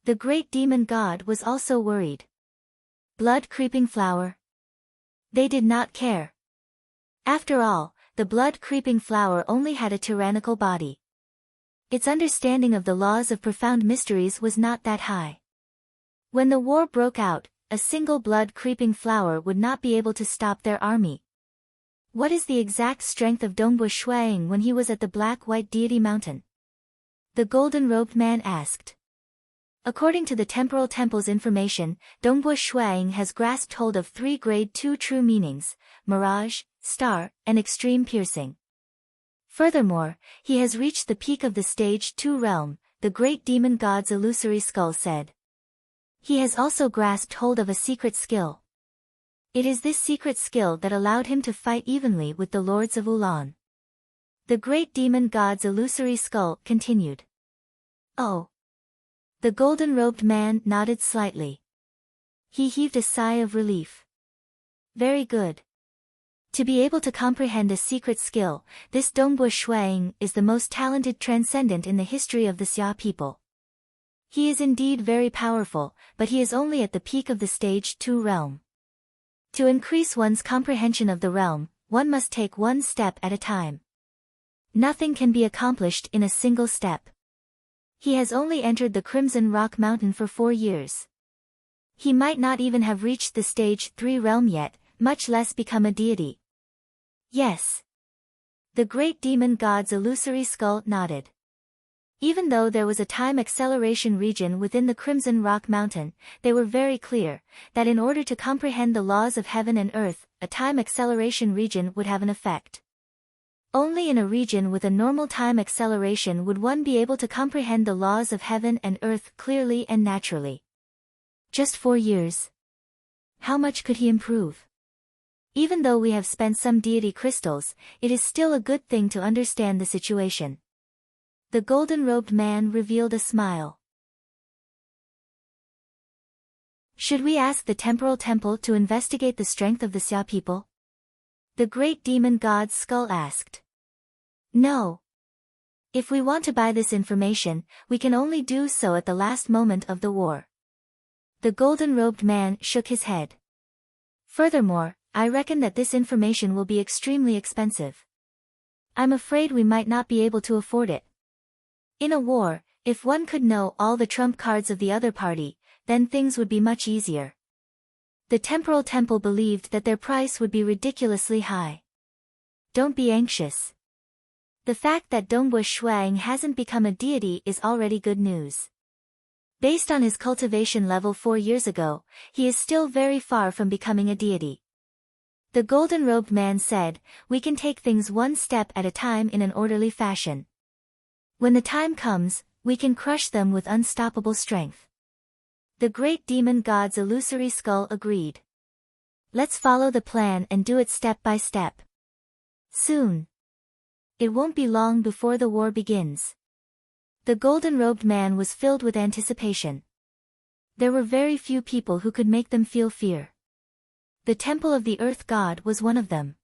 The great demon god was also worried. Blood-creeping flower? They did not care. After all, the blood-creeping flower only had a tyrannical body. Its understanding of the laws of profound mysteries was not that high. When the war broke out, a single blood-creeping flower would not be able to stop their army. What is the exact strength of Dongbu Shuang when he was at the Black-White Deity Mountain? The golden-robed man asked. According to the temporal temple's information, Dongbu Shuang has grasped hold of 3 grade 2 true meanings, mirage, star, and extreme piercing. Furthermore, he has reached the peak of the stage 2 realm, the great demon god's illusory skull said. He has also grasped hold of a secret skill. It is this secret skill that allowed him to fight evenly with the lords of Ulan. The great demon god's illusory skull continued. Oh. The golden-robed man nodded slightly. He heaved a sigh of relief. Very good. To be able to comprehend a secret skill, this Dongbu Shuang is the most talented transcendent in the history of the Xia people. He is indeed very powerful, but he is only at the peak of the stage 2 realm. To increase one's comprehension of the realm, one must take one step at a time. Nothing can be accomplished in a single step. He has only entered the Crimson Rock Mountain for 4 years. He might not even have reached the stage 3 realm yet, much less become a deity. Yes. The great demon god's illusory skull nodded. Even though there was a time acceleration region within the Crimson Rock Mountain, they were very clear that in order to comprehend the laws of heaven and earth, a time acceleration region would have an effect. Only in a region with a normal time acceleration would one be able to comprehend the laws of heaven and earth clearly and naturally. Just 4 years. How much could he improve? Even though we have spent some deity crystals, it is still a good thing to understand the situation. The golden-robed man revealed a smile. Should we ask the temporal temple to investigate the strength of the Xia people? The great demon god's skull asked. No. If we want to buy this information, we can only do so at the last moment of the war. The golden-robed man shook his head. Furthermore, I reckon that this information will be extremely expensive. I'm afraid we might not be able to afford it. In a war, if one could know all the trump cards of the other party, then things would be much easier. The temporal temple believed that their price would be ridiculously high. Don't be anxious. The fact that Dongbu Shuang hasn't become a deity is already good news. Based on his cultivation level 4 years ago, he is still very far from becoming a deity. The golden-robed man said, "We can take things one step at a time in an orderly fashion. When the time comes, we can crush them with unstoppable strength." The great demon god's illusory skull agreed. "Let's follow the plan and do it step by step. Soon. It won't be long before the war begins." The golden-robed man was filled with anticipation. There were very few people who could make them feel fear. The temple of the earth god was one of them.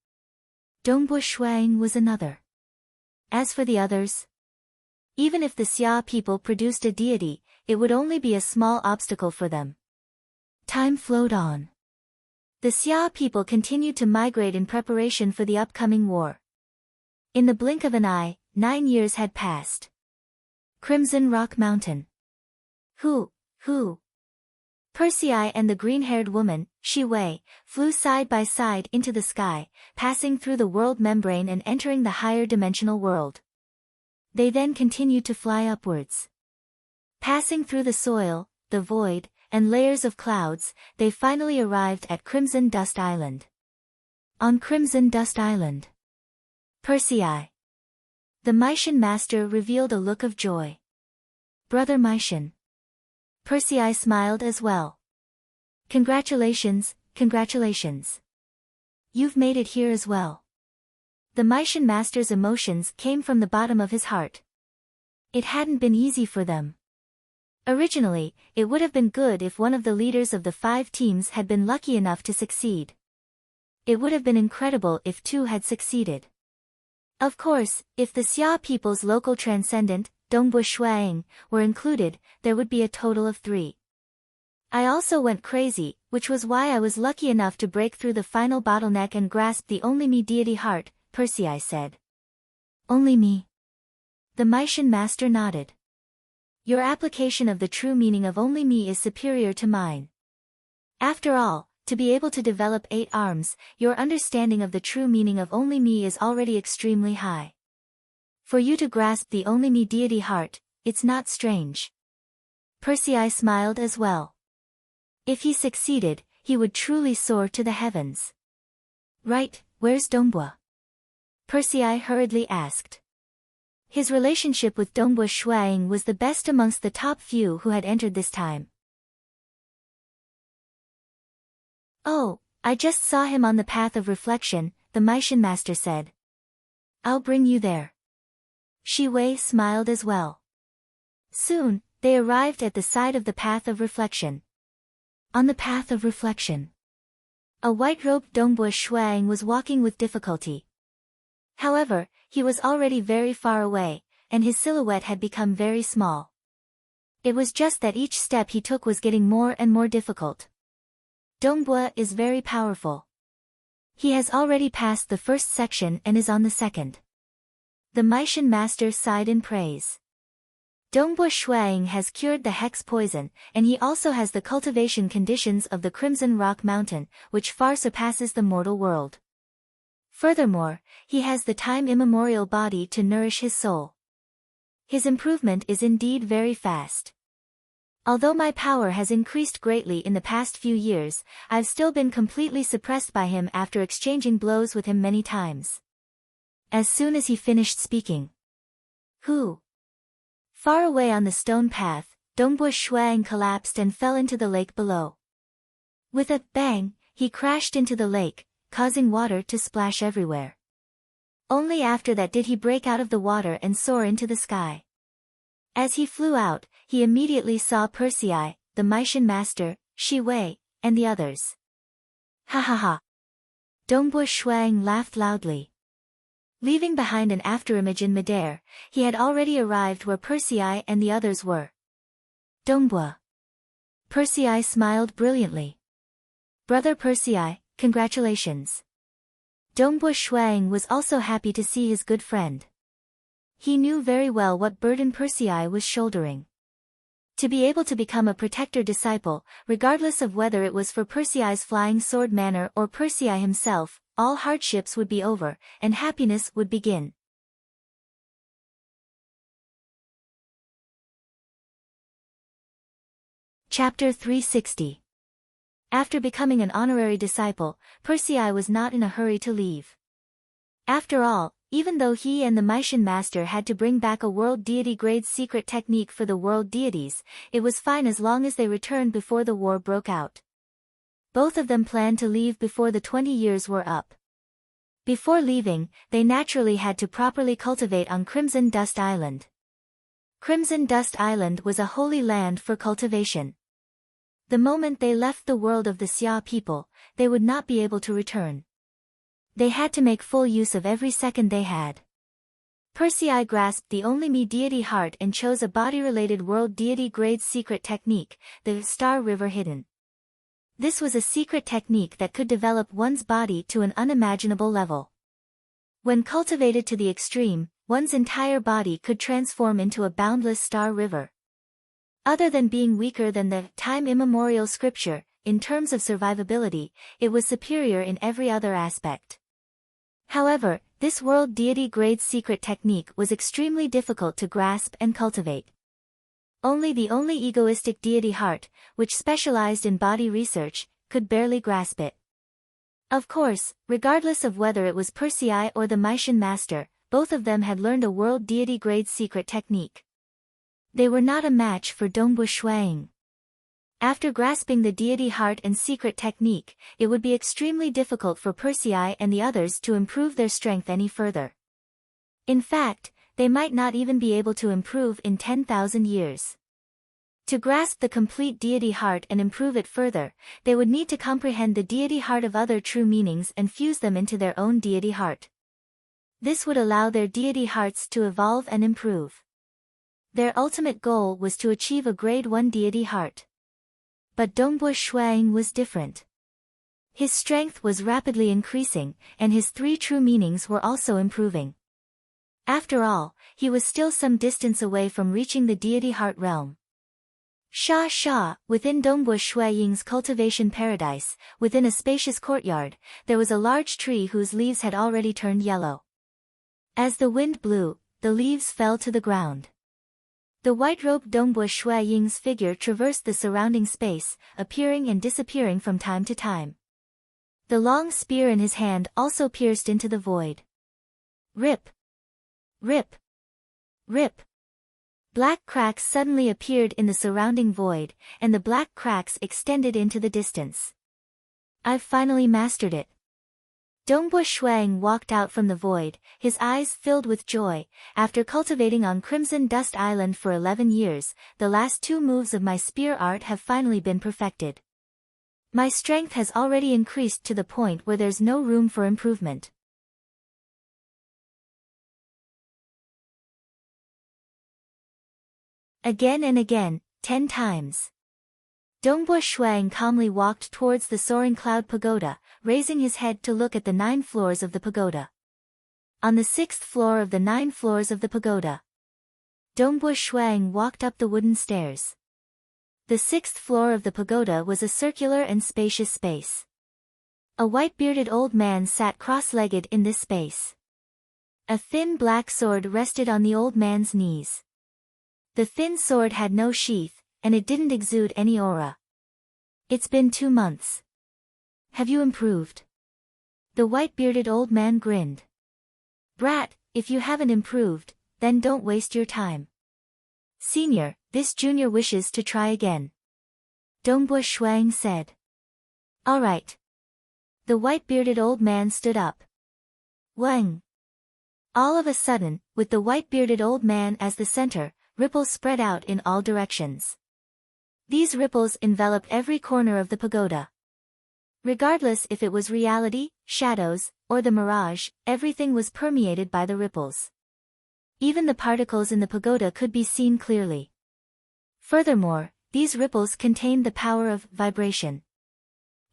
Dongbo Shuang was another. As for the others, even if the Xia people produced a deity, it would only be a small obstacle for them. Time flowed on. The Xia people continued to migrate in preparation for the upcoming war. In the blink of an eye, 9 years had passed. Crimson Rock Mountain. Who? Persei and the green-haired woman, Shi Wei, flew side by side into the sky, passing through the world membrane and entering the higher dimensional world. They then continued to fly upwards. Passing through the soil, the void, and layers of clouds, they finally arrived at Crimson Dust Island. On Crimson Dust Island, Persei, the Maishan master, revealed a look of joy. "Brother Maishan." Persei smiled as well. Congratulations. You've made it here as well." The Maishan master's emotions came from the bottom of his heart. It hadn't been easy for them. Originally, it would have been good if one of the leaders of the 5 teams had been lucky enough to succeed. It would have been incredible if 2 had succeeded. Of course, if the Xia people's local transcendent, Dongbo Shuang, were included, there would be a total of 3. I also went crazy, which was why I was lucky enough to break through the final bottleneck and grasp the only me deity heart, Persei said. "Only me?" The Maishan master nodded. "Your application of the true meaning of only me is superior to mine. After all, to be able to develop 8 arms, your understanding of the true meaning of only me is already extremely high. For you to grasp the only me deity heart, it's not strange." Persei smiled as well. If he succeeded, he would truly soar to the heavens. "Right, where's Dongbo?" Persei hurriedly asked. His relationship with Dongbo Shuang was the best amongst the top few who had entered this time. "Oh, I just saw him on the path of reflection," the Maishan master said. "I'll bring you there." Shi Wei smiled as well. Soon, they arrived at the side of the path of reflection. On the path of reflection, a white-robed Dongbo Shuang was walking with difficulty. However, he was already very far away, and his silhouette had become very small. It was just that each step he took was getting more and more difficult. Dongbo is very powerful. He has already passed the first section and is on the second. The Maishan master sighed in praise. Dongbo Shuang has cured the hex poison, and he also has the cultivation conditions of the Crimson Rock Mountain, which far surpasses the mortal world. Furthermore, he has the time immemorial body to nourish his soul. His improvement is indeed very fast. Although my power has increased greatly in the past few years, I've still been completely suppressed by him after exchanging blows with him many times. As soon as he finished speaking, far away on the stone path, Dongbo Shuang collapsed and fell into the lake below. With a bang, he crashed into the lake, causing water to splash everywhere. Only after that did he break out of the water and soar into the sky. As he flew out, he immediately saw Persei, the Maishan master, Shi Wei, and the others. "Ha ha ha!" Dongbo Shuang laughed loudly. Leaving behind an afterimage in midair, he had already arrived where Persei and the others were. "Dongbo." Persei smiled brilliantly. "Brother Persei, congratulations." Dongbo Shuang was also happy to see his good friend. He knew very well what burden Persei was shouldering. To be able to become a protector disciple, regardless of whether it was for Persei's flying sword manner or Persei himself, all hardships would be over, and happiness would begin. Chapter 360. After becoming an honorary disciple, Persei was not in a hurry to leave. After all, even though he and the Mysian master had to bring back a world deity-grade secret technique for the world deities, it was fine as long as they returned before the war broke out. Both of them planned to leave before the 20 years were up. Before leaving, they naturally had to properly cultivate on Crimson Dust Island. Crimson Dust Island was a holy land for cultivation. The moment they left the world of the Xia people, they would not be able to return. They had to make full use of every second they had. Persei grasped the only me deity heart and chose a body-related world deity-grade secret technique, the Star River Hidden. This was a secret technique that could develop one's body to an unimaginable level. When cultivated to the extreme, one's entire body could transform into a boundless star river. Other than being weaker than the time immemorial scripture, in terms of survivability, it was superior in every other aspect. However, this world deity-grade secret technique was extremely difficult to grasp and cultivate. Only the egoistic deity heart, which specialized in body research, could barely grasp it. Of course, regardless of whether it was Persei or the Mysian master, both of them had learned a world deity-grade secret technique. They were not a match for Dongbu Shuang. After grasping the deity heart and secret technique, it would be extremely difficult for Persei and the others to improve their strength any further. In fact, they might not even be able to improve in 10,000 years. To grasp the complete deity heart and improve it further, they would need to comprehend the deity heart of other true meanings and fuse them into their own deity heart. This would allow their deity hearts to evolve and improve. Their ultimate goal was to achieve a grade 1 deity heart. But Dongbu Shuang was different. His strength was rapidly increasing, and his 3 true meanings were also improving. After all, he was still some distance away from reaching the deity heart realm. Within Dongbu Shuang's cultivation paradise, within a spacious courtyard, there was a large tree whose leaves had already turned yellow. As the wind blew, the leaves fell to the ground. The white-robed Dongbu Shuang's figure traversed the surrounding space, appearing and disappearing from time to time. The long spear in his hand also pierced into the void. Rip! Rip! Rip! Black cracks suddenly appeared in the surrounding void, and the black cracks extended into the distance. I've finally mastered it. Dongbu Shuang walked out from the void, his eyes filled with joy. After cultivating on Crimson Dust Island for 11 years, the last 2 moves of my spear art have finally been perfected. My strength has already increased to the point where there's no room for improvement. Again and again, 10 times. Dongbu Shuang calmly walked towards the soaring cloud pagoda, raising his head to look at the 9 floors of the pagoda. On the 6th floor of the 9 floors of the pagoda, Dongbu Shuang walked up the wooden stairs. The 6th floor of the pagoda was a circular and spacious space. A white-bearded old man sat cross-legged in this space. A thin black sword rested on the old man's knees. The thin sword had no sheath, and it didn't exude any aura. It's been 2 months. Have you improved? The white-bearded old man grinned. Brat, if you haven't improved, then don't waste your time. Senior, this junior wishes to try again. Dongbu Shuang said. All right. The white-bearded old man stood up. Wang. All of a sudden, with the white-bearded old man as the center, ripples spread out in all directions. These ripples enveloped every corner of the pagoda. Regardless if it was reality, shadows, or the mirage, everything was permeated by the ripples. Even the particles in the pagoda could be seen clearly. Furthermore, these ripples contained the power of vibration.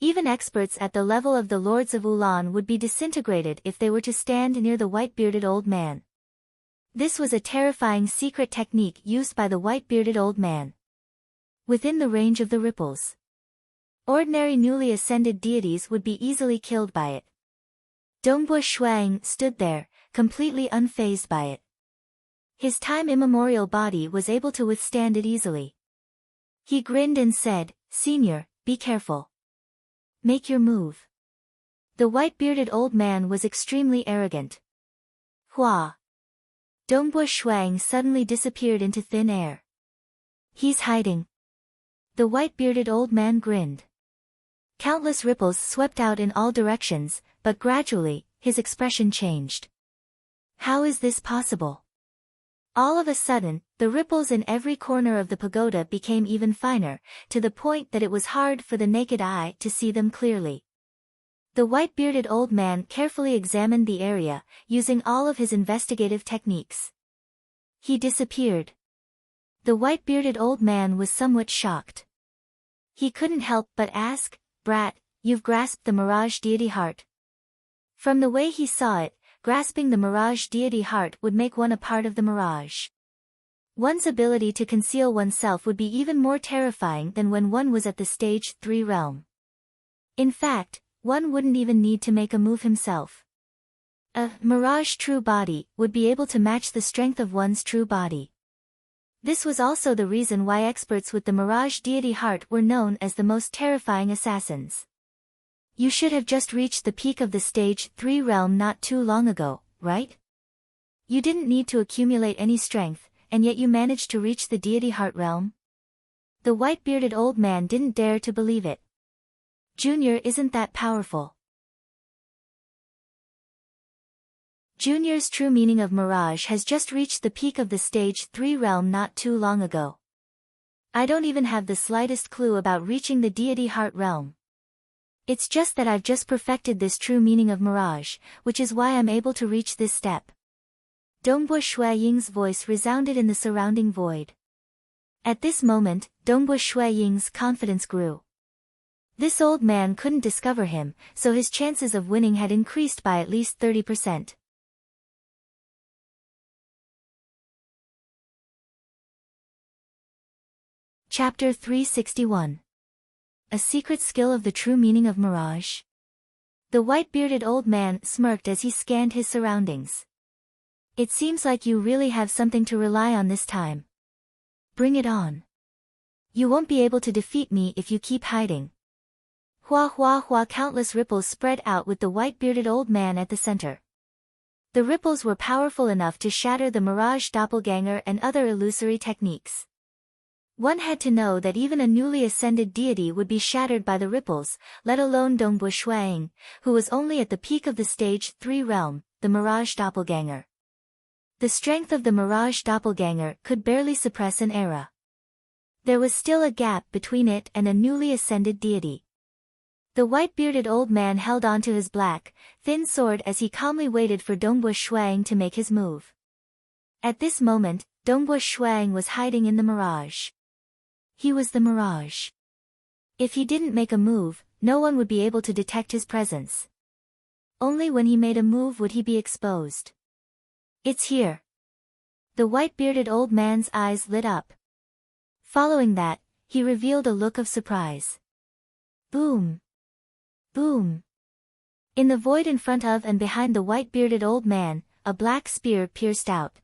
Even experts at the level of the Lords of Ulan would be disintegrated if they were to stand near the white-bearded old man. This was a terrifying secret technique used by the white-bearded old man. Within the range of the ripples, ordinary newly ascended deities would be easily killed by it. Dongbu Shuang stood there, completely unfazed by it. His time immemorial body was able to withstand it easily. He grinned and said, Senior, be careful. Make your move. The white-bearded old man was extremely arrogant. Hua! Dongbo Shuang suddenly disappeared into thin air. He's hiding. The white-bearded old man grinned. Countless ripples swept out in all directions, but gradually, his expression changed. How is this possible? All of a sudden, the ripples in every corner of the pagoda became even finer, to the point that it was hard for the naked eye to see them clearly. The white-bearded old man carefully examined the area, using all of his investigative techniques. He disappeared. The white-bearded old man was somewhat shocked. He couldn't help but ask, "Brat, you've grasped the Mirage Deity Heart." From the way he saw it, grasping the Mirage Deity Heart would make one a part of the Mirage. One's ability to conceal oneself would be even more terrifying than when one was at the Stage 3 realm. In fact, one wouldn't even need to make a move himself. A Mirage true body would be able to match the strength of one's true body. This was also the reason why experts with the Mirage Deity Heart were known as the most terrifying assassins. You should have just reached the peak of the Stage 3 realm not too long ago, right? You didn't need to accumulate any strength, and yet you managed to reach the Deity Heart realm? The white-bearded old man didn't dare to believe it. Junior isn't that powerful. Junior's true meaning of Mirage has just reached the peak of the Stage 3 realm not too long ago. I don't even have the slightest clue about reaching the Deity Heart realm. It's just that I've just perfected this true meaning of Mirage, which is why I'm able to reach this step. Dongbo Shui Ying's voice resounded in the surrounding void. At this moment, Dongbo Shui Ying's confidence grew. This old man couldn't discover him, so his chances of winning had increased by at least 30%. Chapter 361. A secret skill of the true meaning of Mirage? The white-bearded old man smirked as he scanned his surroundings. It seems like you really have something to rely on this time. Bring it on. You won't be able to defeat me if you keep hiding. Hua hua hua! Countless ripples spread out with the white-bearded old man at the center. The ripples were powerful enough to shatter the Mirage doppelganger and other illusory techniques. One had to know that even a newly ascended deity would be shattered by the ripples, let alone Dongbo Shuang, who was only at the peak of the Stage 3 realm, the Mirage doppelganger. The strength of the Mirage doppelganger could barely suppress an era. There was still a gap between it and a newly ascended deity. The white-bearded old man held onto his black, thin sword as he calmly waited for Dongbo Shuang to make his move. At this moment, Dongbo Shuang was hiding in the Mirage. He was the Mirage. If he didn't make a move, no one would be able to detect his presence. Only when he made a move would he be exposed. It's here. The white-bearded old man's eyes lit up. Following that, he revealed a look of surprise. Boom! Boom! In the void in front of and behind the white-bearded old man, a black spear pierced out.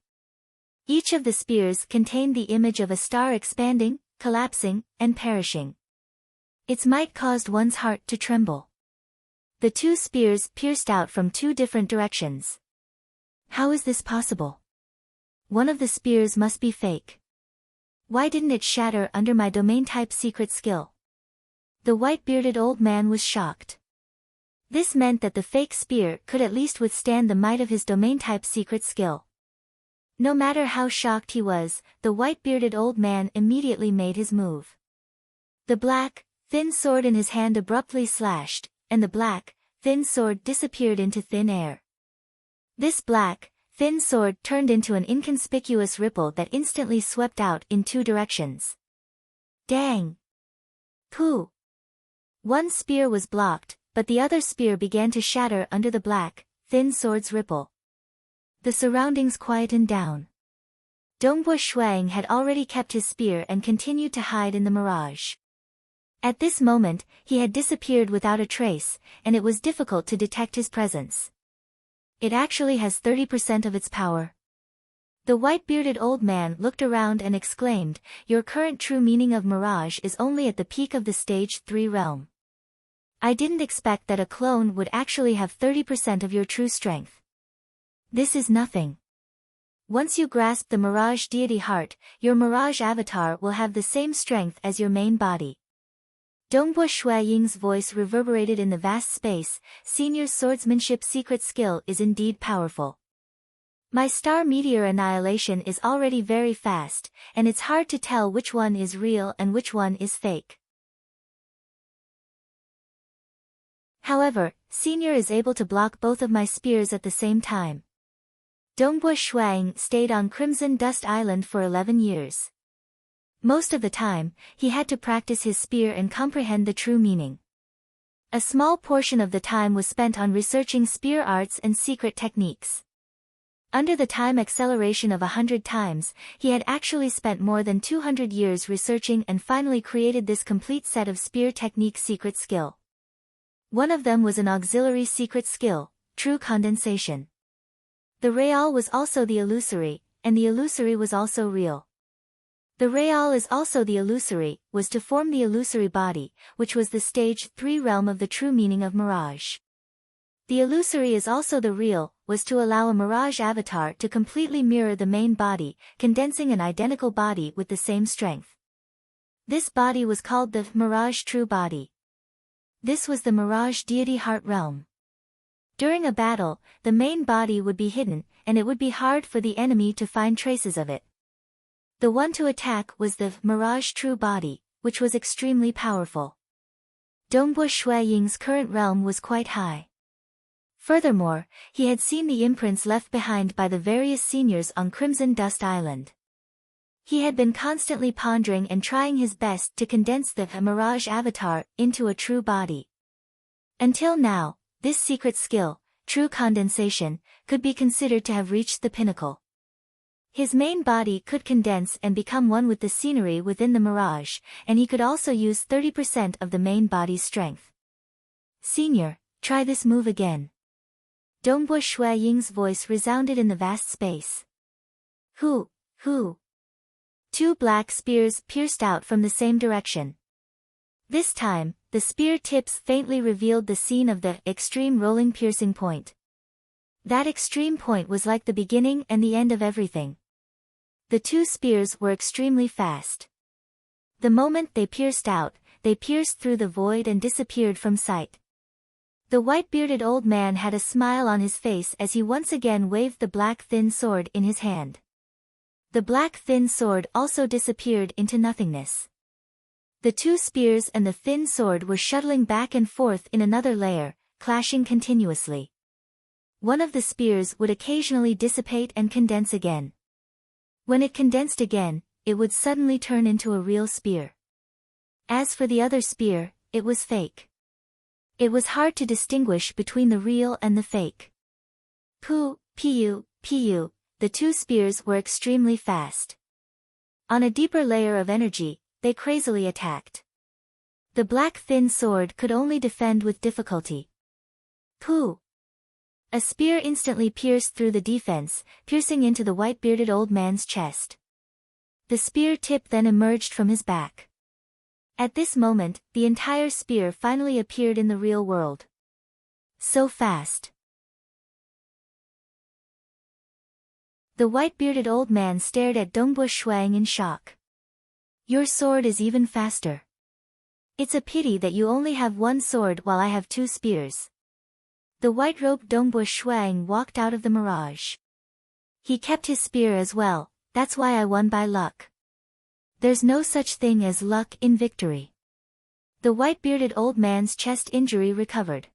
Each of the spears contained the image of a star expanding, collapsing, and perishing. Its might caused one's heart to tremble. The two spears pierced out from two different directions. How is this possible? One of the spears must be fake. Why didn't it shatter under my domain-type secret skill? The white-bearded old man was shocked. This meant that the fake spear could at least withstand the might of his domain-type secret skill. No matter how shocked he was, the white-bearded old man immediately made his move. The black, thin sword in his hand abruptly slashed, and the black, thin sword disappeared into thin air. This black, thin sword turned into an inconspicuous ripple that instantly swept out in two directions. Dang! Pooh! One spear was blocked, but the other spear began to shatter under the black, thin sword's ripple. The surroundings quietened down. Dongbo Shuang had already kept his spear and continued to hide in the Mirage. At this moment, he had disappeared without a trace, and it was difficult to detect his presence. It actually has 30% of its power. The white-bearded old man looked around and exclaimed, "Your current true meaning of Mirage is only at the peak of the Stage 3 realm. I didn't expect that a clone would actually have 30% of your true strength. This is nothing. Once you grasp the Mirage Deity Heart, your Mirage avatar will have the same strength as your main body. Dongbo Shui Ying's voice reverberated in the vast space. Senior's swordsmanship secret skill is indeed powerful. My star meteor annihilation is already very fast, and it's hard to tell which one is real and which one is fake. However, Senior is able to block both of my spears at the same time. Dongbo Shuang stayed on Crimson Dust Island for 11 years. Most of the time, he had to practice his spear and comprehend the true meaning. A small portion of the time was spent on researching spear arts and secret techniques. Under the time acceleration of 100 times, he had actually spent more than 200 years researching and finally created this complete set of spear technique secret skill. One of them was an auxiliary secret skill, true condensation. The real was also the illusory, and the illusory was also real. The real is also the illusory, was to form the illusory body, which was the stage 3 realm of the true meaning of mirage. The illusory is also the real, was to allow a mirage avatar to completely mirror the main body, condensing an identical body with the same strength. This body was called the Mirage True Body. This was the Mirage Deity Heart realm. During a battle, the main body would be hidden, and it would be hard for the enemy to find traces of it. The one to attack was the Mirage True Body, which was extremely powerful. Dongbo Shui Ying's current realm was quite high. Furthermore, he had seen the imprints left behind by the various seniors on Crimson Dust Island. He had been constantly pondering and trying his best to condense the Mirage avatar into a true body. Until now, this secret skill, true condensation, could be considered to have reached the pinnacle. His main body could condense and become one with the scenery within the mirage, and he could also use 30% of the main body's strength. Senior, try this move again. Dongbo Shui Ying's voice resounded in the vast space. Who? Two black spears pierced out from the same direction. This time, the spear tips faintly revealed the scene of the extreme rolling piercing point. That extreme point was like the beginning and the end of everything. The two spears were extremely fast. The moment they pierced out, they pierced through the void and disappeared from sight. The white-bearded old man had a smile on his face as he once again waved the black thin sword in his hand. The black thin sword also disappeared into nothingness. The two spears and the thin sword were shuttling back and forth in another layer, clashing continuously. One of the spears would occasionally dissipate and condense again. When it condensed again, it would suddenly turn into a real spear. As for the other spear, it was fake. It was hard to distinguish between the real and the fake. Pu, the two spears were extremely fast. On a deeper layer of energy, they crazily attacked. The black thin sword could only defend with difficulty. Pu! A spear instantly pierced through the defense, piercing into the white-bearded old man's chest. The spear tip then emerged from his back. At this moment, the entire spear finally appeared in the real world. So fast. The white-bearded old man stared at Dongbo Shuang in shock. Your sword is even faster. It's a pity that you only have one sword while I have two spears. The white-robed Dongbo Shuang walked out of the mirage. He kept his spear as well, that's why I won by luck. There's no such thing as luck in victory. The white-bearded old man's chest injury recovered.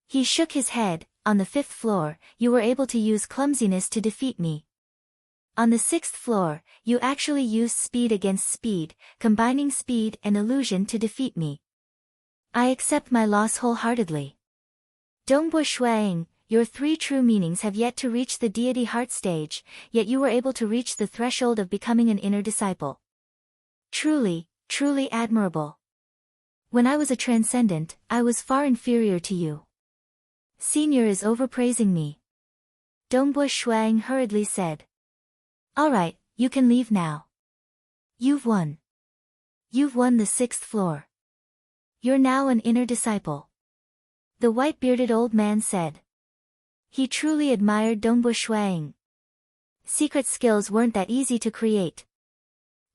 He shook his head. On the 5th floor, you were able to use clumsiness to defeat me. On the 6th floor, you actually used speed against speed, combining speed and illusion to defeat me. I accept my loss wholeheartedly. Dongbo Shuang, your 3 true meanings have yet to reach the deity heart stage, yet you were able to reach the threshold of becoming an inner disciple. Truly admirable. When I was a transcendent, I was far inferior to you. Senior is overpraising me. Dongbo Shuang hurriedly said. Alright, you can leave now. You've won. You've won the 6th floor. You're now an inner disciple. The white-bearded old man said. He truly admired Dongbu Shuang. Secret skills weren't that easy to create.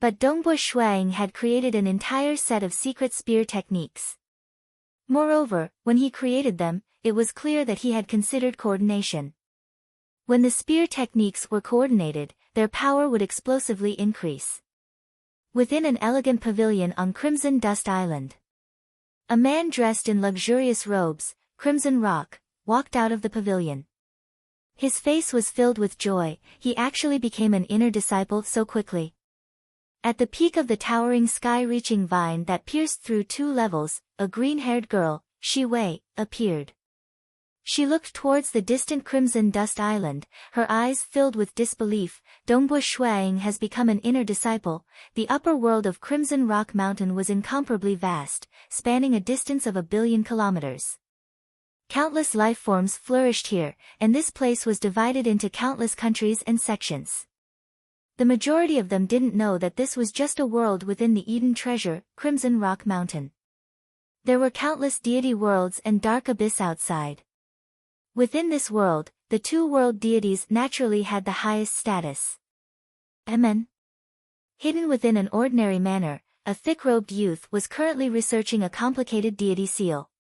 But Dongbu Shuang had created an entire set of secret spear techniques. Moreover, when he created them, it was clear that he had considered coordination. When the spear techniques were coordinated, their power would explosively increase. Within an elegant pavilion on Crimson Dust Island, a man dressed in luxurious robes, crimson rock, walked out of the pavilion. His face was filled with joy. He actually became an inner disciple so quickly. At the peak of the towering sky-reaching vine that pierced through 2 levels, a green-haired girl, Shi Wei, appeared. She looked towards the distant Crimson Dust Island, her eyes filled with disbelief. Dongbu Shuang has become an inner disciple. The upper world of Crimson Rock Mountain was incomparably vast, spanning a distance of 1 billion kilometers. Countless life forms flourished here, and this place was divided into countless countries and sections. The majority of them didn't know that this was just a world within the Eden treasure, Crimson Rock Mountain. There were countless deity worlds and dark abyss outside. Within this world, the 2 world deities naturally had the highest status. Amen. Hidden within an ordinary manner, a thick-robed youth was currently researching a complicated deity seal.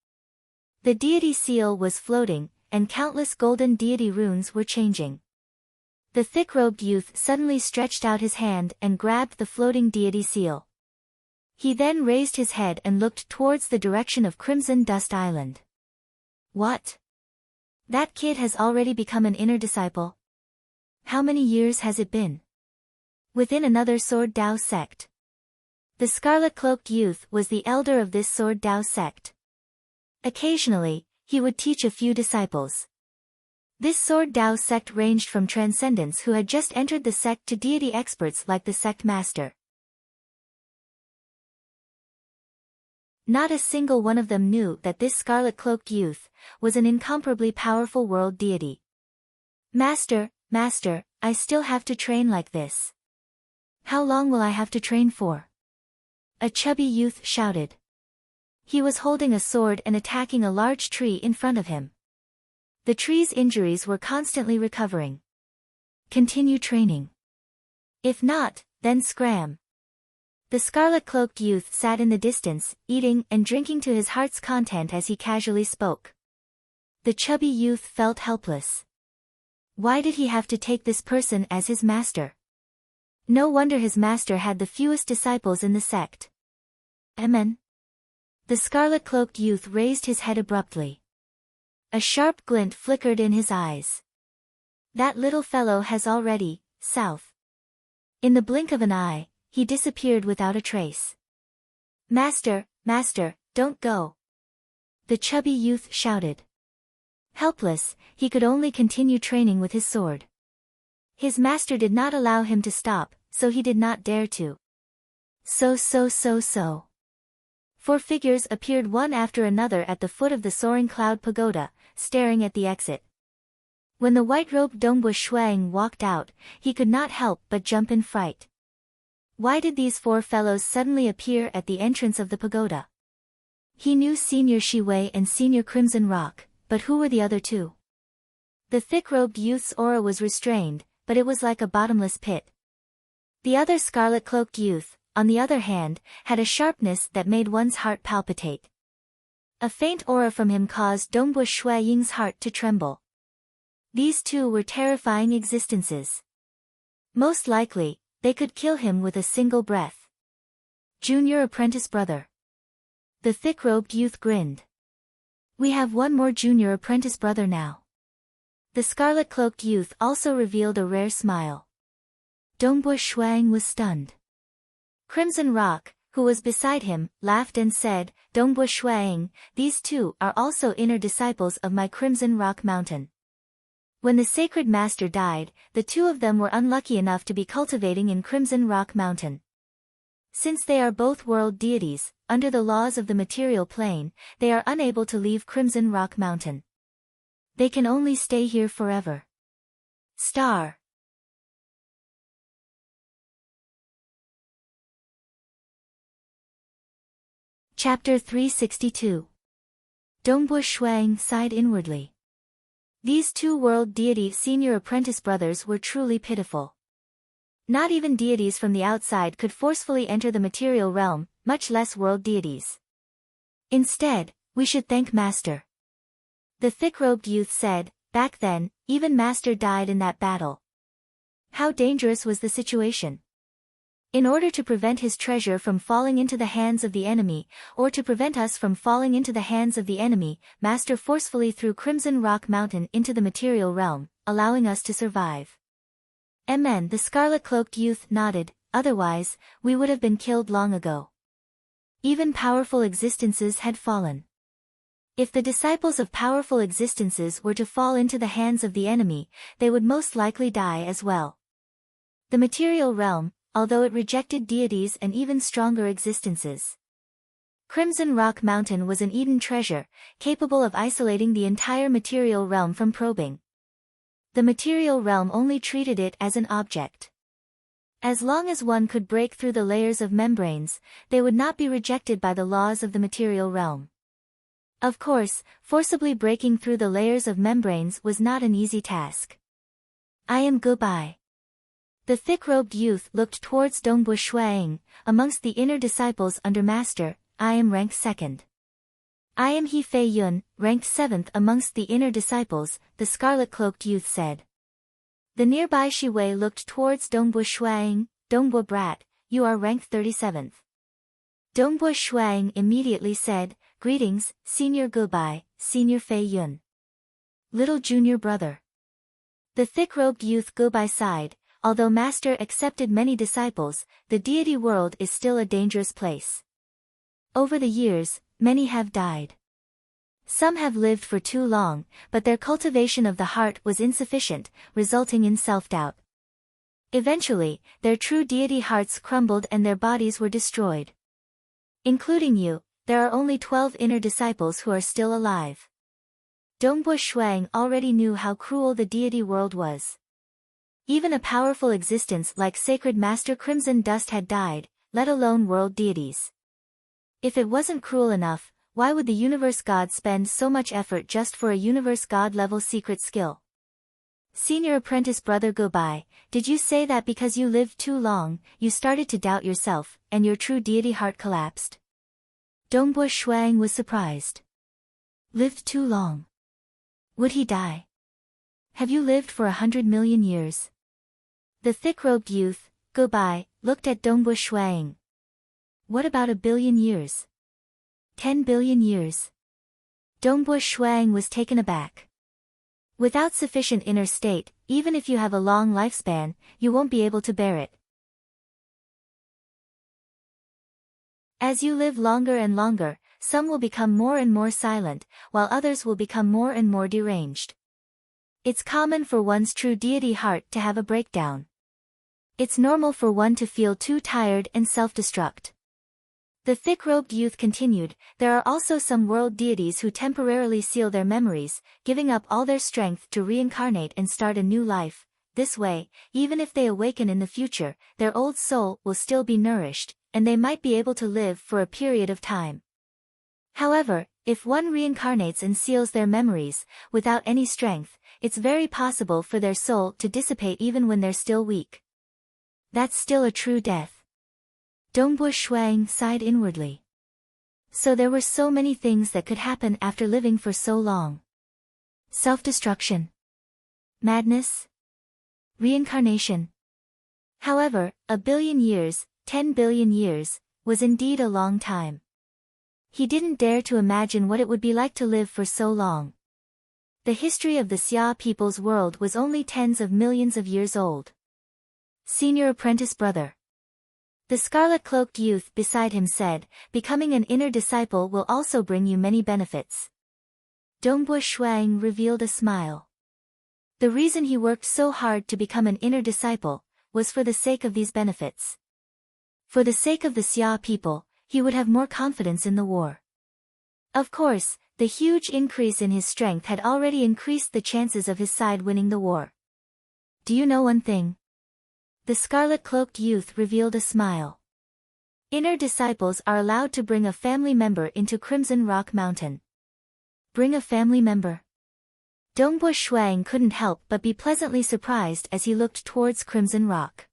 The deity seal was floating, and countless golden deity runes were changing. The thick-robed youth suddenly stretched out his hand and grabbed the floating deity seal. He then raised his head and looked towards the direction of Crimson Dust Island. What? That kid has already become an inner disciple. How many years has it been? Within another Sword Dao sect. The scarlet-cloaked youth was the elder of this Sword Dao sect. Occasionally, he would teach a few disciples. This Sword Dao sect ranged from transcendents who had just entered the sect to deity experts like the sect master. Not a single one of them knew that this scarlet-cloaked youth was an incomparably powerful world deity. Master, Master, I still have to train like this. How long will I have to train for? A chubby youth shouted. He was holding a sword and attacking a large tree in front of him. The tree's injuries were constantly recovering. Continue training. If not, then scram. The scarlet-cloaked youth sat in the distance, eating and drinking to his heart's content as he casually spoke. The chubby youth felt helpless. Why did he have to take this person as his master? No wonder his master had the fewest disciples in the sect. Amen. The scarlet-cloaked youth raised his head abruptly. A sharp glint flickered in his eyes. That little fellow has already, south. In the blink of an eye, he disappeared without a trace. Master, Master, don't go. The chubby youth shouted. Helpless, he could only continue training with his sword. His master did not allow him to stop, so he did not dare to. So. 4 figures appeared one after another at the foot of the soaring cloud pagoda, staring at the exit. When the white-robed Dongbu Shuang walked out, he could not help but jump in fright. Why did these 4 fellows suddenly appear at the entrance of the pagoda? He knew Senior Shi Wei and Senior Crimson Rock, but who were the other 2? The thick-robed youth's aura was restrained, but it was like a bottomless pit. The other scarlet-cloaked youth, on the other hand, had a sharpness that made one's heart palpitate. A faint aura from him caused Dongbu Shuaying's heart to tremble. These 2 were terrifying existences. Most likely, they could kill him with a single breath. Junior apprentice brother. The thick-robed youth grinned. We have one more junior apprentice brother now. The scarlet-cloaked youth also revealed a rare smile. Dongbu Shuang was stunned. Crimson Rock, who was beside him, laughed and said, Dongbu Shuang, these 2 are also inner disciples of my Crimson Rock Mountain. When the sacred master died, the 2 of them were unlucky enough to be cultivating in Crimson Rock Mountain. Since they are both world deities, under the laws of the material plane, they are unable to leave Crimson Rock Mountain. They can only stay here forever. Star. Chapter 362. Dongbo Shuang sighed inwardly. These two world deity senior apprentice brothers were truly pitiful. Not even deities from the outside could forcefully enter the material realm, much less world deities. Instead, we should thank Master. The thick-robed youth said, back then, even Master died in that battle. How dangerous was the situation? In order to prevent his treasure from falling into the hands of the enemy, or to prevent us from falling into the hands of the enemy, Master forcefully threw Crimson Rock Mountain into the material realm, allowing us to survive. Amen. The scarlet-cloaked youth nodded, otherwise, we would have been killed long ago. Even powerful existences had fallen. If the disciples of powerful existences were to fall into the hands of the enemy, they would most likely die as well. The material realm, although it rejected deities and even stronger existences. Crimson Rock Mountain was an Eden treasure, capable of isolating the entire material realm from probing. The material realm only treated it as an object. As long as one could break through the layers of membranes, they would not be rejected by the laws of the material realm. Of course, forcibly breaking through the layers of membranes was not an easy task. I am goodbye. The thick-robed youth looked towards Dongbo Shuang, amongst the inner disciples under Master, I am ranked 2nd. I am He Fei Yun, ranked 7th amongst the inner disciples, the scarlet-cloaked youth said. The nearby Shi Wei looked towards Dongbo Shuang, Dongbo Brat, you are ranked 37th. Dongbo Shuang immediately said, greetings, Senior Goodbye, Senior Fei Yun. Little junior brother. The thick-robed youth Goodbye sighed, although Master accepted many disciples, the deity world is still a dangerous place. Over the years, many have died. Some have lived for too long, but their cultivation of the heart was insufficient, resulting in self-doubt. Eventually, their true deity hearts crumbled and their bodies were destroyed. Including you, there are only 12 inner disciples who are still alive. Dongbo Shuang already knew how cruel the deity world was. Even a powerful existence like Sacred Master Crimson Dust had died, let alone world deities. If it wasn't cruel enough, why would the Universe God spend so much effort just for a Universe God level secret skill? Senior Apprentice Brother Goodbye, did you say that because you lived too long, you started to doubt yourself, and your true deity heart collapsed? Dongbo Shuang was surprised. Lived too long? Would he die? Have you lived for 100 million years? The thick-robed youth, Goodbye, looked at Dongbo Shuang. What about 1 billion years? 10 billion years? Dongbo Shuang was taken aback. Without sufficient inner state, even if you have a long lifespan, you won't be able to bear it. As you live longer and longer, some will become more and more silent, while others will become more and more deranged. It's common for one's true deity heart to have a breakdown. It's normal for one to feel too tired and self-destruct. The thick-robed youth continued, there are also some world deities who temporarily seal their memories, giving up all their strength to reincarnate and start a new life. This way, even if they awaken in the future, their old soul will still be nourished, and they might be able to live for a period of time. However, if one reincarnates and seals their memories, without any strength, it's very possible for their soul to dissipate even when they're still weak. That's still a true death. Dongbo Shuang sighed inwardly. So there were so many things that could happen after living for so long. Self-destruction. Madness. Reincarnation. However, 1 billion years, 10 billion years, was indeed a long time. He didn't dare to imagine what it would be like to live for so long. The history of the Xia people's world was only tens of millions of years old. Senior Apprentice Brother. The scarlet-cloaked youth beside him said, becoming an inner disciple will also bring you many benefits. Dongbo Shuang revealed a smile. The reason he worked so hard to become an inner disciple was for the sake of these benefits. For the sake of the Xia people, he would have more confidence in the war. Of course, the huge increase in his strength had already increased the chances of his side winning the war. Do you know one thing? The scarlet-cloaked youth revealed a smile. Inner disciples are allowed to bring a family member into Crimson Rock Mountain. Bring a family member. Dongbo Shuang couldn't help but be pleasantly surprised as he looked towards Crimson Rock.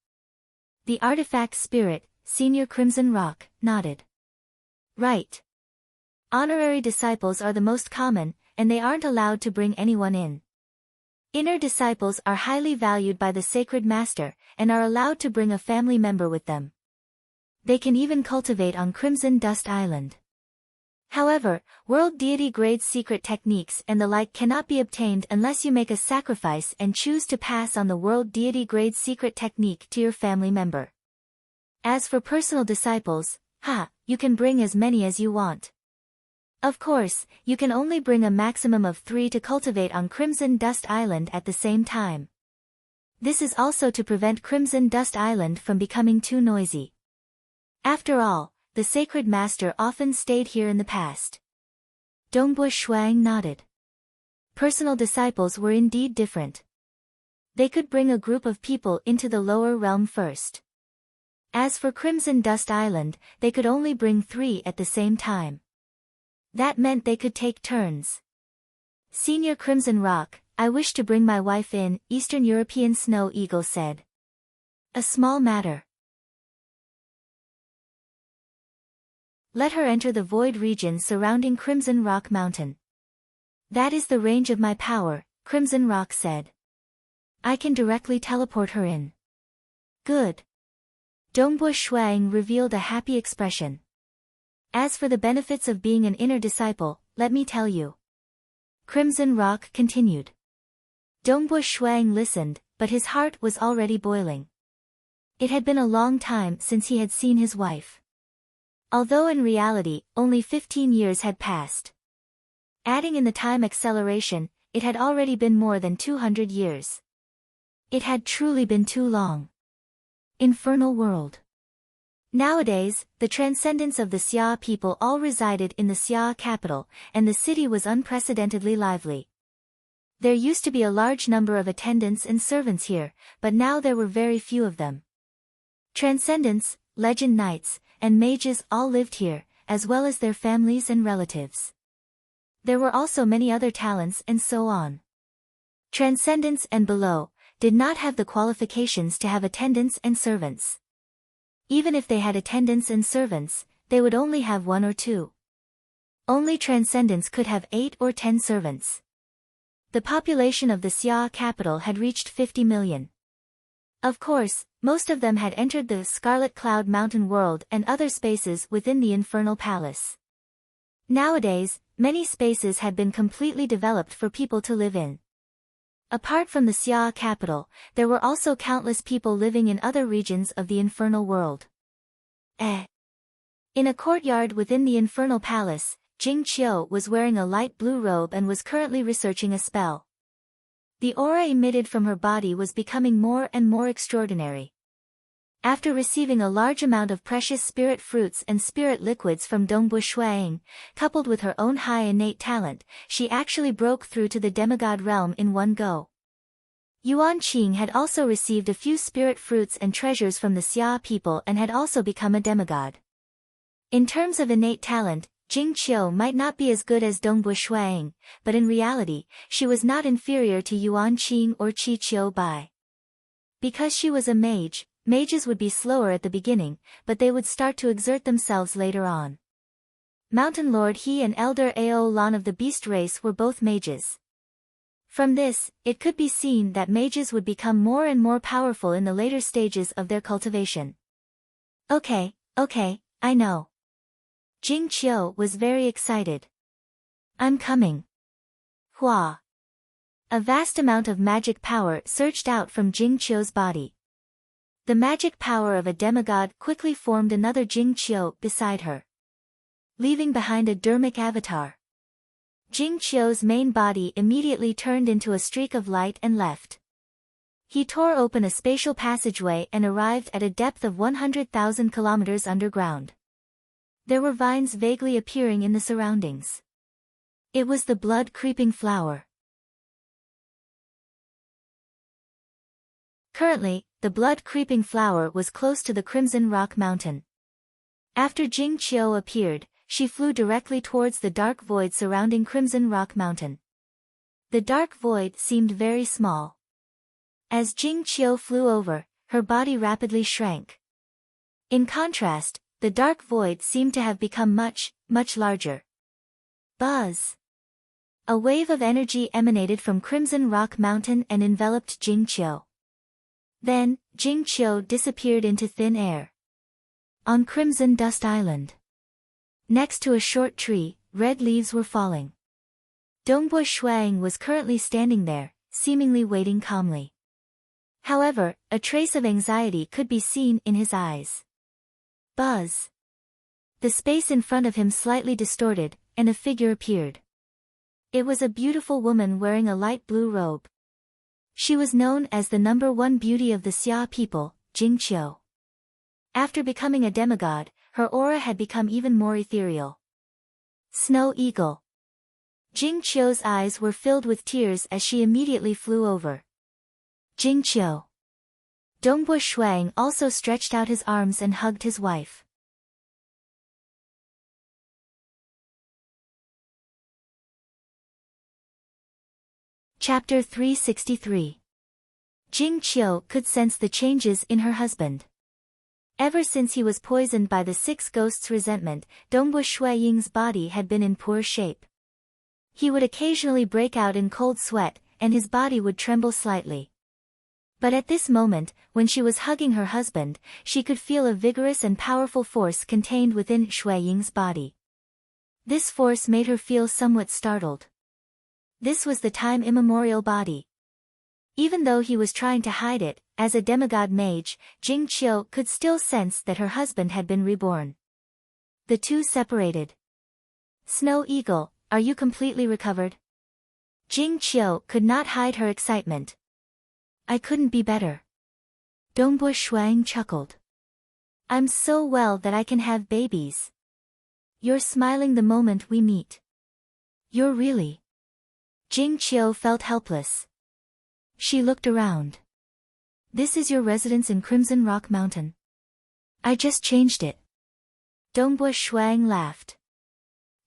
The artifact spirit, Senior Crimson Rock, nodded. Right. Honorary disciples are the most common, and they aren't allowed to bring anyone in. Inner disciples are highly valued by the sacred master, and are allowed to bring a family member with them. They can even cultivate on Crimson Dust Island. However, world deity grade secret techniques and the like cannot be obtained unless you make a sacrifice and choose to pass on the world deity grade secret technique to your family member. As for personal disciples, you can bring as many as you want. Of course, you can only bring a maximum of 3 to cultivate on Crimson Dust Island at the same time. This is also to prevent Crimson Dust Island from becoming too noisy. After all, the sacred master often stayed here in the past. Dongbo Shuang nodded. Personal disciples were indeed different. They could bring a group of people into the lower realm first. As for Crimson Dust Island, they could only bring 3 at the same time. That meant they could take turns. Senior Crimson Rock, I wish to bring my wife in, Eastern European Snow Eagle said. A small matter. Let her enter the void region surrounding Crimson Rock Mountain. That is the range of my power, Crimson Rock said. I can directly teleport her in. Good. Dongbo Shuang revealed a happy expression. As for the benefits of being an inner disciple, let me tell you. Crimson Rock continued. Dongbo Shuang listened, but his heart was already boiling. It had been a long time since he had seen his wife. Although in reality, only 15 years had passed. Adding in the time acceleration, it had already been more than 200 years. It had truly been too long. Infernal world. Nowadays, the transcendents of the Xia people all resided in the Xia capital, and the city was unprecedentedly lively. There used to be a large number of attendants and servants here, but now there were very few of them. Transcendents, legend knights, and mages all lived here, as well as their families and relatives. There were also many other talents and so on. Transcendents and below did not have the qualifications to have attendants and servants. Even if they had attendants and servants, they would only have 1 or 2. Only transcendents could have 8 or 10 servants. The population of the Xia capital had reached 50 million. Of course, most of them had entered the Scarlet Cloud Mountain world and other spaces within the Infernal Palace. Nowadays, many spaces had been completely developed for people to live in. Apart from the Xia capital, there were also countless people living in other regions of the Infernal world. In a courtyard within the Infernal Palace, Jing Qiu was wearing a light blue robe and was currently researching a spell. The aura emitted from her body was becoming more and more extraordinary. After receiving a large amount of precious spirit fruits and spirit liquids from Dongbo Shuang, coupled with her own high innate talent, she actually broke through to the demigod realm in one go. Yuan Qing had also received a few spirit fruits and treasures from the Xia people and had also become a demigod. In terms of innate talent, Jing Qiu might not be as good as Dongbo Shuang, but in reality, she was not inferior to Yuan Qing or Qi Qiu Bai. Because she was a mage, mages would be slower at the beginning, but they would start to exert themselves later on. Mountain Lord He and Elder Ao Lan of the beast race were both mages. From this, it could be seen that mages would become more and more powerful in the later stages of their cultivation. Okay, I know. Jing Qiu was very excited. I'm coming. Hua. A vast amount of magic power surged out from Jing Qiu's body. The magic power of a demigod quickly formed another Jing Qiu beside her, leaving behind a dermic avatar. Jing Qiu's main body immediately turned into a streak of light and left. He tore open a spatial passageway and arrived at a depth of 100,000 kilometers underground. There were vines vaguely appearing in the surroundings. It was the blood-creeping flower. Currently, the blood-creeping flower was close to the Crimson Rock Mountain. After Jing Qiu appeared, she flew directly towards the dark void surrounding Crimson Rock Mountain. The dark void seemed very small. As Jing Qiu flew over, her body rapidly shrank. In contrast, the dark void seemed to have become much, much larger. Buzz! A wave of energy emanated from Crimson Rock Mountain and enveloped Jing Qiu. Then, Jing Qiu disappeared into thin air. On Crimson Dust Island. Next to a short tree, red leaves were falling. Dongbo Shuang was currently standing there, seemingly waiting calmly. However, a trace of anxiety could be seen in his eyes. Buzz! The space in front of him slightly distorted, and a figure appeared. It was a beautiful woman wearing a light blue robe. She was known as the #1 beauty of the Xia people, Jing Qiu. After becoming a demigod, her aura had become even more ethereal. Snow Eagle. Jing Qiu's eyes were filled with tears as she immediately flew over. Jing Qiu. Dongbo Shuang also stretched out his arms and hugged his wife. Chapter 363. Jing Qiu could sense the changes in her husband. Ever since he was poisoned by the 6 ghosts' resentment, Dongbo Shuaying's body had been in poor shape. He would occasionally break out in cold sweat, and his body would tremble slightly. But at this moment, when she was hugging her husband, she could feel a vigorous and powerful force contained within Shuaying's body. This force made her feel somewhat startled. This was the time immemorial body. Even though he was trying to hide it, as a demigod mage, Jing Qiu could still sense that her husband had been reborn. The two separated. Snow Eagle, are you completely recovered? Jing Qiu could not hide her excitement. I couldn't be better. Dongbo Shuang chuckled. I'm so well that I can have babies. You're smiling the moment we meet. You're really. Jing Qiu felt helpless. She looked around. This is your residence in Crimson Rock Mountain. I just changed it. Dongbo Shuang laughed.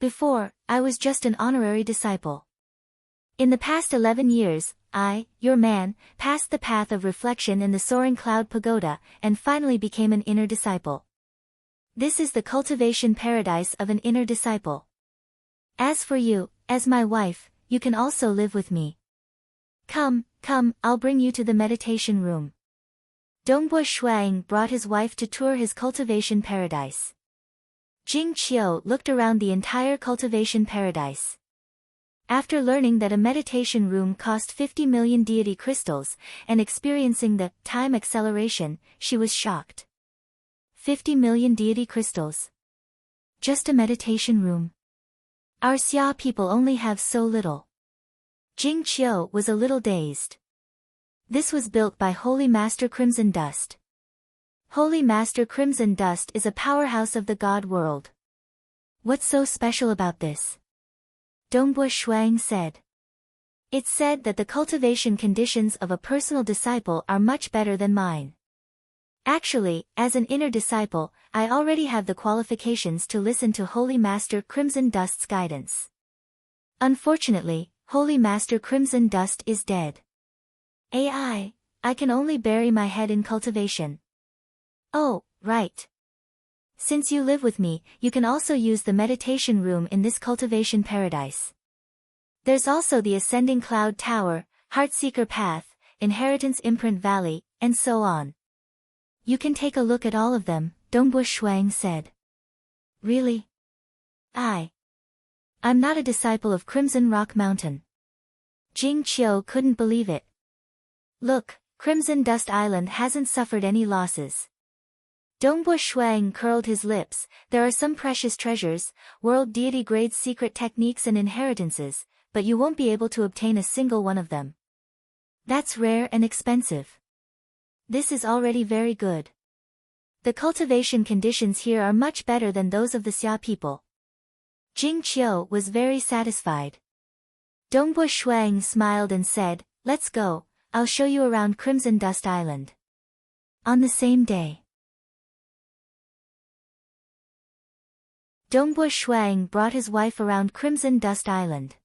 Before, I was just an honorary disciple. In the past 11 years, I, your man, passed the path of reflection in the Soaring Cloud Pagoda, and finally became an inner disciple. This is the cultivation paradise of an inner disciple. As for you, as my wife, you can also live with me. Come, I'll bring you to the meditation room. Dongbo Shuang brought his wife to tour his cultivation paradise. Jing Qiu looked around the entire cultivation paradise. After learning that a meditation room cost 50 million deity crystals, and experiencing the time acceleration, she was shocked. 50 million deity crystals. Just a meditation room. Our Xia people only have so little. Jing Qiu was a little dazed. This was built by Holy Master Crimson Dust. Holy Master Crimson Dust is a powerhouse of the God world. What's so special about this? Dongbo Shuang said. It's said that the cultivation conditions of a personal disciple are much better than mine. Actually, as an inner disciple, I already have the qualifications to listen to Holy Master Crimson Dust's guidance. Unfortunately, Holy Master Crimson Dust is dead. I can only bury my head in cultivation. Oh, right. Since you live with me, you can also use the meditation room in this cultivation paradise. There's also the Ascending Cloud Tower, Heartseeker Path, Inheritance Imprint Valley, and so on. You can take a look at all of them, Dongbo Shuang said. Really? I'm not a disciple of Crimson Rock Mountain. Jing Qiu couldn't believe it. Look, Crimson Dust Island hasn't suffered any losses. Dongbo Shuang curled his lips. There are some precious treasures, world deity grade secret techniques and inheritances, but you won't be able to obtain a single one of them. That's rare and expensive. This is already very good. The cultivation conditions here are much better than those of the Xia people. Jing Qiu was very satisfied. Dongbo Shuang smiled and said, let's go, I'll show you around Crimson Dust Island. On the same day. Dongbo Shuang brought his wife around Crimson Dust Island.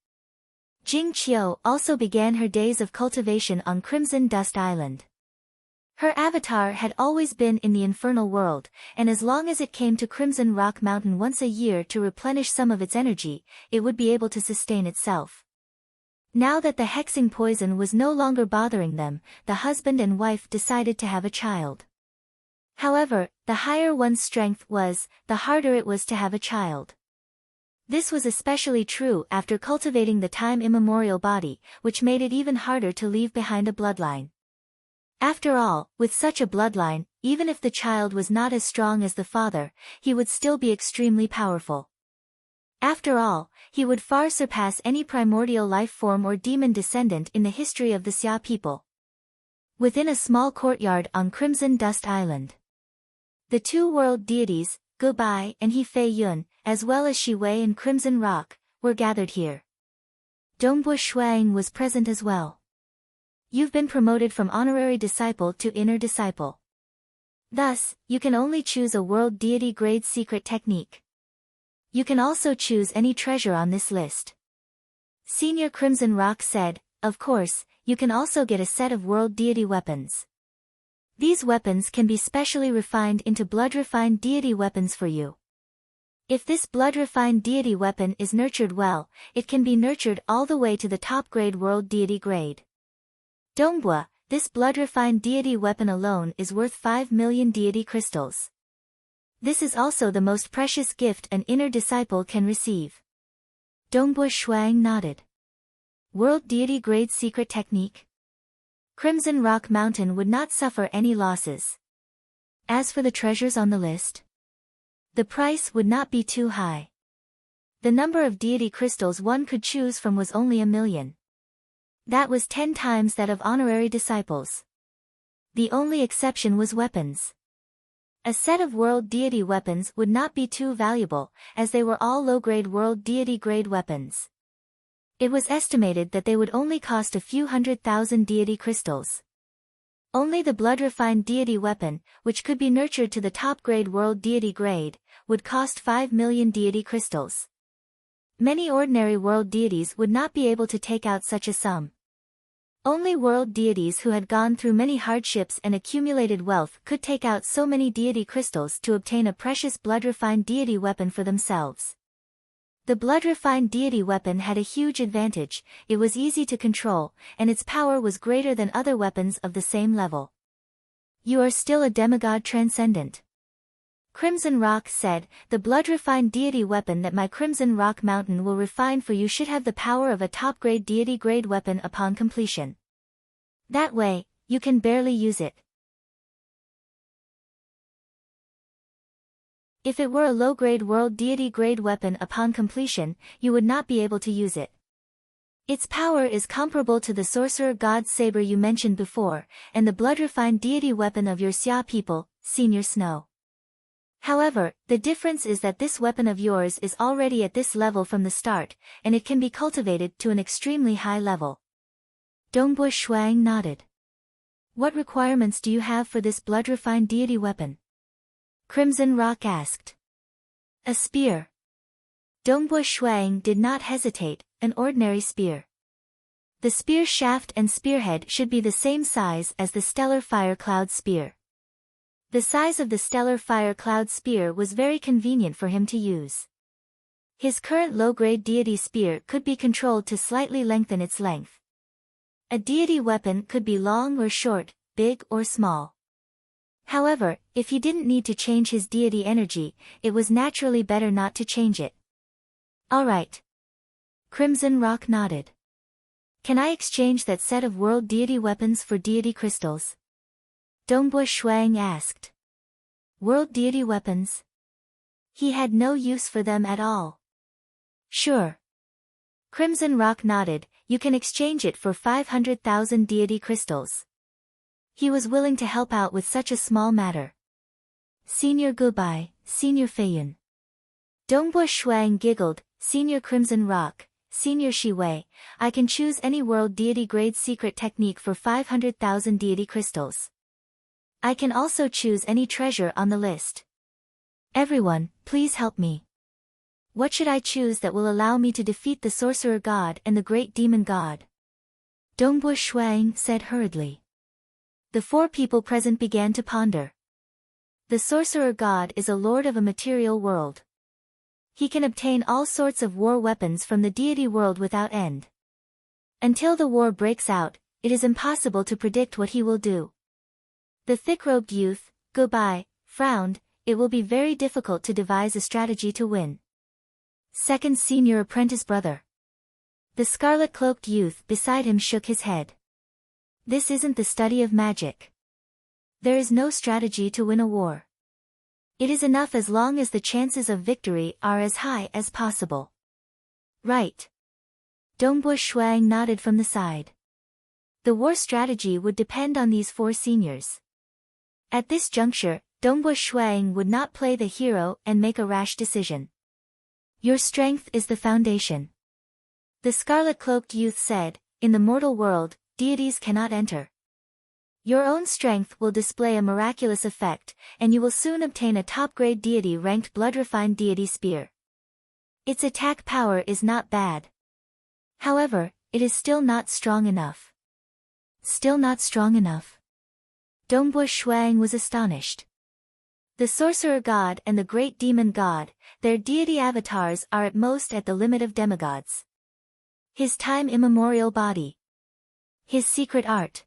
Jing Qiu also began her days of cultivation on Crimson Dust Island. Her avatar had always been in the infernal world, and as long as it came to Crimson Rock Mountain once a year to replenish some of its energy, it would be able to sustain itself. Now that the hexing poison was no longer bothering them, the husband and wife decided to have a child. However, the higher one's strength was, the harder it was to have a child. This was especially true after cultivating the time-immemorial body, which made it even harder to leave behind a bloodline. After all, with such a bloodline, even if the child was not as strong as the father, he would still be extremely powerful. After all, he would far surpass any primordial life form or demon descendant in the history of the Xia people. Within a small courtyard on Crimson Dust Island, the two world deities, Gubai and He Fei Yun, as well as Shi Wei and Crimson Rock, were gathered here. Dongbo Shuang was present as well. You've been promoted from honorary disciple to inner disciple. Thus, you can only choose a world deity grade secret technique. You can also choose any treasure on this list. Senior Crimson Rock said, of course, you can also get a set of world deity weapons. These weapons can be specially refined into blood-refined deity weapons for you. If this blood-refined deity weapon is nurtured well, it can be nurtured all the way to the top-grade world deity grade. Dongbua, this blood-refined deity weapon alone is worth 5 million deity crystals. This is also the most precious gift an inner disciple can receive. Dongbua Shuang nodded. World deity grade secret technique? Crimson Rock Mountain would not suffer any losses. As for the treasures on the list, the price would not be too high. The number of deity crystals one could choose from was only 1 million. That was 10 times that of honorary disciples. The only exception was weapons. A set of world deity weapons would not be too valuable, as they were all low-grade world deity grade weapons. It was estimated that they would only cost a few 100,000 deity crystals. Only the blood-refined deity weapon, which could be nurtured to the top-grade world deity grade, would cost 5 million deity crystals. Many ordinary world deities would not be able to take out such a sum. Only world deities who had gone through many hardships and accumulated wealth could take out so many deity crystals to obtain a precious blood-refined deity weapon for themselves. The blood-refined deity weapon had a huge advantage, it was easy to control, and its power was greater than other weapons of the same level. You are still a demigod transcendent. Crimson Rock said, the blood-refined deity weapon that my Crimson Rock Mountain will refine for you should have the power of a top-grade deity grade weapon upon completion. That way, you can barely use it. If it were a low-grade world deity grade weapon upon completion, you would not be able to use it. Its power is comparable to the sorcerer god's saber you mentioned before, and the blood-refined deity weapon of your Xia people, Senior Snow. However, the difference is that this weapon of yours is already at this level from the start, and it can be cultivated to an extremely high level. Dongbo Shuang nodded. What requirements do you have for this blood-refined deity weapon? Crimson Rock asked. A spear. Dongbo Shuang did not hesitate, an ordinary spear. The spear shaft and spearhead should be the same size as the stellar fire cloud spear. The size of the stellar fire cloud spear was very convenient for him to use. His current low-grade deity spear could be controlled to slightly lengthen its length. A deity weapon could be long or short, big or small. However, if he didn't need to change his deity energy, it was naturally better not to change it. Alright. Crimson Rock nodded. Can I exchange that set of world deity weapons for deity crystals? Dongbo Shuang asked. World deity weapons? He had no use for them at all. Sure. Crimson Rock nodded, you can exchange it for 500,000 deity crystals. He was willing to help out with such a small matter. Senior Gubai, Senior Feiyun. Dongbo Shuang giggled, Senior Crimson Rock, Senior Shi Wei, I can choose any world deity grade secret technique for 500,000 deity crystals. I can also choose any treasure on the list. Everyone, please help me. What should I choose that will allow me to defeat the sorcerer god and the great demon god? Dongbo Shuang said hurriedly. The four people present began to ponder. The sorcerer god is a lord of a material world. He can obtain all sorts of war weapons from the deity world without end. Until the war breaks out, it is impossible to predict what he will do. The thick-robed youth, Gobai, frowned. It will be very difficult to devise a strategy to win. Second senior apprentice brother. The scarlet-cloaked youth beside him shook his head. This isn't the study of magic. There is no strategy to win a war. It is enough as long as the chances of victory are as high as possible. Right. Dongbo Shuang nodded from the side. The war strategy would depend on these four seniors. At this juncture, Dongbo Shuang would not play the hero and make a rash decision. Your strength is the foundation. The scarlet-cloaked youth said, in the mortal world, deities cannot enter. Your own strength will display a miraculous effect, and you will soon obtain a top-grade deity-ranked blood-refined deity spear. Its attack power is not bad. However, it is still not strong enough. Still not strong enough? Dongbo Shuang was astonished. The sorcerer god and the great demon god, their deity avatars are at most at the limit of demigods. His time immemorial body. His secret art.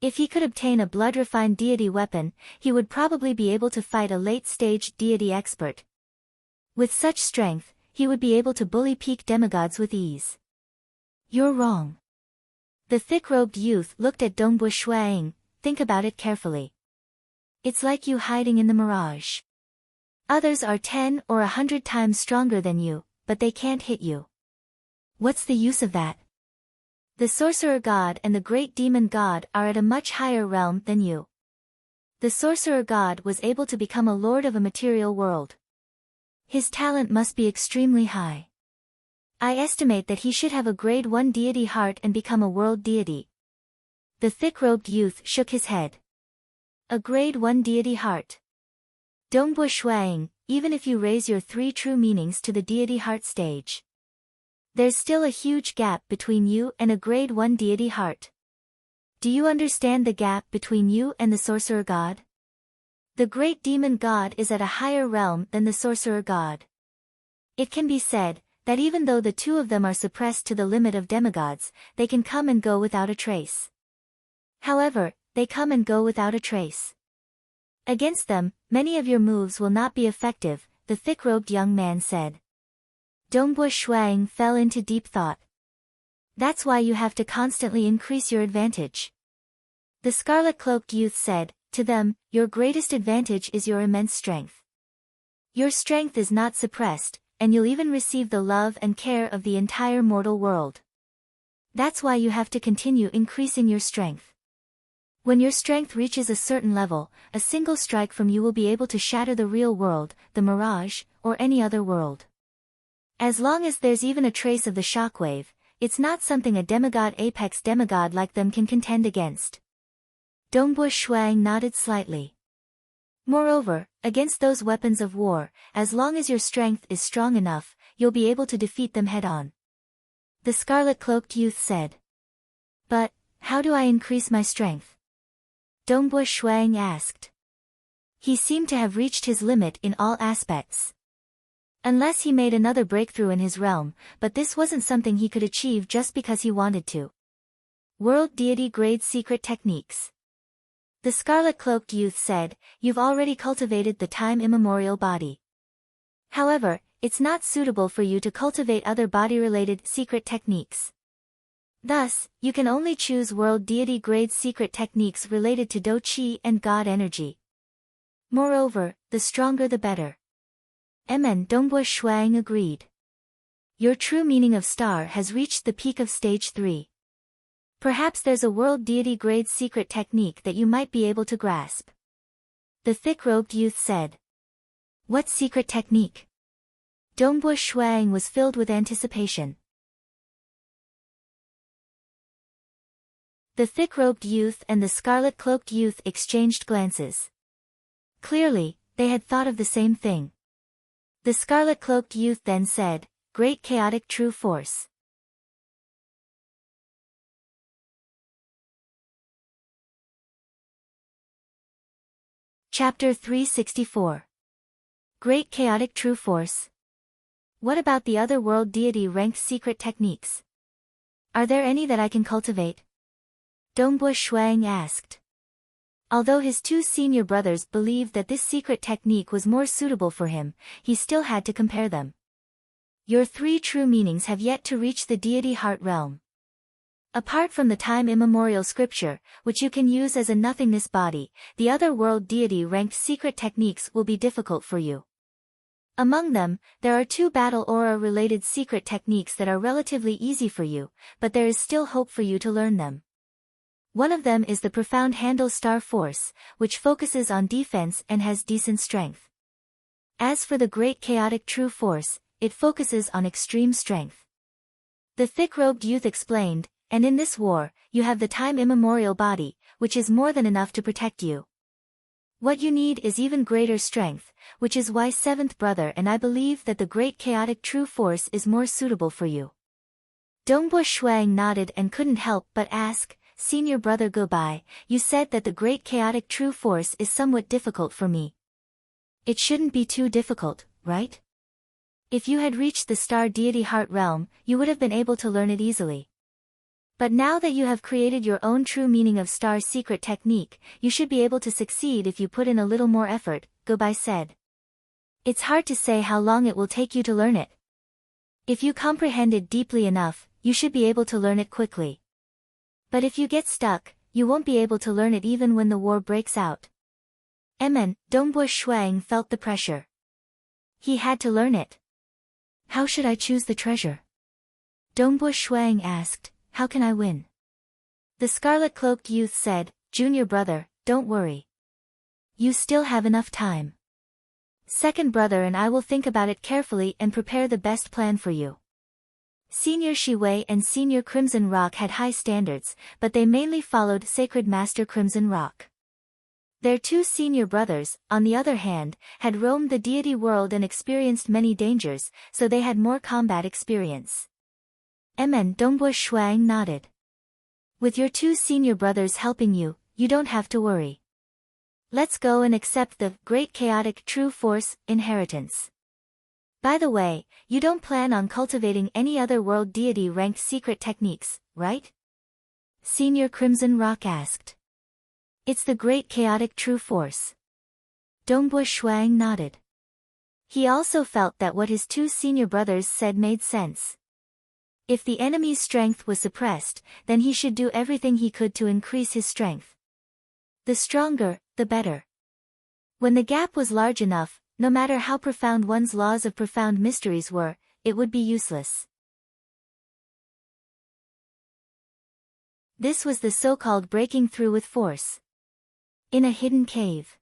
If he could obtain a blood-refined deity weapon, he would probably be able to fight a late-stage deity expert. With such strength, he would be able to bully peak demigods with ease. You're wrong. The thick-robed youth looked at Dongbo Shuang. Think about it carefully. It's like you hiding in the mirage. Others are 10 or 100 times stronger than you, but they can't hit you. What's the use of that? The sorcerer god and the great demon god are at a much higher realm than you. The sorcerer god was able to become a lord of a material world. His talent must be extremely high. I estimate that he should have a grade 1 deity heart and become a world deity. The thick-robed youth shook his head. A grade 1 deity heart. Dongbo Shuang, even if you raise your 3 true meanings to the deity heart stage, there's still a huge gap between you and a grade 1 deity heart. Do you understand the gap between you and the sorcerer god? The great demon god is at a higher realm than the sorcerer god. It can be said that even though the two of them are suppressed to the limit of demigods, they can come and go without a trace. However, they come and go without a trace. Against them, many of your moves will not be effective, the thick-robed young man said. Dongbo Shuang fell into deep thought. That's why you have to constantly increase your advantage. The scarlet-cloaked youth said, to them, your greatest advantage is your immense strength. Your strength is not suppressed, and you'll even receive the love and care of the entire mortal world. That's why you have to continue increasing your strength. When your strength reaches a certain level, a single strike from you will be able to shatter the real world, the mirage, or any other world. As long as there's even a trace of the shockwave, it's not something a demigod apex demigod like them can contend against. Dongbo Shuang nodded slightly. Moreover, against those weapons of war, as long as your strength is strong enough, you'll be able to defeat them head-on. The scarlet-cloaked youth said. But, how do I increase my strength? Dongbo Shuang asked. He seemed to have reached his limit in all aspects. Unless he made another breakthrough in his realm, but this wasn't something he could achieve just because he wanted to. World Deity Grade Secret Techniques. The scarlet-cloaked youth said, you've already cultivated the time immemorial body. However, it's not suitable for you to cultivate other body-related secret techniques. Thus, you can only choose World Deity Grade Secret Techniques related to Do Qi and God Energy. Moreover, the stronger the better. Dongbo Shuang agreed. Your true meaning of star has reached the peak of stage 3. Perhaps there's a world deity grade secret technique that you might be able to grasp. The thick-robed youth said. What secret technique? Dongbo Shuang was filled with anticipation. The thick-robed youth and the scarlet-cloaked youth exchanged glances. Clearly, They had thought of the same thing. The scarlet-cloaked youth then said, "Great chaotic true force." Chapter 364. Great chaotic true force. What about the other world deity ranked secret techniques? Are there any that I can cultivate? Dongbo Shuang asked. Although his two senior brothers believed that this secret technique was more suitable for him, he still had to compare them. Your three true meanings have yet to reach the deity heart realm. Apart from the time immemorial scripture, which you can use as a nothingness body, the other world deity ranked secret techniques will be difficult for you. Among them, there are two battle aura related secret techniques that are relatively easy for you, but there is still hope for you to learn them. One of them is the profound handle star force, which focuses on defense and has decent strength. As for the great chaotic true force, it focuses on extreme strength. The thick-robed youth explained, and in this war, you have the time immemorial body, which is more than enough to protect you. What you need is even greater strength, which is why seventh brother and I believe that the great chaotic true force is more suitable for you. Dongbo Shuang nodded and couldn't help but ask, "Senior brother Gobai, you said that the great chaotic true force is somewhat difficult for me. It shouldn't be too difficult, right? If you had reached the star deity heart realm, you would have been able to learn it easily. But now that you have created your own true meaning of star secret technique, you should be able to succeed if you put in a little more effort," Gobai said. "It's hard to say how long it will take you to learn it. If you comprehend it deeply enough, you should be able to learn it quickly. But if you get stuck, you won't be able to learn it even when the war breaks out." Dongbo Shuang felt the pressure. He had to learn it. "How should I choose the treasure?" Dongbo Shuang asked. "How can I win?" The scarlet-cloaked youth said, "Junior brother, don't worry. You still have enough time. Second brother and I will think about it carefully and prepare the best plan for you." Senior Shiwei and Senior Crimson Rock had high standards, but they mainly followed Sacred Master Crimson Rock. Their two senior brothers, on the other hand, had roamed the deity world and experienced many dangers, so they had more combat experience. Dongbo Shuang nodded. "With your two senior brothers helping you, you don't have to worry. Let's go and accept the great chaotic true force inheritance. By the way, you don't plan on cultivating any other world deity ranked secret techniques, right?" Senior Crimson Rock asked. "It's the great chaotic true force." Dongbo Shuang nodded. He also felt that what his two senior brothers said made sense. If the enemy's strength was suppressed, then he should do everything he could to increase his strength. The stronger, the better. When the gap was large enough, no matter how profound one's laws of profound mysteries were, it would be useless. This was the so-called breaking through with force. In a hidden cave.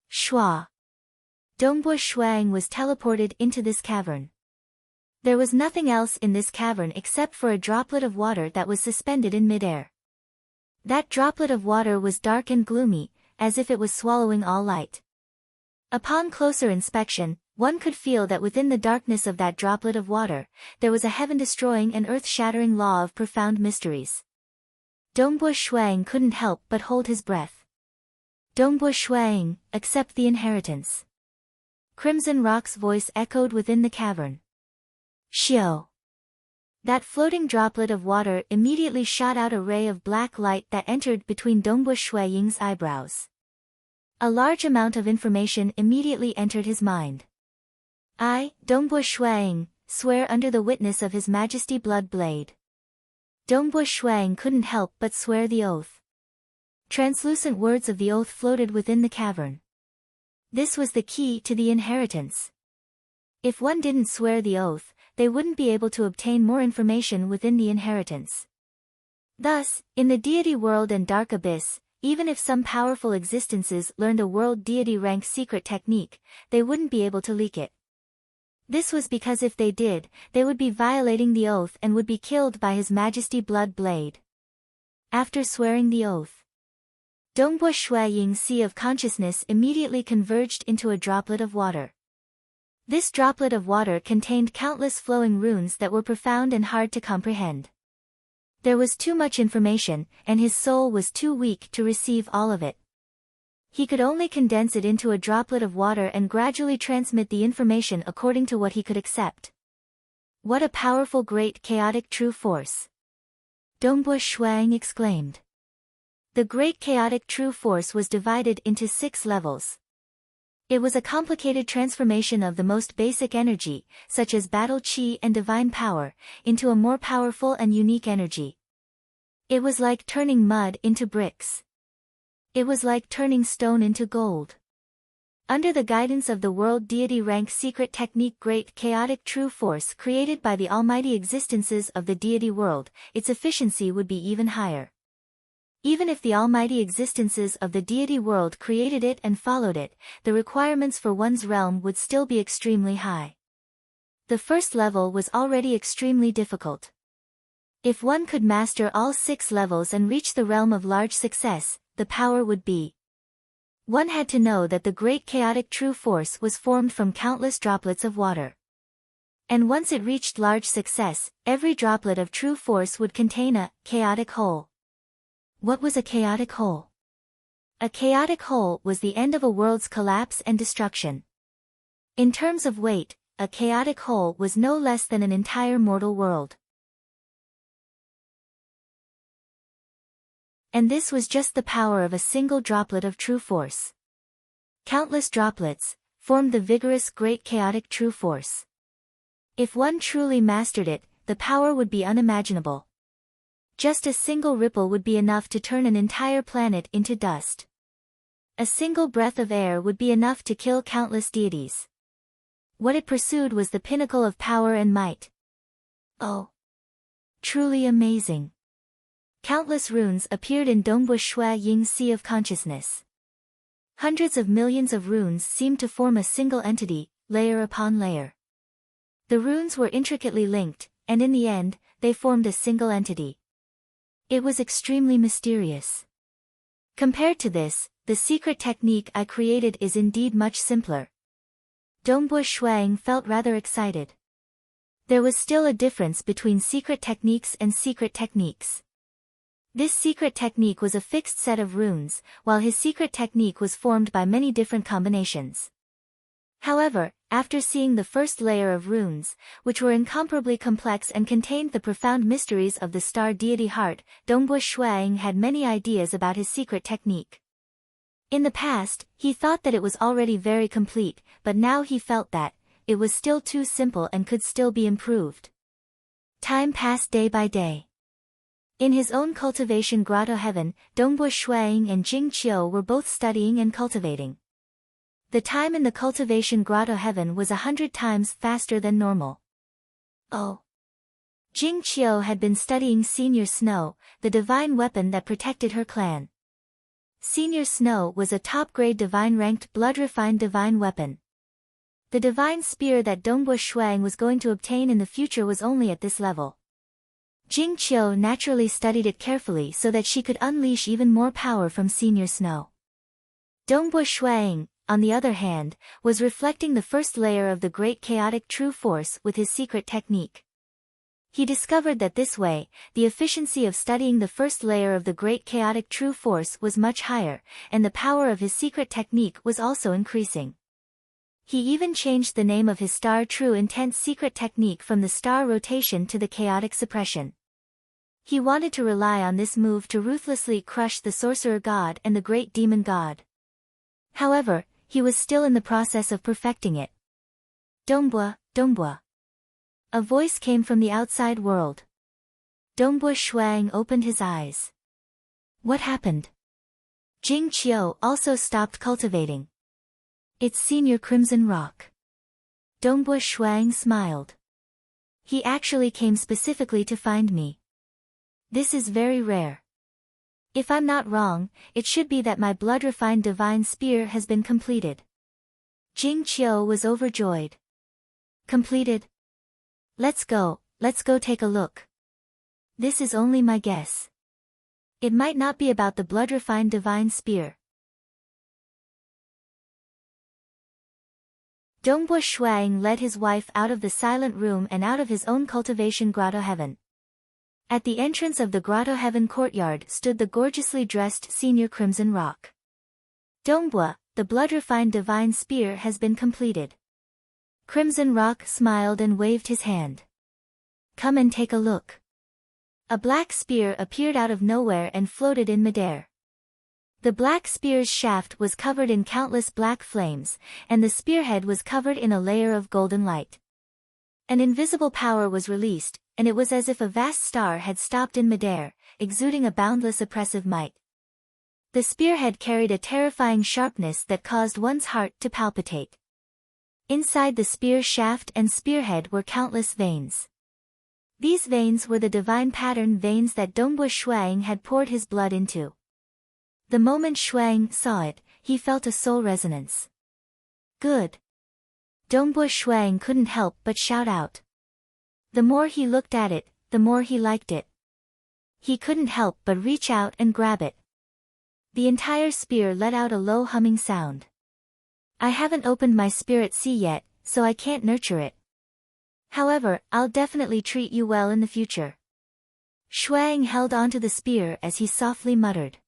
Shua. Dongbo Shuang was teleported into this cavern. There was nothing else in this cavern except for a droplet of water that was suspended in midair. That droplet of water was dark and gloomy, as if it was swallowing all light. Upon closer inspection, one could feel that within the darkness of that droplet of water, there was a heaven-destroying and earth-shattering law of profound mysteries. Dongbo Shuang couldn't help but hold his breath. "Dongbo Shuang, accept the inheritance." Crimson Rock's voice echoed within the cavern. "Shio." That floating droplet of water immediately shot out a ray of black light that entered between Dongbo Shuang's eyebrows. A large amount of information immediately entered his mind. "I, Dongbo Shuang, swear under the witness of His Majesty Blood Blade." Dongbo Shuang couldn't help but swear the oath. Translucent words of the oath floated within the cavern. This was the key to the inheritance. If one didn't swear the oath, they wouldn't be able to obtain more information within the inheritance. Thus, in the deity world and dark abyss, even if some powerful existences learned a world deity rank secret technique, they wouldn't be able to leak it. This was because if they did, they would be violating the oath and would be killed by His Majesty Blood Blade. After swearing the oath, Dongbo Shuiying Sea of Consciousness immediately converged into a droplet of water. This droplet of water contained countless flowing runes that were profound and hard to comprehend. There was too much information, and his soul was too weak to receive all of it. He could only condense it into a droplet of water and gradually transmit the information according to what he could accept. What a powerful great chaotic true force! Dongbo Shuiying exclaimed. The great chaotic true force was divided into 6 levels. It was a complicated transformation of the most basic energy, such as battle chi and divine power, into a more powerful and unique energy. It was like turning mud into bricks. It was like turning stone into gold. Under the guidance of the world deity rank secret technique great chaotic true force created by the almighty existences of the deity world, its efficiency would be even higher. Even if the almighty existences of the deity world created it and followed it, the requirements for one's realm would still be extremely high. The first level was already extremely difficult. If one could master all 6 levels and reach the realm of large success, the power would be. One had to know that the great chaotic true force was formed from countless droplets of water. And once it reached large success, every droplet of true force would contain a chaotic whole. What was a chaotic whole? A chaotic whole was the end of a world's collapse and destruction. In terms of weight, a chaotic whole was no less than an entire mortal world. And this was just the power of a single droplet of true force. Countless droplets formed the vigorous great chaotic true force. If one truly mastered it, the power would be unimaginable. Just a single ripple would be enough to turn an entire planet into dust. A single breath of air would be enough to kill countless deities. What it pursued was the pinnacle of power and might. Oh! Truly amazing! Countless runes appeared in Dongbo Shuiying Sea of Consciousness. Hundreds of millions of runes seemed to form a single entity, layer upon layer. The runes were intricately linked, and in the end, they formed a single entity. It was extremely mysterious. Compared to this, the secret technique I created is indeed much simpler. Dongbo Shuiying felt rather excited. There was still a difference between secret techniques and secret techniques. This secret technique was a fixed set of runes, while his secret technique was formed by many different combinations. However, after seeing the first layer of runes, which were incomparably complex and contained the profound mysteries of the star deity heart, Dongbo Shuiying had many ideas about his secret technique. In the past, he thought that it was already very complete, but now he felt that it was still too simple and could still be improved. Time passed day by day. In his own cultivation grotto heaven, Dongbo Shuiying and Jing were both studying and cultivating. The time in the cultivation grotto heaven was 100 times faster than normal. Oh! Jing had been studying Senior Snow, the divine weapon that protected her clan. Senior Snow was a top-grade divine-ranked blood-refined divine weapon. The divine spear that Dongbo Shuiying was going to obtain in the future was only at this level. Jing naturally studied it carefully so that she could unleash even more power from Senior Snow. Dongbo Shuiying, on the other hand, was reflecting the first layer of the great chaotic true force with his secret technique. He discovered that this way, the efficiency of studying the first layer of the great chaotic true force was much higher, and the power of his secret technique was also increasing. He even changed the name of his star true intense secret technique from the star rotation to the chaotic suppression. He wanted to rely on this move to ruthlessly crush the sorcerer god and the great demon god. However, he was still in the process of perfecting it. Dongbo, Dongbo. A voice came from the outside world. Dongbo Shuiying opened his eyes. What happened? Jing also stopped cultivating. It's Senior Crimson Rock. Dongbo Shuiying smiled. He actually came specifically to find me. This is very rare. If I'm not wrong, it should be that my blood-refined divine spear has been completed. Jing was overjoyed. Completed? Let's go take a look. This is only my guess. It might not be about the blood-refined divine spear. Dongbua Shuang led his wife out of the silent room and out of his own cultivation grotto heaven. At the entrance of the grotto heaven courtyard stood the gorgeously dressed senior Crimson Rock. Dongbua, the blood-refined divine spear has been completed. Crimson Rock smiled and waved his hand. Come and take a look. A black spear appeared out of nowhere and floated in midair. The black spear's shaft was covered in countless black flames, and the spearhead was covered in a layer of golden light. An invisible power was released, and it was as if a vast star had stopped in midair, exuding a boundless oppressive might. The spearhead carried a terrifying sharpness that caused one's heart to palpitate. Inside the spear shaft and spearhead were countless veins. These veins were the divine pattern veins that Dongbua Shuang had poured his blood into. The moment Shuang saw it, he felt a soul resonance. Good. Dongbua Shuang couldn't help but shout out. The more he looked at it, the more he liked it. He couldn't help but reach out and grab it. The entire spear let out a low humming sound. I haven't opened my spirit sea yet, so I can't nurture it. However, I'll definitely treat you well in the future. Shuang held onto the spear as he softly muttered.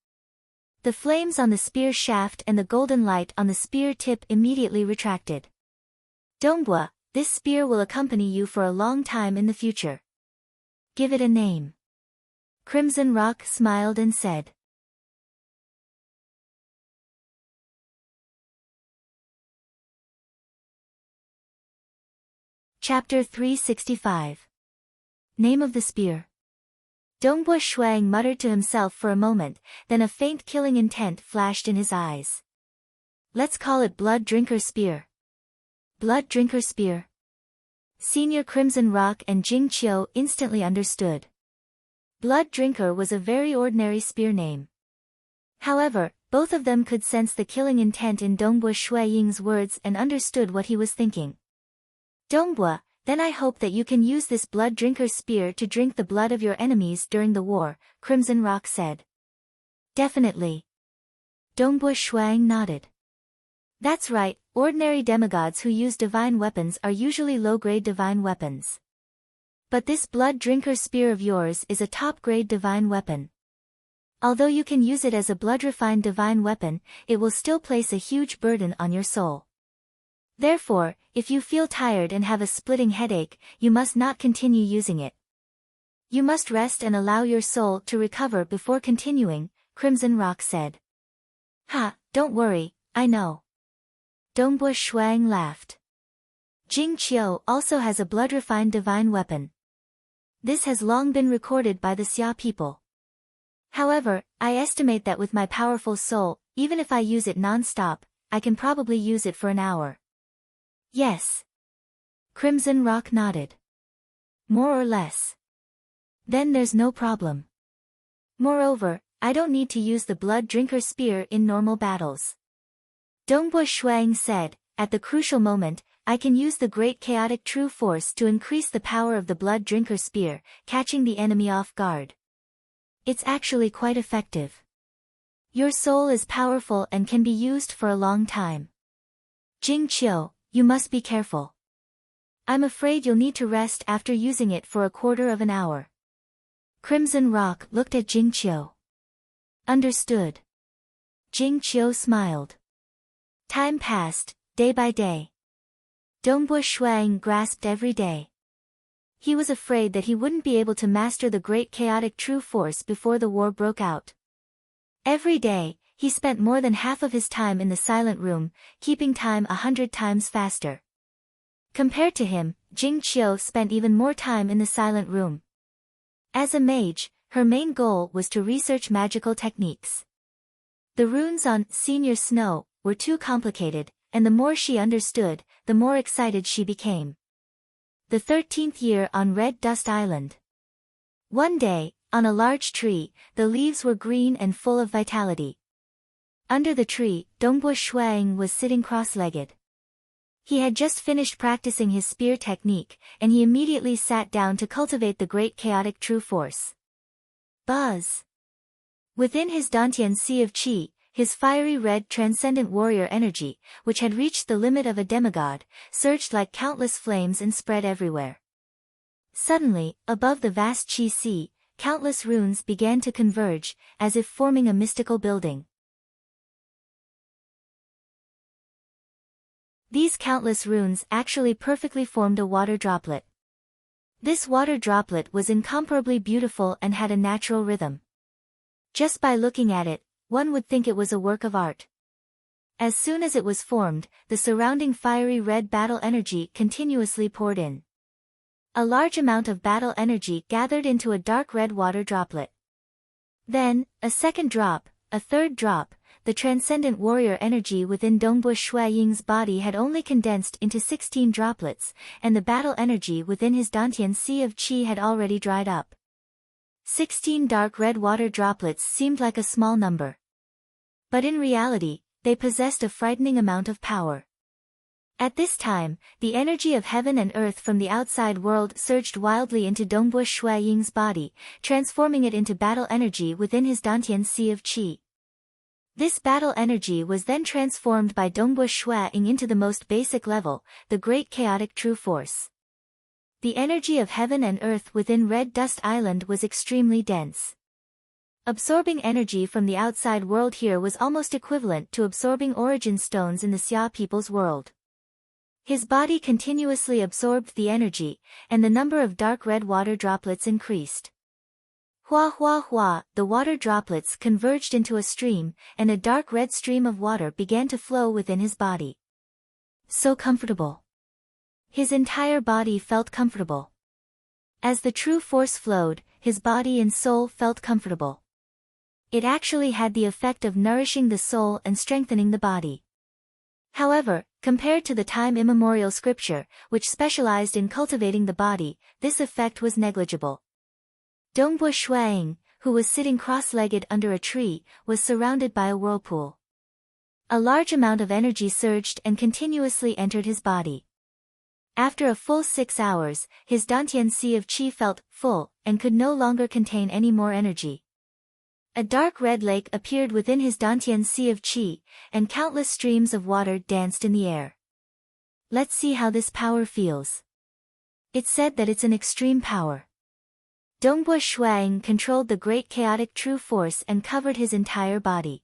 The flames on the spear shaft and the golden light on the spear tip immediately retracted. Dongbua, this spear will accompany you for a long time in the future. Give it a name. Crimson Rock smiled and said. Chapter 365. Name of the Spear. Dongbua Shuang muttered to himself for a moment, then a faint killing intent flashed in his eyes. Let's call it Blood Drinker Spear. Blood Drinker Spear. Senior Crimson Rock and Jing Qiu instantly understood. Blood Drinker was a very ordinary spear name. However, both of them could sense the killing intent in Dongbua Shuang's words and understood what he was thinking. Dongbua, then I hope that you can use this blood drinker spear to drink the blood of your enemies during the war, Crimson Rock said. Definitely. Dongbua Shuang nodded. That's right, ordinary demigods who use divine weapons are usually low-grade divine weapons. But this blood drinker spear of yours is a top-grade divine weapon. Although you can use it as a blood-refined divine weapon, it will still place a huge burden on your soul. Therefore, if you feel tired and have a splitting headache, you must not continue using it. You must rest and allow your soul to recover before continuing, Crimson Rock said. Ha, don't worry, I know. Dongbua Shuang laughed. Jing Qiu also has a blood-refined divine weapon. This has long been recorded by the Xia people. However, I estimate that with my powerful soul, even if I use it non-stop, I can probably use it for an hour. Yes. Crimson Rock nodded. More or less. Then there's no problem. Moreover, I don't need to use the blood drinker spear in normal battles. Dongbua Shuang said, at the crucial moment, I can use the great chaotic true force to increase the power of the blood drinker spear, catching the enemy off guard. It's actually quite effective. Your soul is powerful and can be used for a long time. Jing Qiu, you must be careful. I'm afraid you'll need to rest after using it for a quarter of an hour. Crimson Rock looked at Jing Qiu. Understood. Jing Qiu smiled. Time passed, day by day. Dongbua Shuang grasped every day. He was afraid that he wouldn't be able to master the great chaotic true force before the war broke out. Every day, he spent more than half of his time in the silent room, keeping time 100 times faster. Compared to him, Jing Qiu spent even more time in the silent room. As a mage, her main goal was to research magical techniques. The runes on Senior Snow were too complicated, and the more she understood, the more excited she became. The 13th year on Red Dust Island. One day, on a large tree, the leaves were green and full of vitality. Under the tree, Dongbua Shuang was sitting cross-legged. He had just finished practicing his spear technique, and he immediately sat down to cultivate the great chaotic true force. Buzz! Within his Dantian sea of qi, his fiery red transcendent warrior energy, which had reached the limit of a demigod, surged like countless flames and spread everywhere. Suddenly, above the vast qi sea, countless runes began to converge, as if forming a mystical building. These countless runes actually perfectly formed a water droplet. This water droplet was incomparably beautiful and had a natural rhythm. Just by looking at it, one would think it was a work of art. As soon as it was formed, the surrounding fiery red battle energy continuously poured in. A large amount of battle energy gathered into a dark red water droplet. Then, a second drop, a third drop. The transcendent warrior energy within Dongbu Shui Ying's body had only condensed into 16 droplets, and the battle energy within his Dantian sea of qi had already dried up. 16 dark red water droplets seemed like a small number. But in reality, they possessed a frightening amount of power. At this time, the energy of heaven and earth from the outside world surged wildly into Dongbu Shui Ying's body, transforming it into battle energy within his Dantian sea of qi. This battle energy was then transformed by Dongbu Shui Ying into the most basic level, the great chaotic true force. The energy of heaven and earth within Red Dust Island was extremely dense. Absorbing energy from the outside world here was almost equivalent to absorbing origin stones in the Xia people's world. His body continuously absorbed the energy, and the number of dark red water droplets increased. Hua hua hua, the water droplets converged into a stream, and a dark red stream of water began to flow within his body. So comfortable. His entire body felt comfortable. As the true force flowed, his body and soul felt comfortable. It actually had the effect of nourishing the soul and strengthening the body. However, compared to the time immemorial scripture, which specialized in cultivating the body, this effect was negligible. Dongbu Shui Ying, who was sitting cross-legged under a tree, was surrounded by a whirlpool. A large amount of energy surged and continuously entered his body. After a full 6 hours, his Dantian sea of qi felt full, and could no longer contain any more energy. A dark red lake appeared within his Dantian sea of qi, and countless streams of water danced in the air. Let's see how this power feels. It's said that it's an extreme power. Dongbu Shui Ying controlled the great chaotic true force and covered his entire body.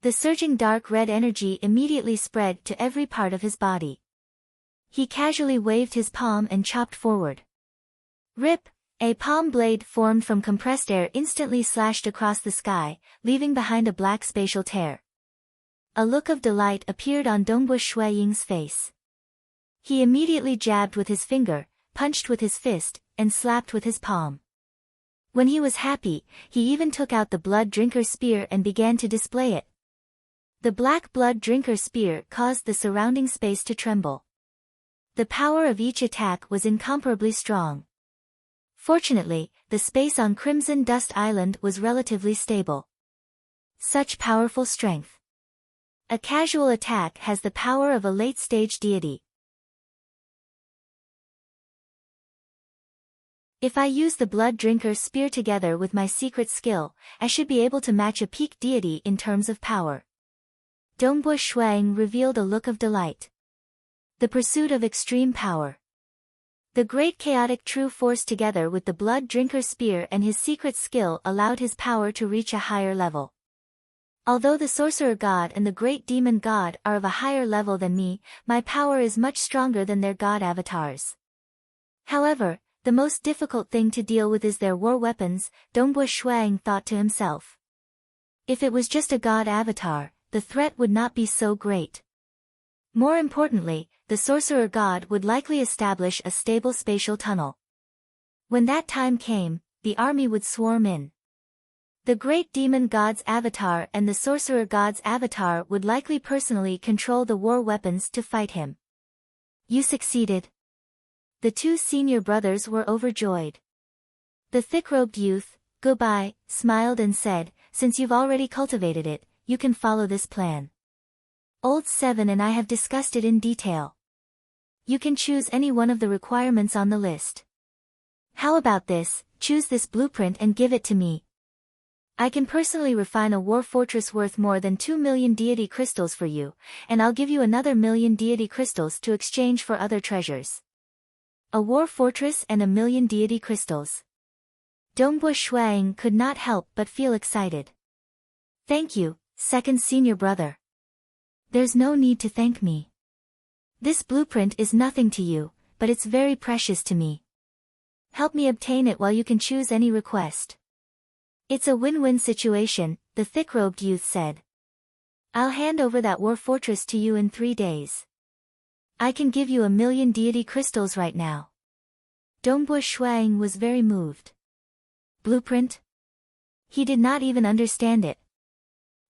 The surging dark red energy immediately spread to every part of his body. He casually waved his palm and chopped forward. Rip! A palm blade formed from compressed air instantly slashed across the sky, leaving behind a black spatial tear. A look of delight appeared on Dongbu Shui Ying's face. He immediately jabbed with his finger, punched with his fist, and slapped with his palm. When he was happy, he even took out the blood drinker spear and began to display it. The black blood drinker spear caused the surrounding space to tremble. The power of each attack was incomparably strong. Fortunately, the space on Crimson Dust Island was relatively stable. Such powerful strength. A casual attack has the power of a late-stage deity. If I use the blood drinker spear together with my secret skill, I should be able to match a peak deity in terms of power. Dongbu Shui Ying revealed a look of delight. The pursuit of extreme power. The great chaotic true force together with the blood drinker spear and his secret skill allowed his power to reach a higher level. Although the sorcerer god and the great demon god are of a higher level than me, my power is much stronger than their god avatars. However, the most difficult thing to deal with is their war weapons, Dongbu Shui Ying thought to himself. If it was just a god avatar, the threat would not be so great. More importantly, the sorcerer god would likely establish a stable spatial tunnel. When that time came, the army would swarm in. The great demon god's avatar and the sorcerer god's avatar would likely personally control the war weapons to fight him. You succeeded. The two senior brothers were overjoyed. The thick-robed youth, Goodbye, smiled and said, Since you've already cultivated it, you can follow this plan. Old Seven and I have discussed it in detail. You can choose any one of the requirements on the list. How about this, choose this blueprint and give it to me. I can personally refine a war fortress worth more than 2 million deity crystals for you, and I'll give you another million deity crystals to exchange for other treasures. A war fortress and a million deity crystals. Dongbo Shuang could not help but feel excited. Thank you, second senior brother. There's no need to thank me. This blueprint is nothing to you, but it's very precious to me. Help me obtain it while you can choose any request. It's a win-win situation, the thick-robed youth said. I'll hand over that war fortress to you in 3 days. I can give you 1 million deity crystals right now. Dongbo Shuang was very moved. Blueprint? He did not even understand it.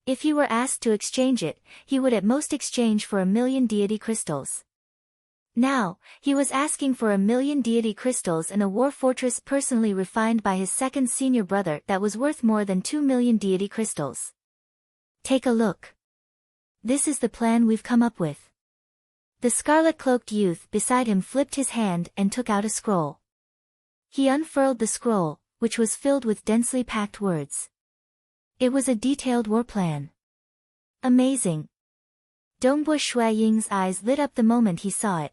If he were asked to exchange it, he would at most exchange for 1 million deity crystals. Now, he was asking for 1 million deity crystals and a war fortress personally refined by his second senior brother that was worth more than 2 million deity crystals. Take a look. This is the plan we've come up with. The scarlet-cloaked youth beside him flipped his hand and took out a scroll. He unfurled the scroll, which was filled with densely packed words. It was a detailed war plan. Amazing. Dongbo Shuaying's eyes lit up the moment he saw it.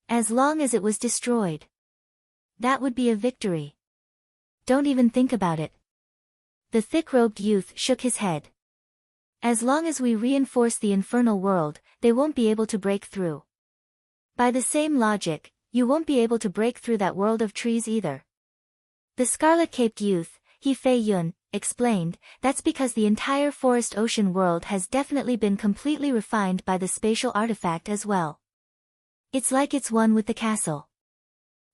As long as it was destroyed. That would be a victory. Don't even think about it. The thick-robed youth shook his head. As long as we reinforce the infernal world, they won't be able to break through. By the same logic, you won't be able to break through that world of trees either. The scarlet-caped youth, He Fei Yun, explained, that's because the entire forest ocean world has definitely been completely refined by the spatial artifact as well. It's like it's one with the castle.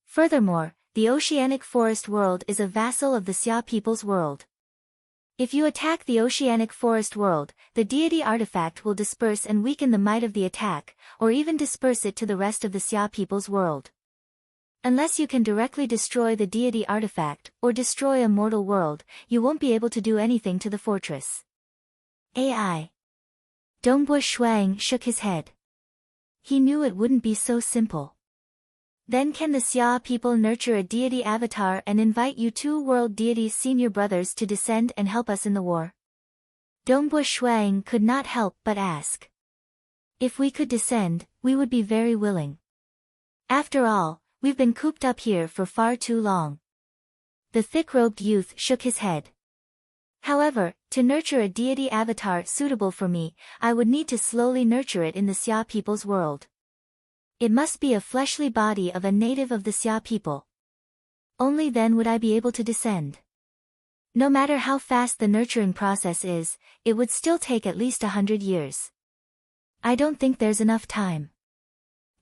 Furthermore, the oceanic forest world is a vassal of the Xia people's world. If you attack the oceanic forest world, the deity artifact will disperse and weaken the might of the attack, or even disperse it to the rest of the Xia people's world. Unless you can directly destroy the deity artifact, or destroy a mortal world, you won't be able to do anything to the fortress. AI. Dongbo Shuang shook his head. He knew it wouldn't be so simple. Then can the Xia people nurture a deity avatar and invite you two world deities senior brothers to descend and help us in the war? Dongbo Shuang could not help but ask. If we could descend, we would be very willing. After all, we've been cooped up here for far too long. The thick-robed youth shook his head. However, to nurture a deity avatar suitable for me, I would need to slowly nurture it in the Xia people's world. It must be a fleshly body of a native of the Xia people. Only then would I be able to descend. No matter how fast the nurturing process is, it would still take at least 100 years. I don't think there's enough time.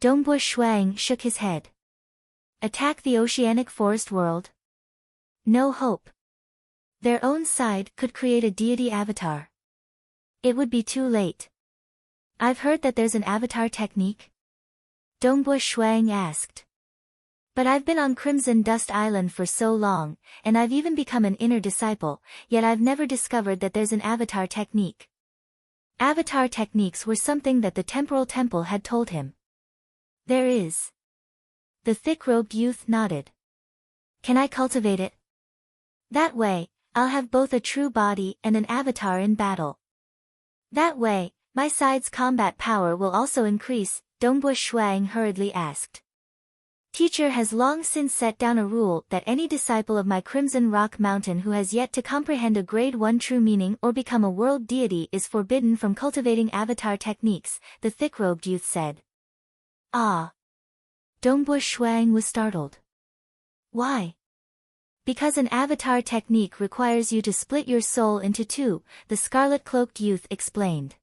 Dongbo Shuang shook his head. Attack the oceanic forest world? No hope. Their own side could create a deity avatar. It would be too late. I've heard that there's an avatar technique. Dongbo Shuang asked. But I've been on Crimson Dust Island for so long, and I've even become an inner disciple, yet I've never discovered that there's an avatar technique. Avatar techniques were something that the temporal temple had told him. There is. The thick-robed youth nodded. Can I cultivate it? That way, I'll have both a true body and an avatar in battle. That way, my side's combat power will also increase, Dongbo Shuang hurriedly asked. Teacher has long since set down a rule that any disciple of my Crimson Rock Mountain who has yet to comprehend a grade 1 true meaning or become a world deity is forbidden from cultivating avatar techniques, the thick-robed youth said. Ah. Dongbo Shuang was startled. Why? Because an avatar technique requires you to split your soul into two, the scarlet-cloaked youth explained.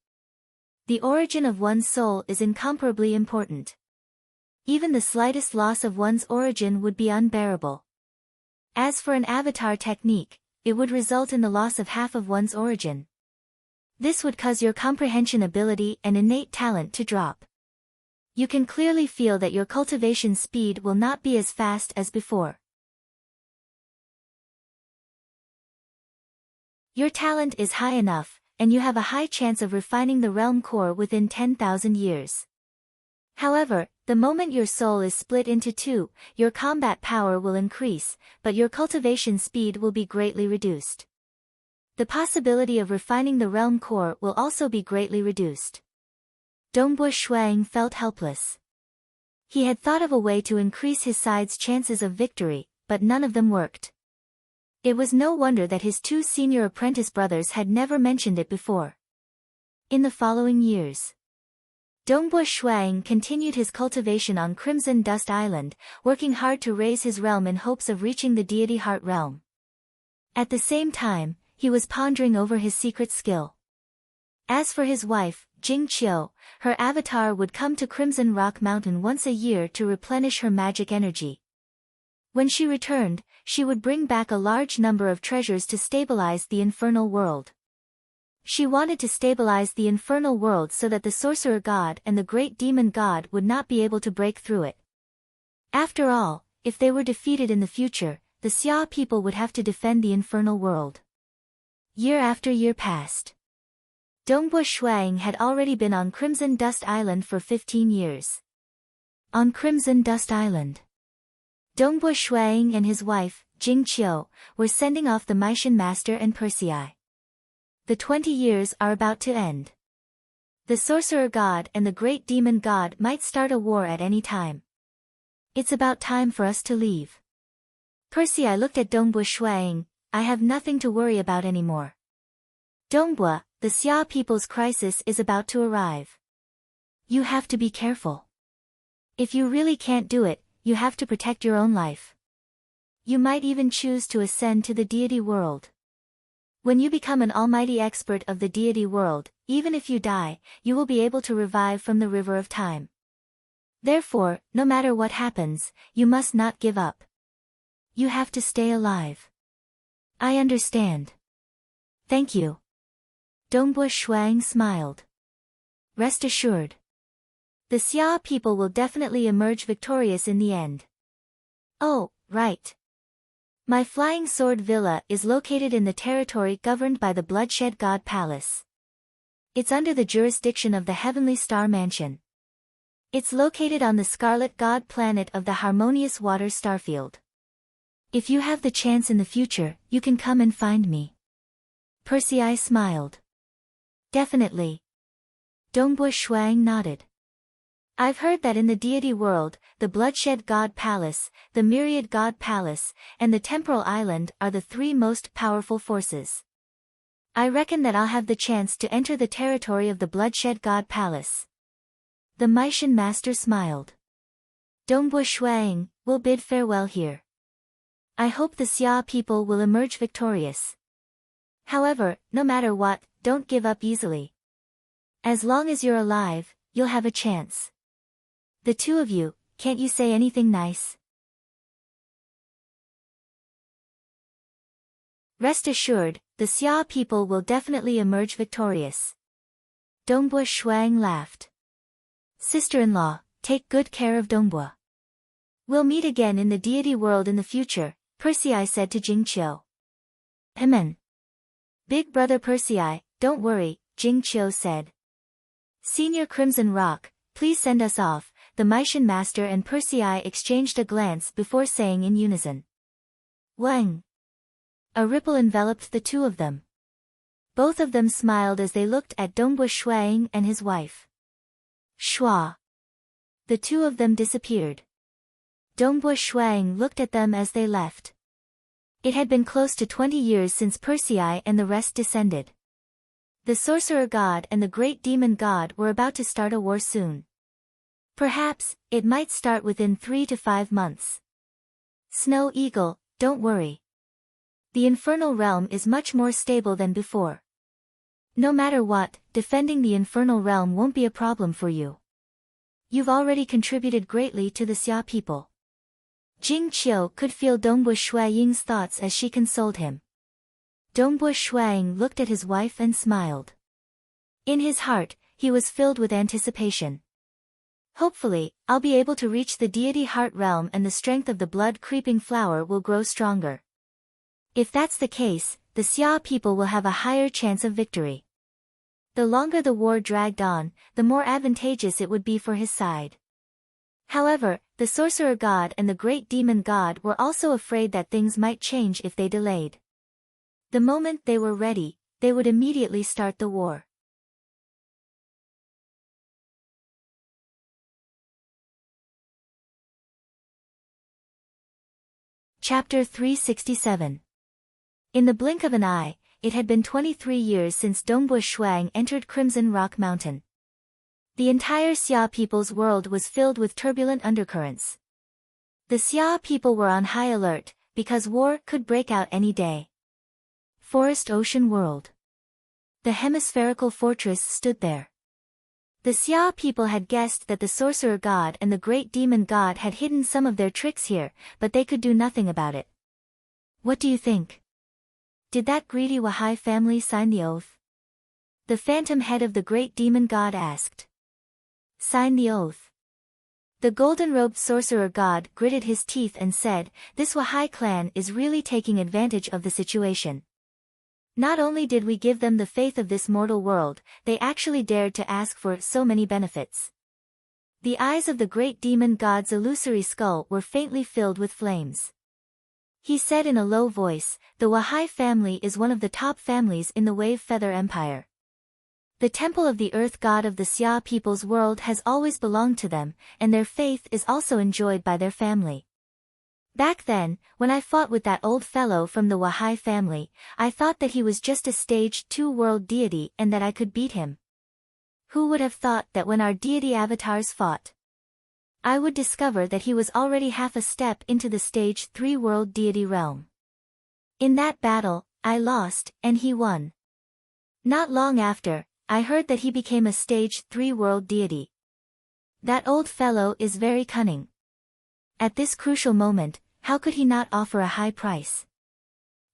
The origin of one's soul is incomparably important. Even the slightest loss of one's origin would be unbearable. As for an avatar technique, it would result in the loss of half of one's origin. This would cause your comprehension ability and innate talent to drop. You can clearly feel that your cultivation speed will not be as fast as before. Your talent is high enough, and you have a high chance of refining the realm core within 10,000 years. However, the moment your soul is split into two, your combat power will increase, but your cultivation speed will be greatly reduced. The possibility of refining the realm core will also be greatly reduced. Dongbo Shuang felt helpless. He had thought of a way to increase his side's chances of victory, but none of them worked. It was no wonder that his two senior apprentice brothers had never mentioned it before. In the following years, Dongbo Shuang continued his cultivation on Crimson Dust Island, working hard to raise his realm in hopes of reaching the deity heart realm. At the same time, he was pondering over his secret skill. As for his wife, Jing Qiu, her avatar would come to Crimson Rock Mountain once a year to replenish her magic energy. When she returned, she would bring back a large number of treasures to stabilize the infernal world. She wanted to stabilize the infernal world so that the sorcerer god and the great demon god would not be able to break through it. After all, if they were defeated in the future, the Xia people would have to defend the infernal world. Year after year passed. Dongbo Shuang had already been on Crimson Dust Island for 15 years. On Crimson Dust Island, Dongbo Shuang and his wife, Jing Qiu, were sending off the Maishan Master and Persei. The 20 years are about to end. The sorcerer god and the great demon god might start a war at any time. It's about time for us to leave. Persei looked at Dongbo Shuang. I have nothing to worry about anymore. Dongbo, the Xia people's crisis is about to arrive. You have to be careful. If you really can't do it, you have to protect your own life. You might even choose to ascend to the deity world. When you become an almighty expert of the deity world, even if you die, you will be able to revive from the river of time. Therefore, no matter what happens, you must not give up. You have to stay alive. I understand. Thank you. Dongbo Shuang smiled. Rest assured. The Xia people will definitely emerge victorious in the end. Oh, right. My Flying Sword Villa is located in the territory governed by the Bloodshed God Palace. It's under the jurisdiction of the Heavenly Star Mansion. It's located on the Scarlet God planet of the Harmonious Water Starfield. If you have the chance in the future, you can come and find me. Persei smiled. Definitely. Dongbo Shuang nodded. I've heard that in the deity world, the Bloodshed God Palace, the Myriad God Palace, and the Temporal Island are the three most powerful forces. I reckon that I'll have the chance to enter the territory of the Bloodshed God Palace. The Maishan Master smiled. Dongbo Shuang, we'll bid farewell here. I hope the Xia people will emerge victorious. However, no matter what, don't give up easily. As long as you're alive, you'll have a chance. The two of you, can't you say anything nice? Rest assured, the Xia people will definitely emerge victorious. Dongbo Shuang laughed. Sister-in-law, take good care of Dongbo. We'll meet again in the deity world in the future, Persei said to Jing Qiu. Amen. Big brother Persei, don't worry, Jing Qiu said. Senior Crimson Rock, please send us off. The Maishan Master and Persei exchanged a glance before saying in unison. Wang. A ripple enveloped the two of them. Both of them smiled as they looked at Dongbo Shuang and his wife. Shua. The two of them disappeared. Dongbo Shuang looked at them as they left. It had been close to 20 years since Persei and the rest descended. The sorcerer god and the great demon god were about to start a war soon. Perhaps, it might start within 3 to 5 months. Snow Eagle, don't worry. The infernal realm is much more stable than before. No matter what, defending the infernal realm won't be a problem for you. You've already contributed greatly to the Xia people. Jing Qiu could feel Dongbo Shuang's thoughts as she consoled him. Dongbo Shuang looked at his wife and smiled. In his heart, he was filled with anticipation. Hopefully, I'll be able to reach the deity heart realm and the strength of the blood-creeping flower will grow stronger. If that's the case, the Xia people will have a higher chance of victory. The longer the war dragged on, the more advantageous it would be for his side. However, the sorcerer god and the great demon god were also afraid that things might change if they delayed. The moment they were ready, they would immediately start the war. Chapter 367. In the blink of an eye, it had been 23 years since Dongbush Shuang entered Crimson Rock Mountain. The entire Xia people's world was filled with turbulent undercurrents. The Xia people were on high alert, because war could break out any day. Forest Ocean World. The hemispherical fortress stood there. The Xia people had guessed that the sorcerer god and the great demon god had hidden some of their tricks here, but they could do nothing about it. What do you think? Did that greedy Wahai family sign the oath? The phantom head of the great demon god asked. Sign the oath. The golden-robed sorcerer god gritted his teeth and said, this Wahai clan is really taking advantage of the situation. Not only did we give them the faith of this mortal world, they actually dared to ask for so many benefits. The eyes of the great demon god's illusory skull were faintly filled with flames. He said in a low voice, the Wahai family is one of the top families in the Wave Feather Empire. The temple of the earth god of the Xia people's world has always belonged to them, and their faith is also enjoyed by their family. Back then, when I fought with that old fellow from the Wahai family, I thought that he was just a stage 2 world deity and that I could beat him. Who would have thought that when our deity avatars fought, I would discover that he was already half a step into the stage 3 world deity realm. In that battle, I lost, and he won. Not long after, I heard that he became a stage 3 world deity. That old fellow is very cunning. At this crucial moment, how could he not offer a high price?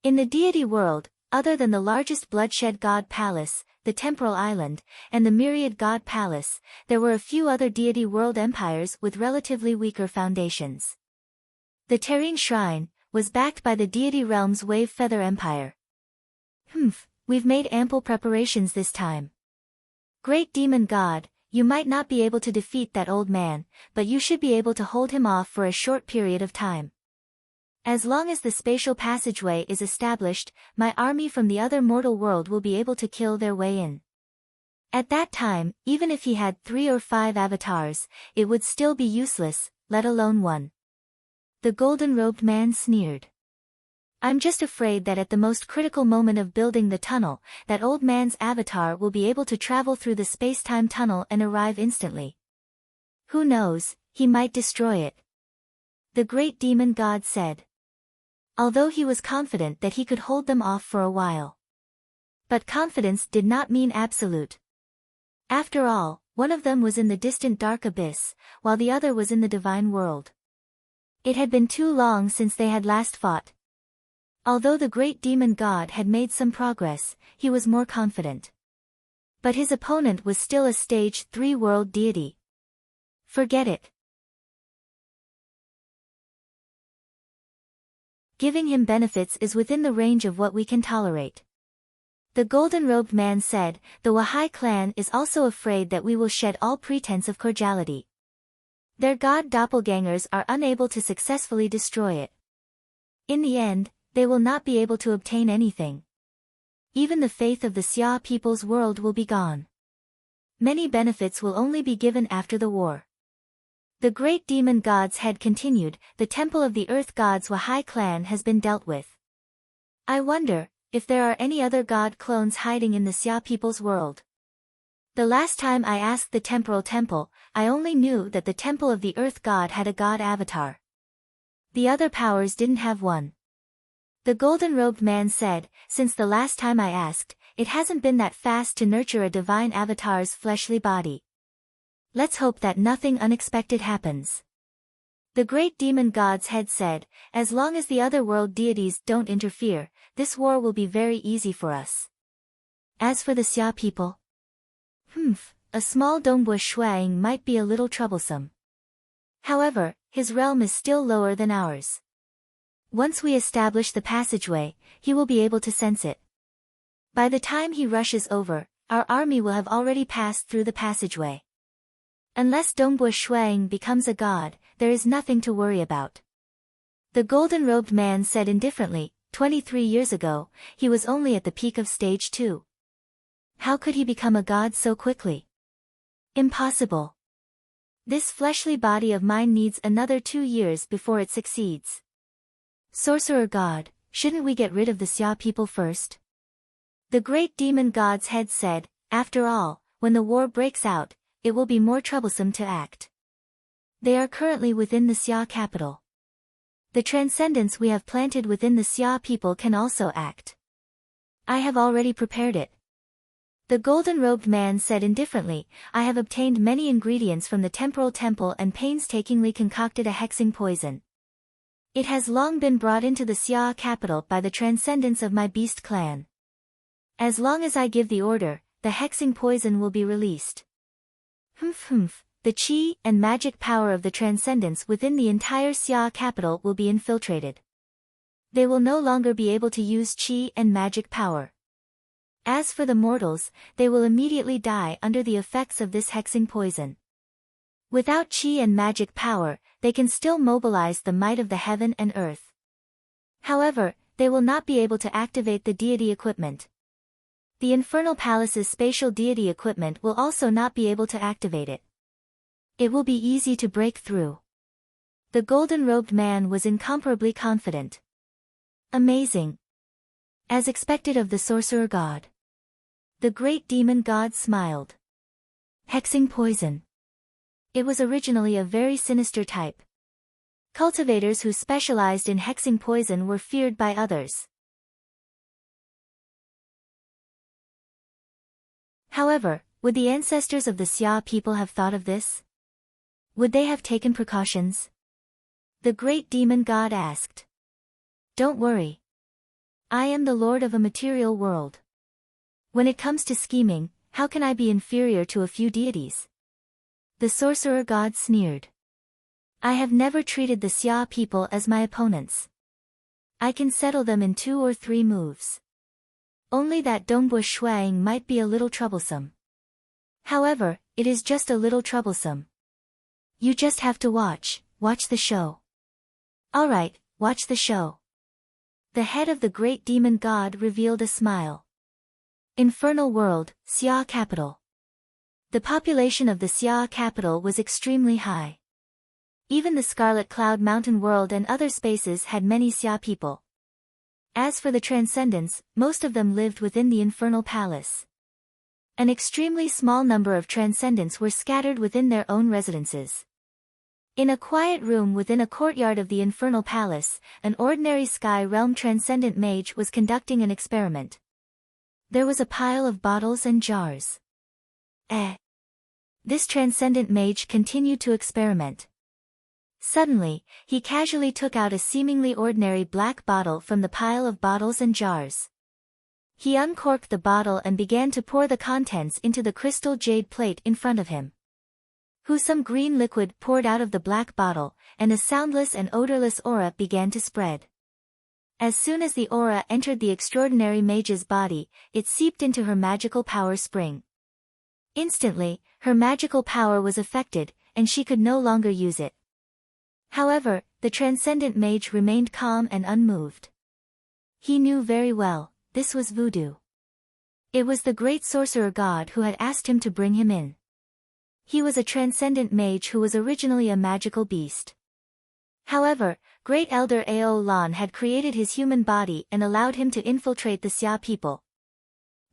In the deity world, other than the largest bloodshed god palace, the temporal island, and the myriad god palace, there were a few other deity world empires with relatively weaker foundations. The Terrene Shrine was backed by the deity realm's Wave Feather Empire. We've made ample preparations this time. Great demon god, you might not be able to defeat that old man, but you should be able to hold him off for a short period of time. As long as the spatial passageway is established, my army from the other mortal world will be able to kill their way in. At that time, even if he had 3 or 5 avatars, it would still be useless, let alone one. The golden-robed man sneered. I'm just afraid that at the most critical moment of building the tunnel, that old man's avatar will be able to travel through the space-time tunnel and arrive instantly. Who knows, he might destroy it. The great demon god said. Although he was confident that he could hold them off for a while. But confidence did not mean absolute. After all, one of them was in the distant dark abyss, while the other was in the divine world. It had been too long since they had last fought. Although the great demon god had made some progress, he was more confident. But his opponent was still a stage 3 world deity. Forget it. Giving him benefits is within the range of what we can tolerate. The golden-robed man said, the Wahai clan is also afraid that we will shed all pretense of cordiality. Their god doppelgangers are unable to successfully destroy it. In the end, they will not be able to obtain anything. Even the faith of the Xia people's world will be gone. Many benefits will only be given after the war. The great demon god's head continued, the temple of the earth god's Wahai clan has been dealt with. I wonder if there are any other god clones hiding in the Xia people's world. The last time I asked the temporal temple, I only knew that the temple of the earth god had a god avatar. The other powers didn't have one. The golden-robed man said, since the last time I asked, it hasn't been that fast to nurture a divine avatar's fleshly body. Let's hope that nothing unexpected happens. The great demon god's head said, as long as the other world deities don't interfere, this war will be very easy for us. As for the Xia people, a small Dongbush Shuang might be a little troublesome. However, his realm is still lower than ours. Once we establish the passageway, he will be able to sense it. By the time he rushes over, our army will have already passed through the passageway. Unless Dongbu Shuang becomes a god, there is nothing to worry about. The golden-robed man said indifferently, 23 years ago, he was only at the peak of stage 2. How could he become a god so quickly? Impossible. This fleshly body of mine needs another 2 years before it succeeds. Sorcerer god, shouldn't we get rid of the Xia people first? The great demon god's head said, after all, when the war breaks out, it will be more troublesome to act. They are currently within the Xia capital. The transcendence we have planted within the Xia people can also act. I have already prepared it. The golden-robed man said indifferently, I have obtained many ingredients from the temporal temple and painstakingly concocted a hexing poison. It has long been brought into the Xia capital by the transcendence of my beast clan. As long as I give the order, the hexing poison will be released. The qi and magic power of the transcendence within the entire Xia capital will be infiltrated. They will no longer be able to use qi and magic power. As for the mortals, they will immediately die under the effects of this hexing poison. Without qi and magic power, they can still mobilize the might of the heaven and earth. However, they will not be able to activate the deity equipment. The Infernal Palace's spatial deity equipment will also not be able to activate it. It will be easy to break through. The golden-robed man was incomparably confident. Amazing. As expected of the sorcerer god. The great demon god smiled. Hexing poison. It was originally a very sinister type. Cultivators who specialized in hexing poison were feared by others. However, would the ancestors of the Xia people have thought of this? Would they have taken precautions? The great demon god asked. Don't worry. I am the lord of a material world. When it comes to scheming, how can I be inferior to a few deities? The sorcerer god sneered. I have never treated the Xia people as my opponents. I can settle them in 2 or 3 moves. Only that Dongbu Shuang might be a little troublesome. However, it is just a little troublesome. You just have to watch the show. Alright, watch the show. The head of the great demon god revealed a smile. Infernal world, Xia capital. The population of the Xia capital was extremely high. Even the Scarlet Cloud Mountain world and other spaces had many Xia people. As for the transcendents, most of them lived within the Infernal Palace. An extremely small number of transcendents were scattered within their own residences. In a quiet room within a courtyard of the Infernal Palace, an ordinary Sky Realm transcendent mage was conducting an experiment. There was a pile of bottles and jars. This transcendent mage continued to experiment. Suddenly, he casually took out a seemingly ordinary black bottle from the pile of bottles and jars. He uncorked the bottle and began to pour the contents into the crystal jade plate in front of him. Some green liquid poured out of the black bottle, and a soundless and odorless aura began to spread. As soon as the aura entered the extraordinary mage's body, it seeped into her magical power spring. Instantly, her magical power was affected, and she could no longer use it. However, the transcendent mage remained calm and unmoved. He knew very well, this was voodoo. It was the great sorcerer god who had asked him to bring him in. He was a transcendent mage who was originally a magical beast. However, Great Elder Ao Lan had created his human body and allowed him to infiltrate the Xia people.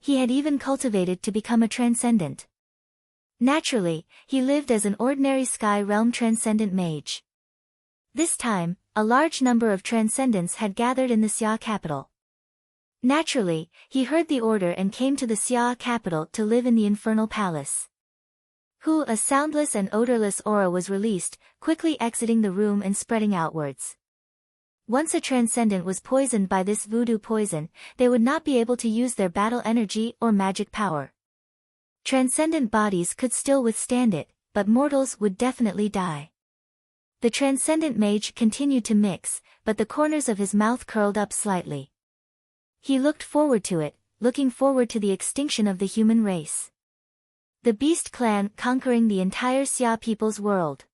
He had even cultivated to become a transcendent. Naturally, he lived as an ordinary Sky Realm transcendent mage. This time, a large number of transcendents had gathered in the Xia capital. Naturally, he heard the order and came to the Xia capital to live in the Infernal Palace. A soundless and odorless aura was released, quickly exiting the room and spreading outwards. Once a transcendent was poisoned by this voodoo poison, they would not be able to use their battle energy or magic power. Transcendent bodies could still withstand it, but mortals would definitely die. The transcendent mage continued to mix, but the corners of his mouth curled up slightly. He looked forward to it, looking forward to the extinction of the human race. The Beast Clan conquering the entire Xia people's world.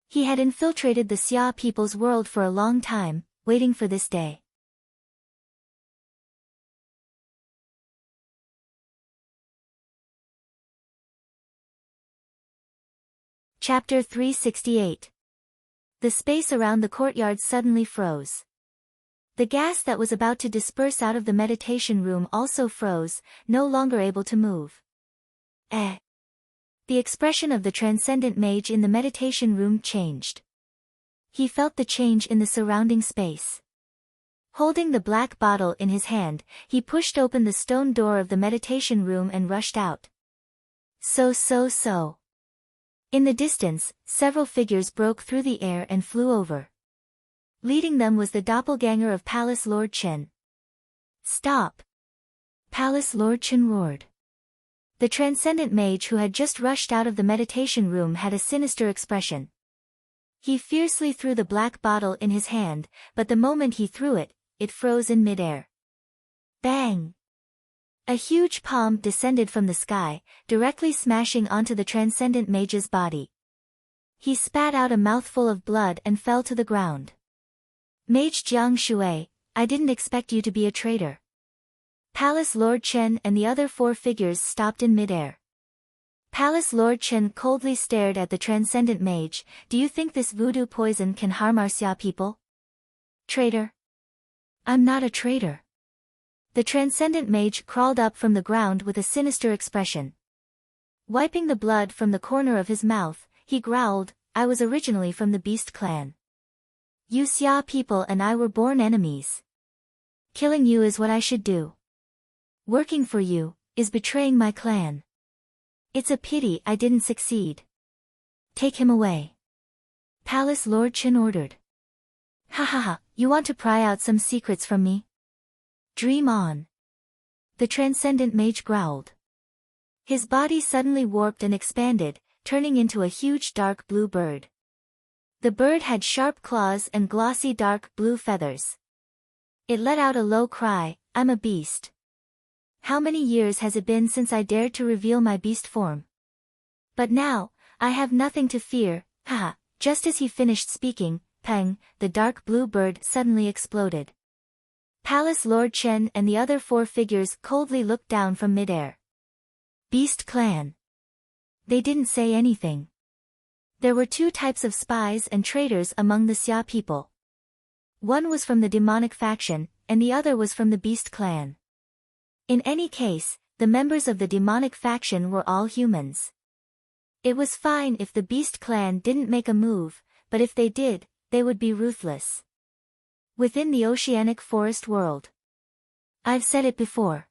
He had infiltrated the Xia people's world for a long time, waiting for this day. Chapter 368. The space around the courtyard suddenly froze. The gas that was about to disperse out of the meditation room also froze, no longer able to move. The expression of the transcendent mage in the meditation room changed. He felt the change in the surrounding space. Holding the black bottle in his hand, he pushed open the stone door of the meditation room and rushed out. So. In the distance, several figures broke through the air and flew over. Leading them was the doppelganger of Palace Lord Chen. "Stop!" Palace Lord Chen roared. The transcendent mage who had just rushed out of the meditation room had a sinister expression. He fiercely threw the black bottle in his hand, but the moment he threw it, it froze in midair. Bang! A huge palm descended from the sky, directly smashing onto the transcendent mage's body. He spat out a mouthful of blood and fell to the ground. "Mage Jiang Shui, I didn't expect you to be a traitor." Palace Lord Chen and the other four figures stopped in midair. Palace Lord Chen coldly stared at the transcendent mage. "Do you think this voodoo poison can harm our Xia people?" "Traitor? I'm not a traitor." The transcendent mage crawled up from the ground with a sinister expression. Wiping the blood from the corner of his mouth, he growled, "I was originally from the Beast Clan. You Xia people and I were born enemies. Killing you is what I should do. Working for you is betraying my clan. It's a pity I didn't succeed. Take him away." Palace Lord Chen ordered. Ha, you want to pry out some secrets from me? Dream on." The transcendent mage growled. His body suddenly warped and expanded, turning into a huge dark blue bird. The bird had sharp claws and glossy dark blue feathers. It let out a low cry, "I'm a beast. How many years has it been since I dared to reveal my beast form? But now, I have nothing to fear, haha." Just as he finished speaking, pang, the dark blue bird suddenly exploded. Palace Lord Chen and the other four figures coldly looked down from midair. Beast Clan. They didn't say anything. There were two types of spies and traitors among the Xia people. One was from the demonic faction, and the other was from the Beast Clan. In any case, the members of the demonic faction were all humans. It was fine if the Beast Clan didn't make a move, but if they did, they would be ruthless. Within the oceanic forest world. I've said it before.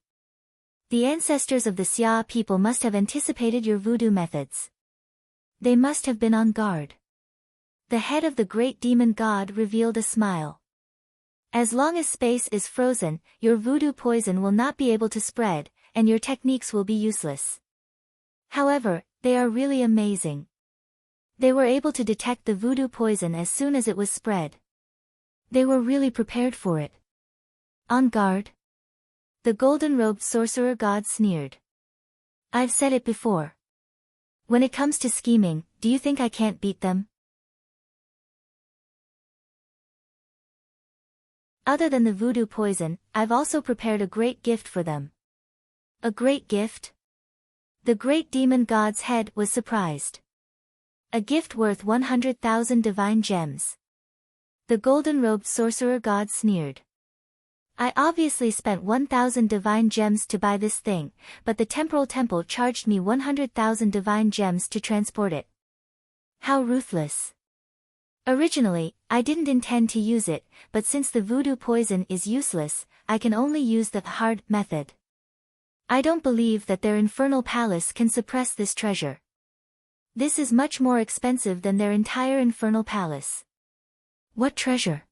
The ancestors of the Xia people must have anticipated your voodoo methods. They must have been on guard. The head of the great demon god revealed a smile. As long as space is frozen, your voodoo poison will not be able to spread, and your techniques will be useless. However, they are really amazing. They were able to detect the voodoo poison as soon as it was spread. They were really prepared for it. On guard? The golden-robed sorcerer god sneered. I've said it before. When it comes to scheming, do you think I can't beat them? Other than the voodoo poison, I've also prepared a great gift for them. A great gift? The great demon god's head was surprised. A gift worth 100,000 divine gems. The golden-robed sorcerer god sneered. I obviously spent 1,000 divine gems to buy this thing, but the temporal temple charged me 100,000 divine gems to transport it. How ruthless. Originally, I didn't intend to use it, but since the voodoo poison is useless, I can only use the hard method. I don't believe that their infernal palace can suppress this treasure. This is much more expensive than their entire infernal palace. What treasure?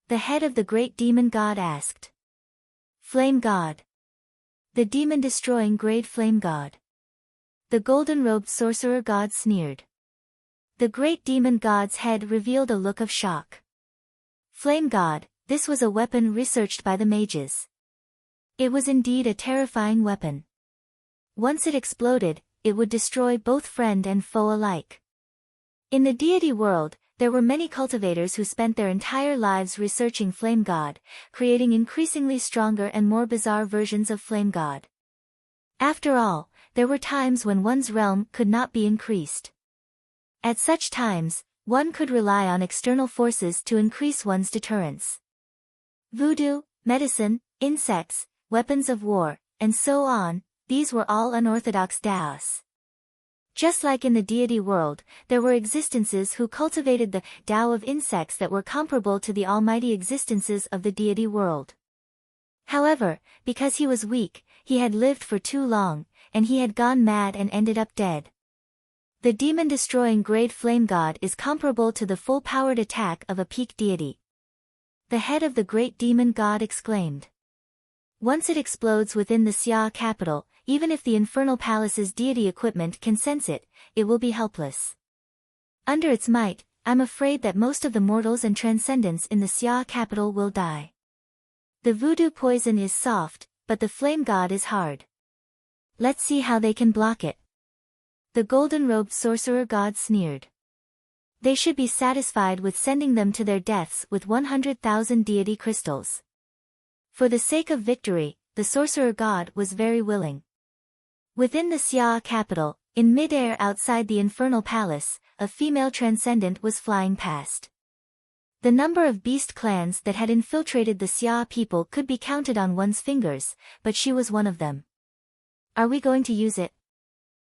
The head of the great demon god asked. Flame god. The demon-destroying great flame god. The golden-robed sorcerer god sneered. The great demon god's head revealed a look of shock. Flame god, this was a weapon researched by the mages. It was indeed a terrifying weapon. Once it exploded, it would destroy both friend and foe alike. In the deity world, there were many cultivators who spent their entire lives researching Flame God, creating increasingly stronger and more bizarre versions of Flame God. After all, there were times when one's realm could not be increased. At such times, one could rely on external forces to increase one's deterrence. Voodoo, medicine, insects, weapons of war, and so on, these were all unorthodox Daos. Just like in the deity world, there were existences who cultivated the Tao of insects that were comparable to the almighty existences of the deity world. However, because he was weak, he had lived for too long, and he had gone mad and ended up dead. The demon-destroying grade flame god is comparable to the full-powered attack of a peak deity. The head of the great demon god exclaimed. Once it explodes within the Xia capital, even if the infernal palace's deity equipment can sense it, it will be helpless. Under its might, I'm afraid that most of the mortals and transcendents in the Xia capital will die. The voodoo poison is soft, but the flame god is hard. Let's see how they can block it. The golden-robed sorcerer god sneered. They should be satisfied with sending them to their deaths with 100,000 deity crystals. For the sake of victory, the sorcerer god was very willing. Within the Xia capital, in mid-air outside the infernal palace, a female transcendent was flying past. The number of beast clans that had infiltrated the Xia people could be counted on one's fingers, but she was one of them. Are we going to use it?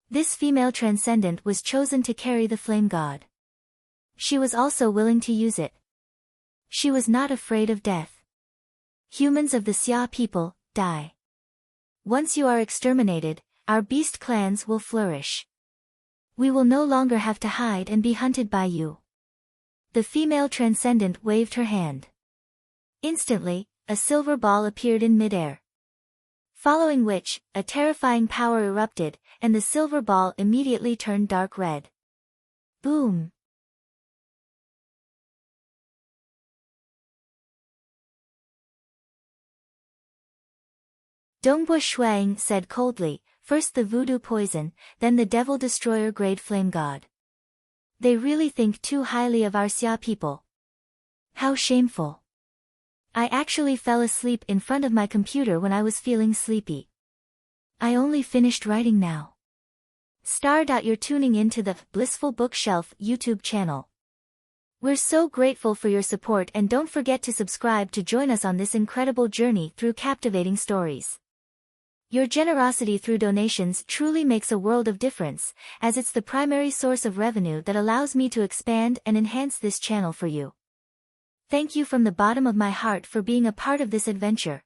This female transcendent was chosen to carry the flame god. She was also willing to use it. She was not afraid of death. Humans of the Xia people, die. Once you are exterminated, our beast clans will flourish. We will no longer have to hide and be hunted by you. The female transcendent waved her hand. Instantly, a silver ball appeared in midair. Following which, a terrifying power erupted, and the silver ball immediately turned dark red. Boom! Dongbu Shuang said coldly, first the voodoo poison, then the devil destroyer grade flame god. They really think too highly of our Xia people. How shameful. I actually fell asleep in front of my computer when I was feeling sleepy. I only finished writing now. You're tuning into the Blissful Bookshelf YouTube channel. We're so grateful for your support, and don't forget to subscribe to join us on this incredible journey through captivating stories. Your generosity through donations truly makes a world of difference, as it's the primary source of revenue that allows me to expand and enhance this channel for you. Thank you from the bottom of my heart for being a part of this adventure.